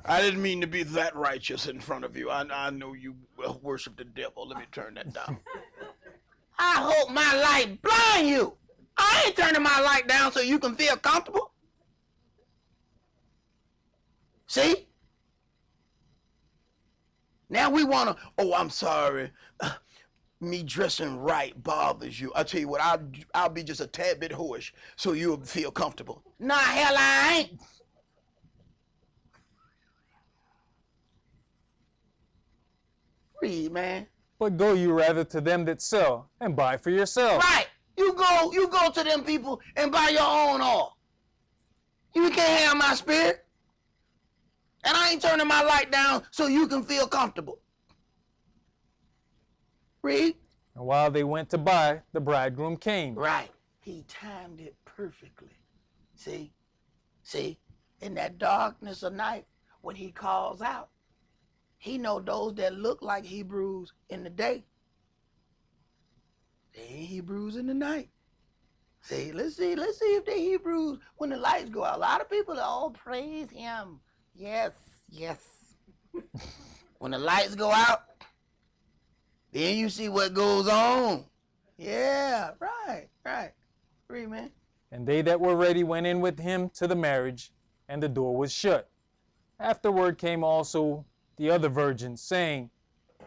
I didn't mean to be that righteous in front of you. I know you worship the devil. Let me turn that down. I hope my light blind you. I ain't turning my light down so you can feel comfortable. See? Now we want to, oh, I'm sorry. Me dressing right bothers you. I tell you what, I'll be just a tad bit whorish so you'll feel comfortable. Nah, hell I ain't. Read, man. But go you rather to them that sell and buy for yourself. Right. You go to them people and buy your own oil. You can't have my spirit. And I ain't turning my light down so you can feel comfortable. Read. And while they went to buy, the bridegroom came. Right. He timed it perfectly. See? In that darkness of night, when he calls out, he know those that look like Hebrews in the day, they ain't Hebrews in the night. See, let's see if they Hebrews when the lights go out. A lot of people are, oh, praise him. Yes. When the lights go out, then you see what goes on. Yeah, right. Read, man. And they that were ready went in with him to the marriage, and the door was shut. Afterward came also the other virgins, saying,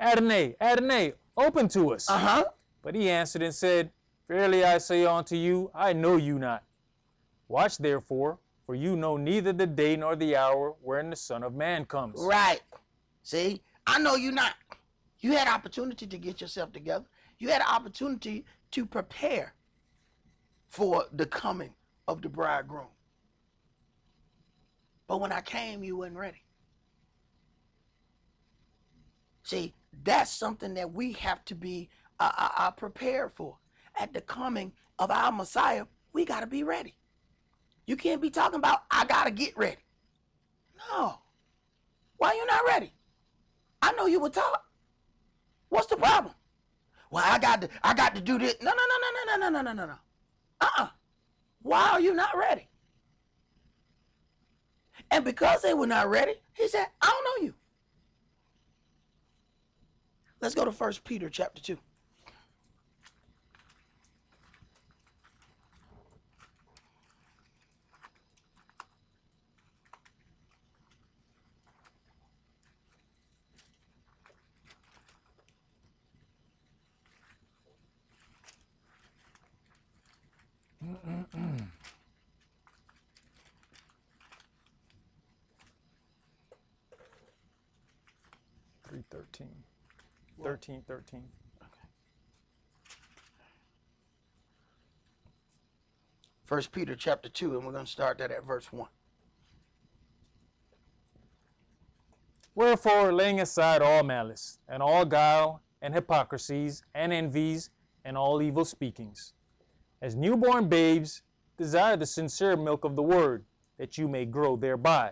Adonai, open to us. But he answered and said, Verily I say unto you, I know you not. Watch therefore, for you know neither the day nor the hour wherein the Son of Man comes. Right. See, I know you not. You had opportunity to get yourself together. You had an opportunity to prepare for the coming of the bridegroom. But when I came, you wasn't ready. See, that's something that we have to be prepared for. At the coming of our Messiah, we got to be ready. You can't be talking about, I got to get ready. No. Why you not ready? I know you were taught. What's the problem? Well, I got to do this. No. Why are you not ready? And because they were not ready, he said, I don't know you. Let's go to 1 Peter chapter 2. Three 13. 13. Okay. 1 Peter chapter 2, and we're going to start that at verse 1. Wherefore, laying aside all malice, and all guile, and hypocrisies, and envies, and all evil speakings, as newborn babes, desire the sincere milk of the word, that you may grow thereby.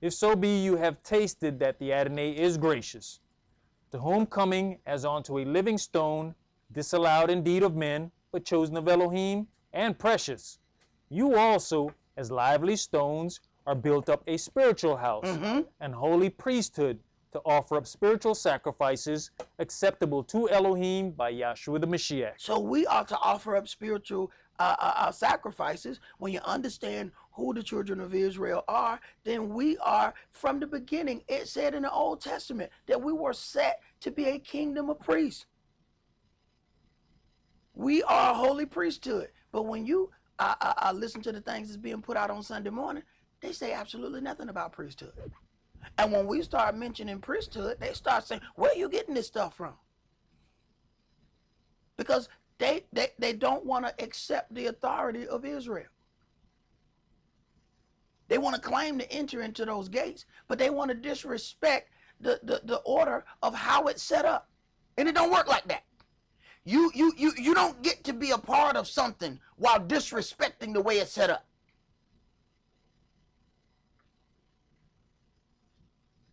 If so be you have tasted that the Adonai is gracious, to whom coming as unto a living stone, disallowed indeed of men, but chosen of Elohim, and precious, you also, as lively stones, are built up a spiritual house, and holy priesthood, to offer up spiritual sacrifices acceptable to Elohim by Yahshua the Mashiach. So we ought to offer up spiritual sacrifices. When you understand who the children of Israel are, then we are, from the beginning, it said in the Old Testament that we were set to be a kingdom of priests. We are a holy priesthood. But when you listen to the things that's being put out on Sunday morning, they say absolutely nothing about priesthood. And when we start mentioning priesthood, they start saying, where are you getting this stuff from? Because they don't want to accept the authority of Israel. They want to claim to enter into those gates, but they want to disrespect the order of how it's set up. And it don't work like that. You don't get to be a part of something while disrespecting the way it's set up.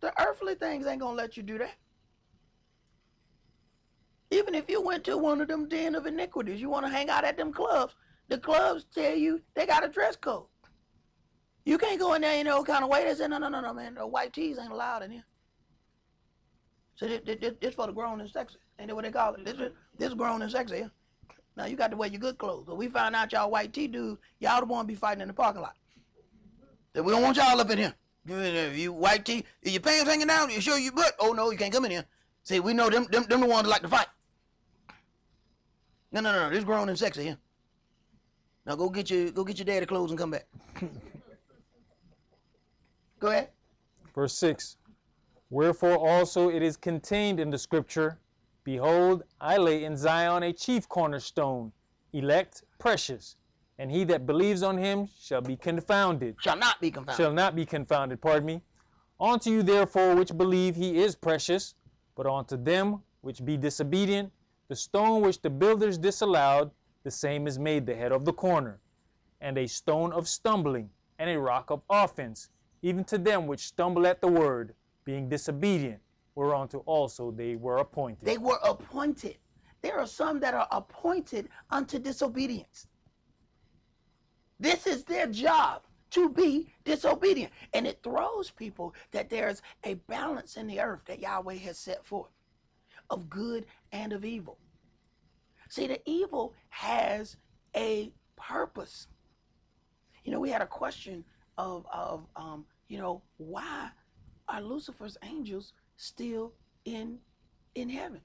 The earthly things ain't gonna let you do that. Even if you went to one of them den of iniquities, you want to hang out at them clubs, the clubs tell you they got a dress code. You can't go in there in no kind of way. They say, no, man, the white tees ain't allowed in here. So this for the grown and sexy. Ain't that what they call it? This grown and sexy here. Now you got to wear your good clothes. So we found out y'all white tee dudes, y'all the one be fighting in the parking lot. Then we don't want y'all up in here. You white tee, your pants hanging down, you show your butt. Oh no, you can't come in here. See, we know them the ones that like to fight. No, this grown and sexy here. Now go get your daddy clothes and come back. Go ahead. Verse 6. Wherefore also it is contained in the scripture, behold, I lay in Zion a chief cornerstone, elect, precious, and he that believes on him shall be confounded. Shall not be confounded. Shall not be confounded, pardon me. Unto you therefore which believe he is precious, but unto them which be disobedient, the stone which the builders disallowed, the same is made the head of the corner, and a stone of stumbling, and a rock of offense, even to them which stumble at the word, being disobedient, whereunto also they were appointed. They were appointed. There are some that are appointed unto disobedience. This is their job, to be disobedient. And it throws people that there's a balance in the earth that Yahweh has set forth of good and of evil. See, the evil has a purpose. You know, we had a question of why are Lucifer's angels still in heaven?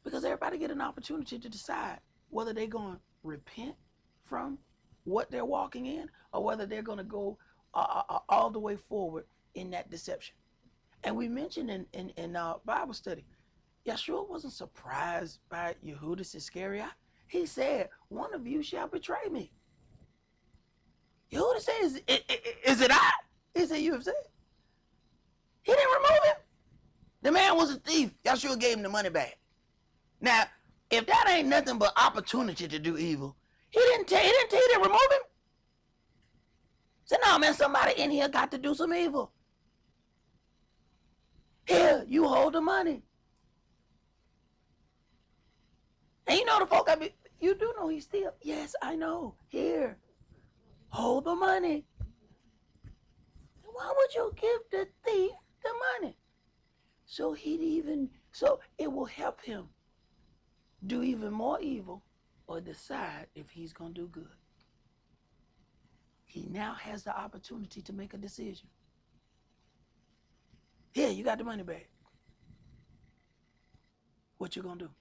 Because everybody get an opportunity to decide whether they're going to repent from what they're walking in, or whether they're going to go all the way forward in that deception. And we mentioned in Bible study, Yeshua wasn't surprised by Yehudas Iscariot. He said, one of you shall betray me. Yehuda says, is it I? He said, you have said. He didn't remove him. The man was a thief. Yeshua gave him the money back. Now, if that ain't nothing but opportunity to do evil, he didn't tell you to remove him. Say, no, man, somebody in here got to do some evil. Here, you hold the money. And you know the folk, you do know he's still. Yes, I know. Here, hold the money. Why would you give the thief the money? So it will help him do even more evil or decide if he's going to do good. He now has the opportunity to make a decision. Here, you got the money back. What you going to do?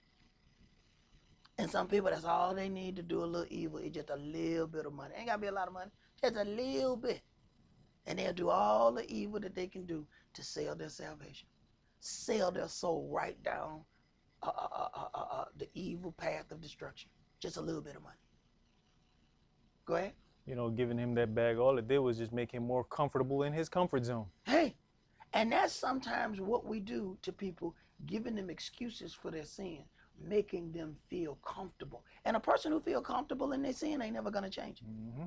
And some people, that's all they need to do a little evil. It's just a little bit of money. Ain't got to be a lot of money. Just a little bit. And they'll do all the evil that they can do to sell their salvation. Sell their soul right down the evil path of destruction. Just a little bit of money. Go ahead. You know, giving him that bag, all it did was just make him more comfortable in his comfort zone. Hey, and that's sometimes what we do to people, giving them excuses for their sin, making them feel comfortable. And a person who feels comfortable in their sin ain't never going to change it. Mm-hmm.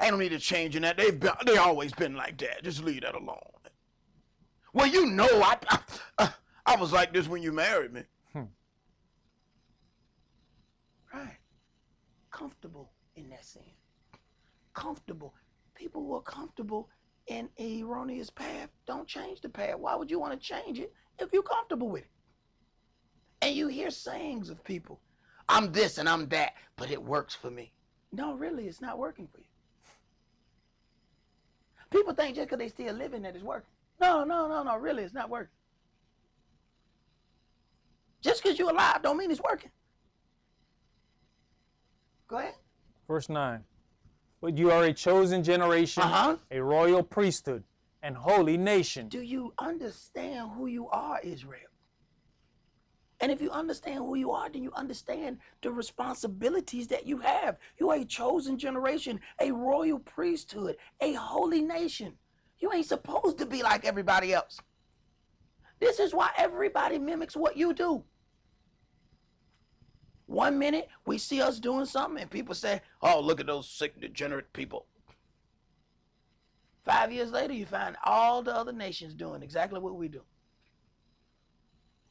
Ain't no need to change in that. They always been like that. Just leave that alone. Well, you know, I was like this when you married me. Right. Comfortable in that sin. Comfortable. People who are comfortable in an erroneous path don't change the path. Why would you want to change it if you're comfortable with it? And you hear sayings of people, I'm this and I'm that, but it works for me. No, really, it's not working for you. People think just because they still living that it's working. No, really, it's not working. Just because you're alive don't mean it's working. Go ahead. Verse 9. But you are a chosen generation, a royal priesthood, and holy nation. Do you understand who you are, Israel? And if you understand who you are, then you understand the responsibilities that you have. You are a chosen generation, a royal priesthood, a holy nation. You ain't supposed to be like everybody else. This is why everybody mimics what you do. 1 minute, we see us doing something, and people say, oh, look at those sick, degenerate people. 5 years later, you find all the other nations doing exactly what we do.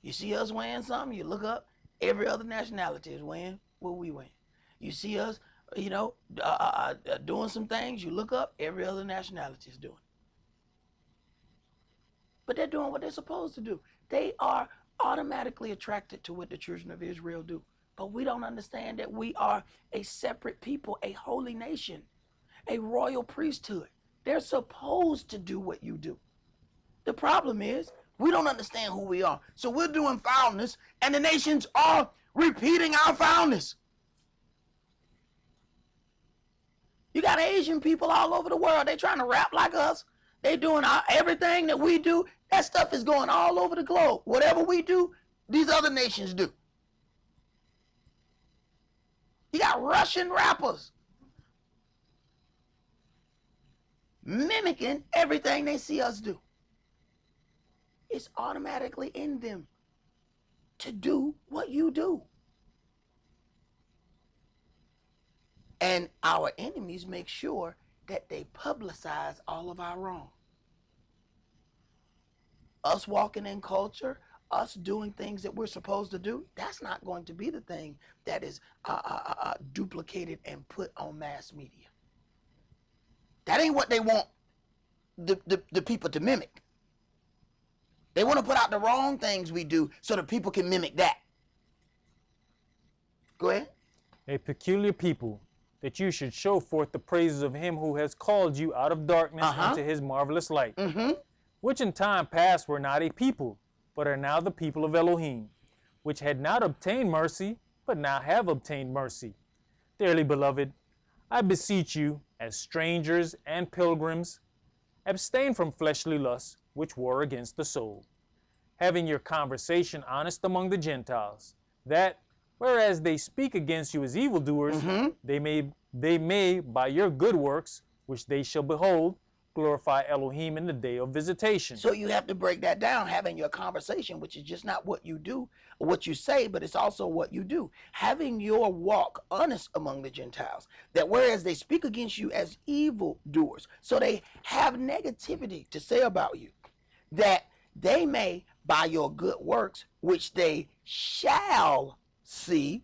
You see us wearing something, you look up, every other nationality is wearing what we wear. You see us, doing some things, you look up, every other nationality is doing. But they're doing what they're supposed to do. They are automatically attracted to what the children of Israel do. But we don't understand that we are a separate people, a holy nation, a royal priesthood. They're supposed to do what you do. The problem is, we don't understand who we are. So we're doing foulness, and the nations are repeating our foulness. You got Asian people all over the world. They trying to rap like us. They doing everything that we do. That stuff is going all over the globe. Whatever we do, these other nations do. You got Russian rappers mimicking everything they see us do. It's automatically in them to do what you do. And our enemies make sure that they publicize all of our wrong. Us walking in culture, us doing things that we're supposed to do, that's not going to be the thing that is duplicated and put on mass media. That ain't what they want the people to mimic. They want to put out the wrong things we do so that people can mimic that. Go ahead. A peculiar people, that you should show forth the praises of him who has called you out of darkness into his marvelous light, which in time past were not a people, but are now the people of Elohim, which had not obtained mercy, but now have obtained mercy. Dearly beloved, I beseech you, as strangers and pilgrims, abstain from fleshly lusts, which war against the soul, having your conversation honest among the Gentiles, that, whereas they speak against you as evildoers, they may, by your good works, which they shall behold, glorify Elohim in the day of visitation. So you have to break that down, having your conversation, which is just not what you do, or what you say, but it's also what you do. Having your walk honest among the Gentiles, that whereas they speak against you as evildoers, so they have negativity to say about you, that they may, by your good works, which they shall see,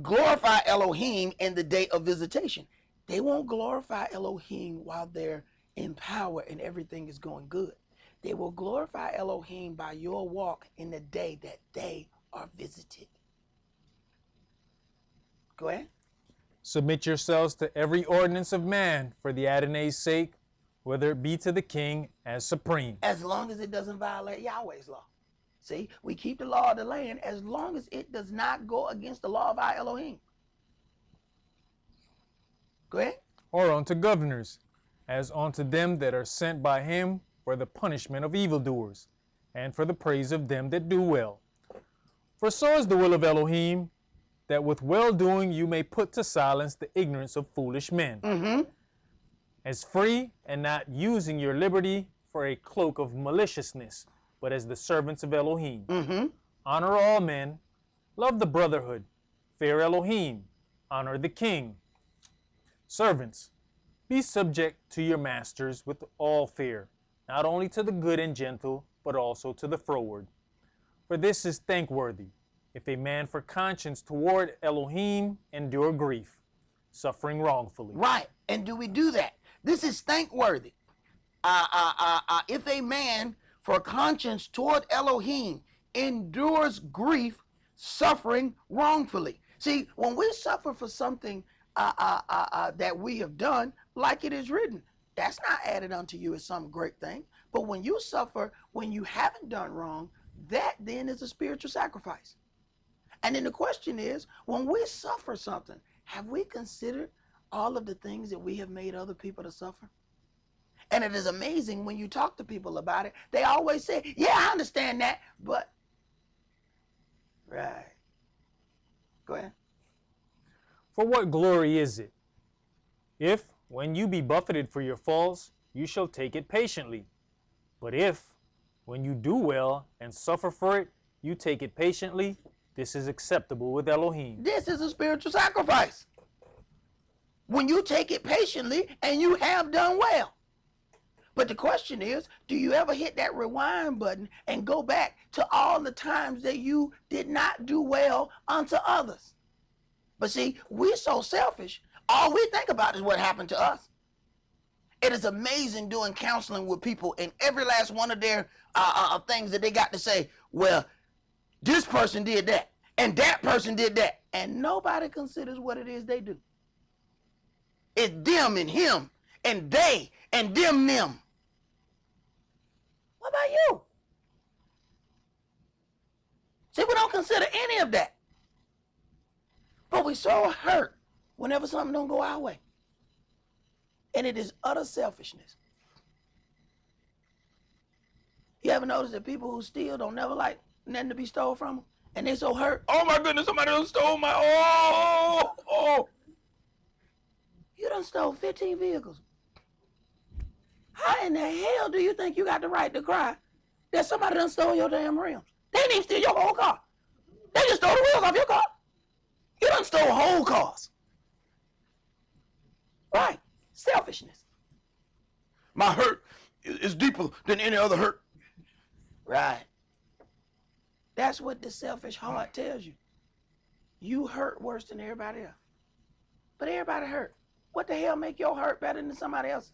glorify Elohim in the day of visitation. They won't glorify Elohim while they're in power and everything is going good. They will glorify Elohim by your walk in the day that they are visited. Go ahead. Submit yourselves to every ordinance of man for the Adonai's sake, whether it be to the king as supreme. As long as it doesn't violate Yahweh's law. See, we keep the law of the land as long as it does not go against the law of our Elohim. Go ahead. Or unto governors, as unto them that are sent by him for the punishment of evildoers, and for the praise of them that do well. For so is the will of Elohim, that with well-doing you may put to silence the ignorance of foolish men. As free, and not using your liberty for a cloak of maliciousness, but as the servants of Elohim. Honor all men, love the brotherhood, fear Elohim, honor the king. Servants, be subject to your masters with all fear, not only to the good and gentle, but also to the froward. For this is thankworthy, if a man for conscience toward Elohim endure grief, suffering wrongfully. Right. And do we do that? This is thankworthy. If a man for conscience toward Elohim endures grief, suffering wrongfully. See, when we suffer for something that we have done, like it is written, that's not added unto you as some great thing. But when you suffer, when you haven't done wrong, that then is a spiritual sacrifice. And then the question is, when we suffer something, have we considered all of the things that we have made other people to suffer? And it is amazing when you talk to people about it, they always say, yeah, I understand that, but, right. Go ahead. For what glory is it, if, when you be buffeted for your faults, you shall take it patiently? But if, when you do well and suffer for it, you take it patiently, this is acceptable with Elohim. This is a spiritual sacrifice. When you take it patiently and you have done well. But the question is, do you ever hit that rewind button and go back to all the times that you did not do well unto others? But see, we're so selfish. All we think about is what happened to us. It is amazing doing counseling with people, and every last one of their things that they got to say, well, this person did that, and that person did that. And nobody considers what it is they do. It's them and him, and they, and them. What about you? See, we don't consider any of that. But we're so hurt whenever something don't go our way. And it is utter selfishness. You ever notice that people who steal don't never like nothing to be stole from them? And they're so hurt. Oh my goodness, somebody done stole my, oh. You done stole 15 vehicles. How in the hell do you think you got the right to cry that somebody done stole your damn rims? They didn't even steal your whole car. They just stole the wheels off your car. You done stole whole cars. Right. Selfishness. My hurt is deeper than any other hurt. Right. That's what the selfish heart tells you. You hurt worse than everybody else. But everybody hurt. What the hell make your hurt better than somebody else's?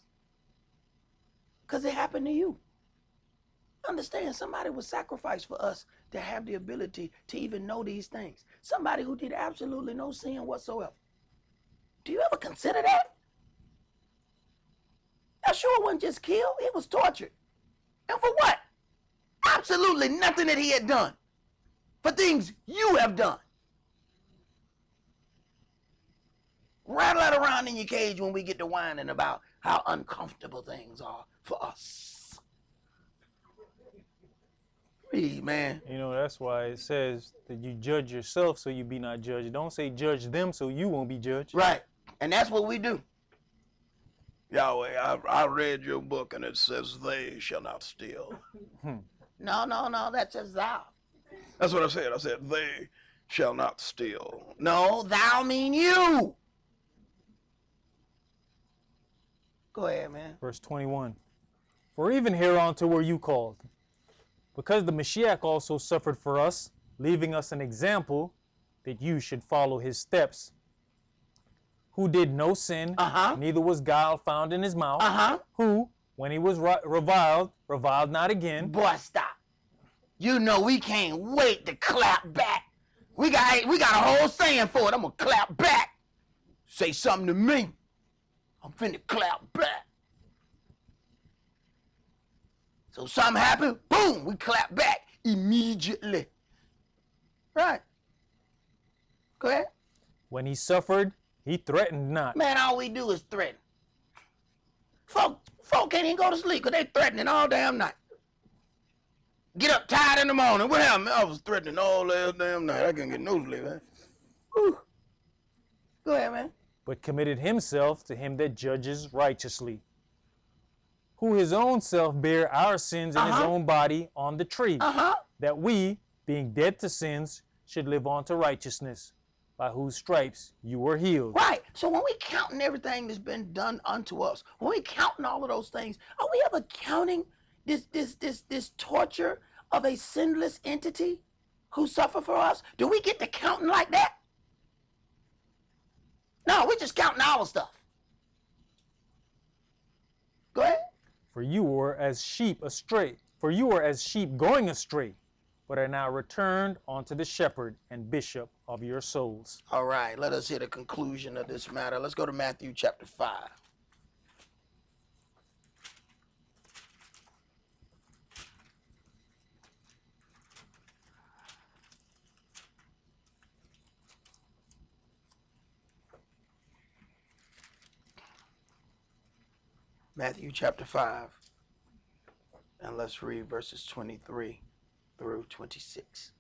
Because it happened to you. Understand, somebody was sacrificed for us to have the ability to even know these things. Somebody who did absolutely no sin whatsoever. Do you ever consider that? Yeshua wasn't just killed, he was tortured. And for what? Absolutely nothing that he had done. For things you have done. Rattle that around in your cage when we get to whining about how uncomfortable things are for us. Read, man. You know, that's why it says that you judge yourself so you be not judged. Don't say judge them so you won't be judged. Right. And that's what we do. Yahweh, I read your book and it says they shall not steal. No, that says thou. That's what I said. I said they shall not steal. No, thou mean you. Go ahead, man. Verse 21. For even hereunto were you called, because the Mashiach also suffered for us, leaving us an example that you should follow his steps, who did no sin, neither was guile found in his mouth, who, when he was reviled, reviled not again. Boy, stop. You know we can't wait to clap back. We got a whole saying for it. I'm gonna clap back. Say something to me. I'm finna clap back. So something happened, boom, we clap back immediately. Right. Go ahead. When he suffered, he threatened not. Man, all we do is threaten. Folk can't even go to sleep because they threatening all damn night. Get up tired in the morning. What happened? I was threatening all last damn night. I couldn't get no sleep, man. Whew. Go ahead, man. But committed himself to him that judges righteously, who his own self bare our sins in his own body on the tree, that we, being dead to sins, should live on to righteousness, by whose stripes you were healed. Right. So when we counting everything that's been done unto us, when we counting all of those things, are we ever counting this torture of a sinless entity who suffered for us? Do we get to counting like that? No, we're just counting our stuff. Go ahead. For you were as sheep astray. For you were as sheep going astray, but are now returned unto the shepherd and bishop of your souls. All right, let us hear the conclusion of this matter. Let's go to Matthew chapter 5. Matthew chapter 5, and let's read verses 23 through 26.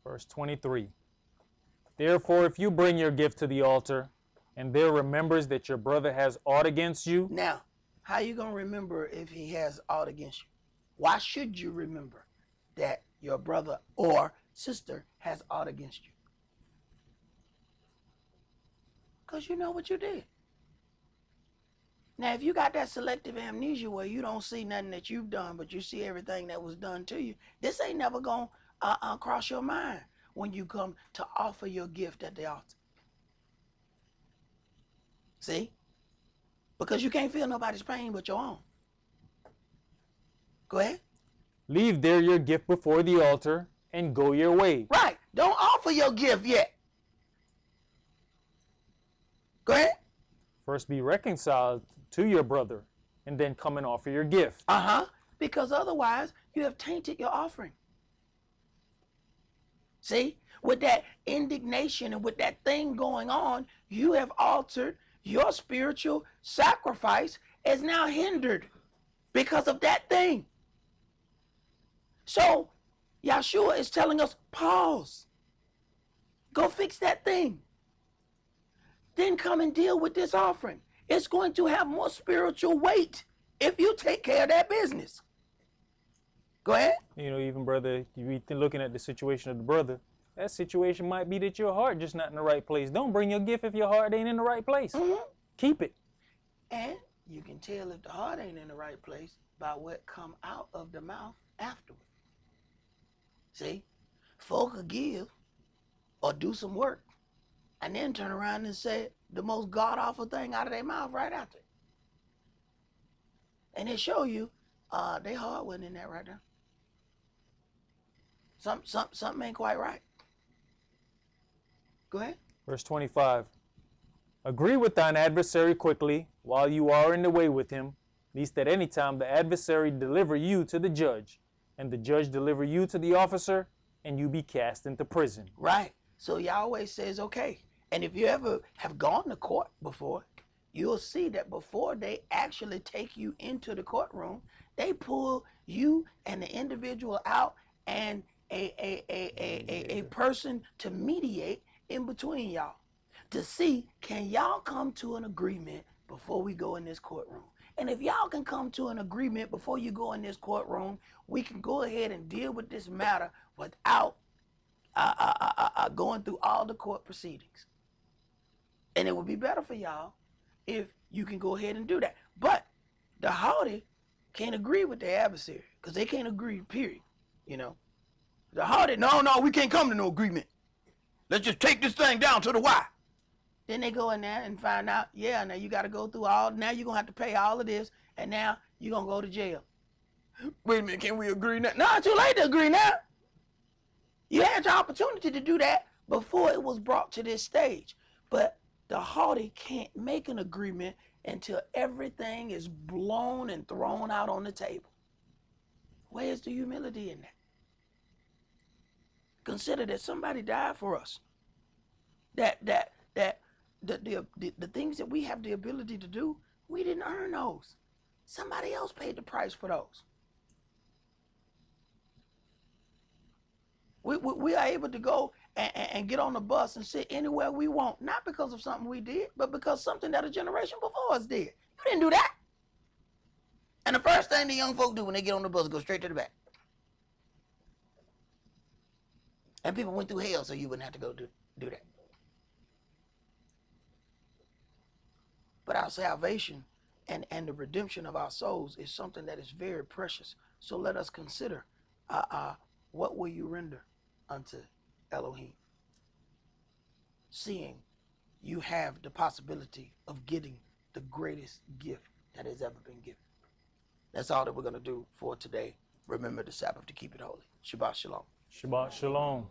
Verse 23. Therefore, if you bring your gift to the altar, and there remembers that your brother has aught against you. Now, how you going to remember if he has aught against you? Why should you remember that your brother or sister has aught against you? Because you know what you did. Now, if you got that selective amnesia where you don't see nothing that you've done, but you see everything that was done to you, this ain't never going to cross your mind when you come to offer your gift at the altar. See? Because you can't feel nobody's pain but your own. Go ahead. Leave there your gift before the altar and go your way. Right. Don't offer your gift yet. Go ahead. First be reconciled to your brother, and then come and offer your gift. Because otherwise, you have tainted your offering. See? With that indignation and with that thing going on, you have altered your spiritual sacrifice, is now hindered because of that thing. So, Yahshua is telling us, pause. Go fix that thing. Then come and deal with this offering. It's going to have more spiritual weight if you take care of that business. Go ahead. You know, even brother, you be looking at the situation of the brother. That situation might be that your heart just not in the right place. Don't bring your gift if your heart ain't in the right place. Keep it. And you can tell if the heart ain't in the right place by what come out of the mouth afterward. See? Folk will give or do some work and then turn around and say the most god-awful thing out of their mouth right after. And they show you their heart wasn't in that right now. Something ain't quite right. Go ahead. Verse 25. Agree with thine adversary quickly while you are in the way with him, lest at any time the adversary deliver you to the judge, and the judge deliver you to the officer, and you be cast into prison. Right. So Yahweh says, okay. And if you ever have gone to court before, you'll see that before they actually take you into the courtroom, they pull you and the individual out and a person to mediate in between y'all to see, can y'all come to an agreement before we go in this courtroom? And if y'all can come to an agreement before you go in this courtroom, we can go ahead and deal with this matter without going through all the court proceedings. And it would be better for y'all if you can go ahead and do that. But the haughty can't agree with their adversary because they can't agree, period. You know, The hardy, no, we can't come to no agreement. Let's just take this thing down to the wire. Then they go in there and find out, yeah, now you got to go through now you're going to have to pay all of this, and now you're going to go to jail. Wait a minute, can we agree now? No, it's too late to agree now. You had your opportunity to do that before it was brought to this stage. But the haughty can't make an agreement until everything is blown and thrown out on the table. Where's the humility in that? Consider that somebody died for us. That the things that we have the ability to do, we didn't earn those. Somebody else paid the price for those. We are able to go and get on the bus and sit anywhere we want, not because of something we did, but because something that a generation before us did. You didn't do that. And the first thing the young folk do when they get on the bus is go straight to the back. And people went through hell so you wouldn't have to go do that. But our salvation and the redemption of our souls is something that is very precious. So let us consider, what will you render unto Elohim? Seeing you have the possibility of getting the greatest gift that has ever been given. That's all that we're going to do for today. Remember the Sabbath to keep it holy. Shabbat shalom. Shabbat shalom.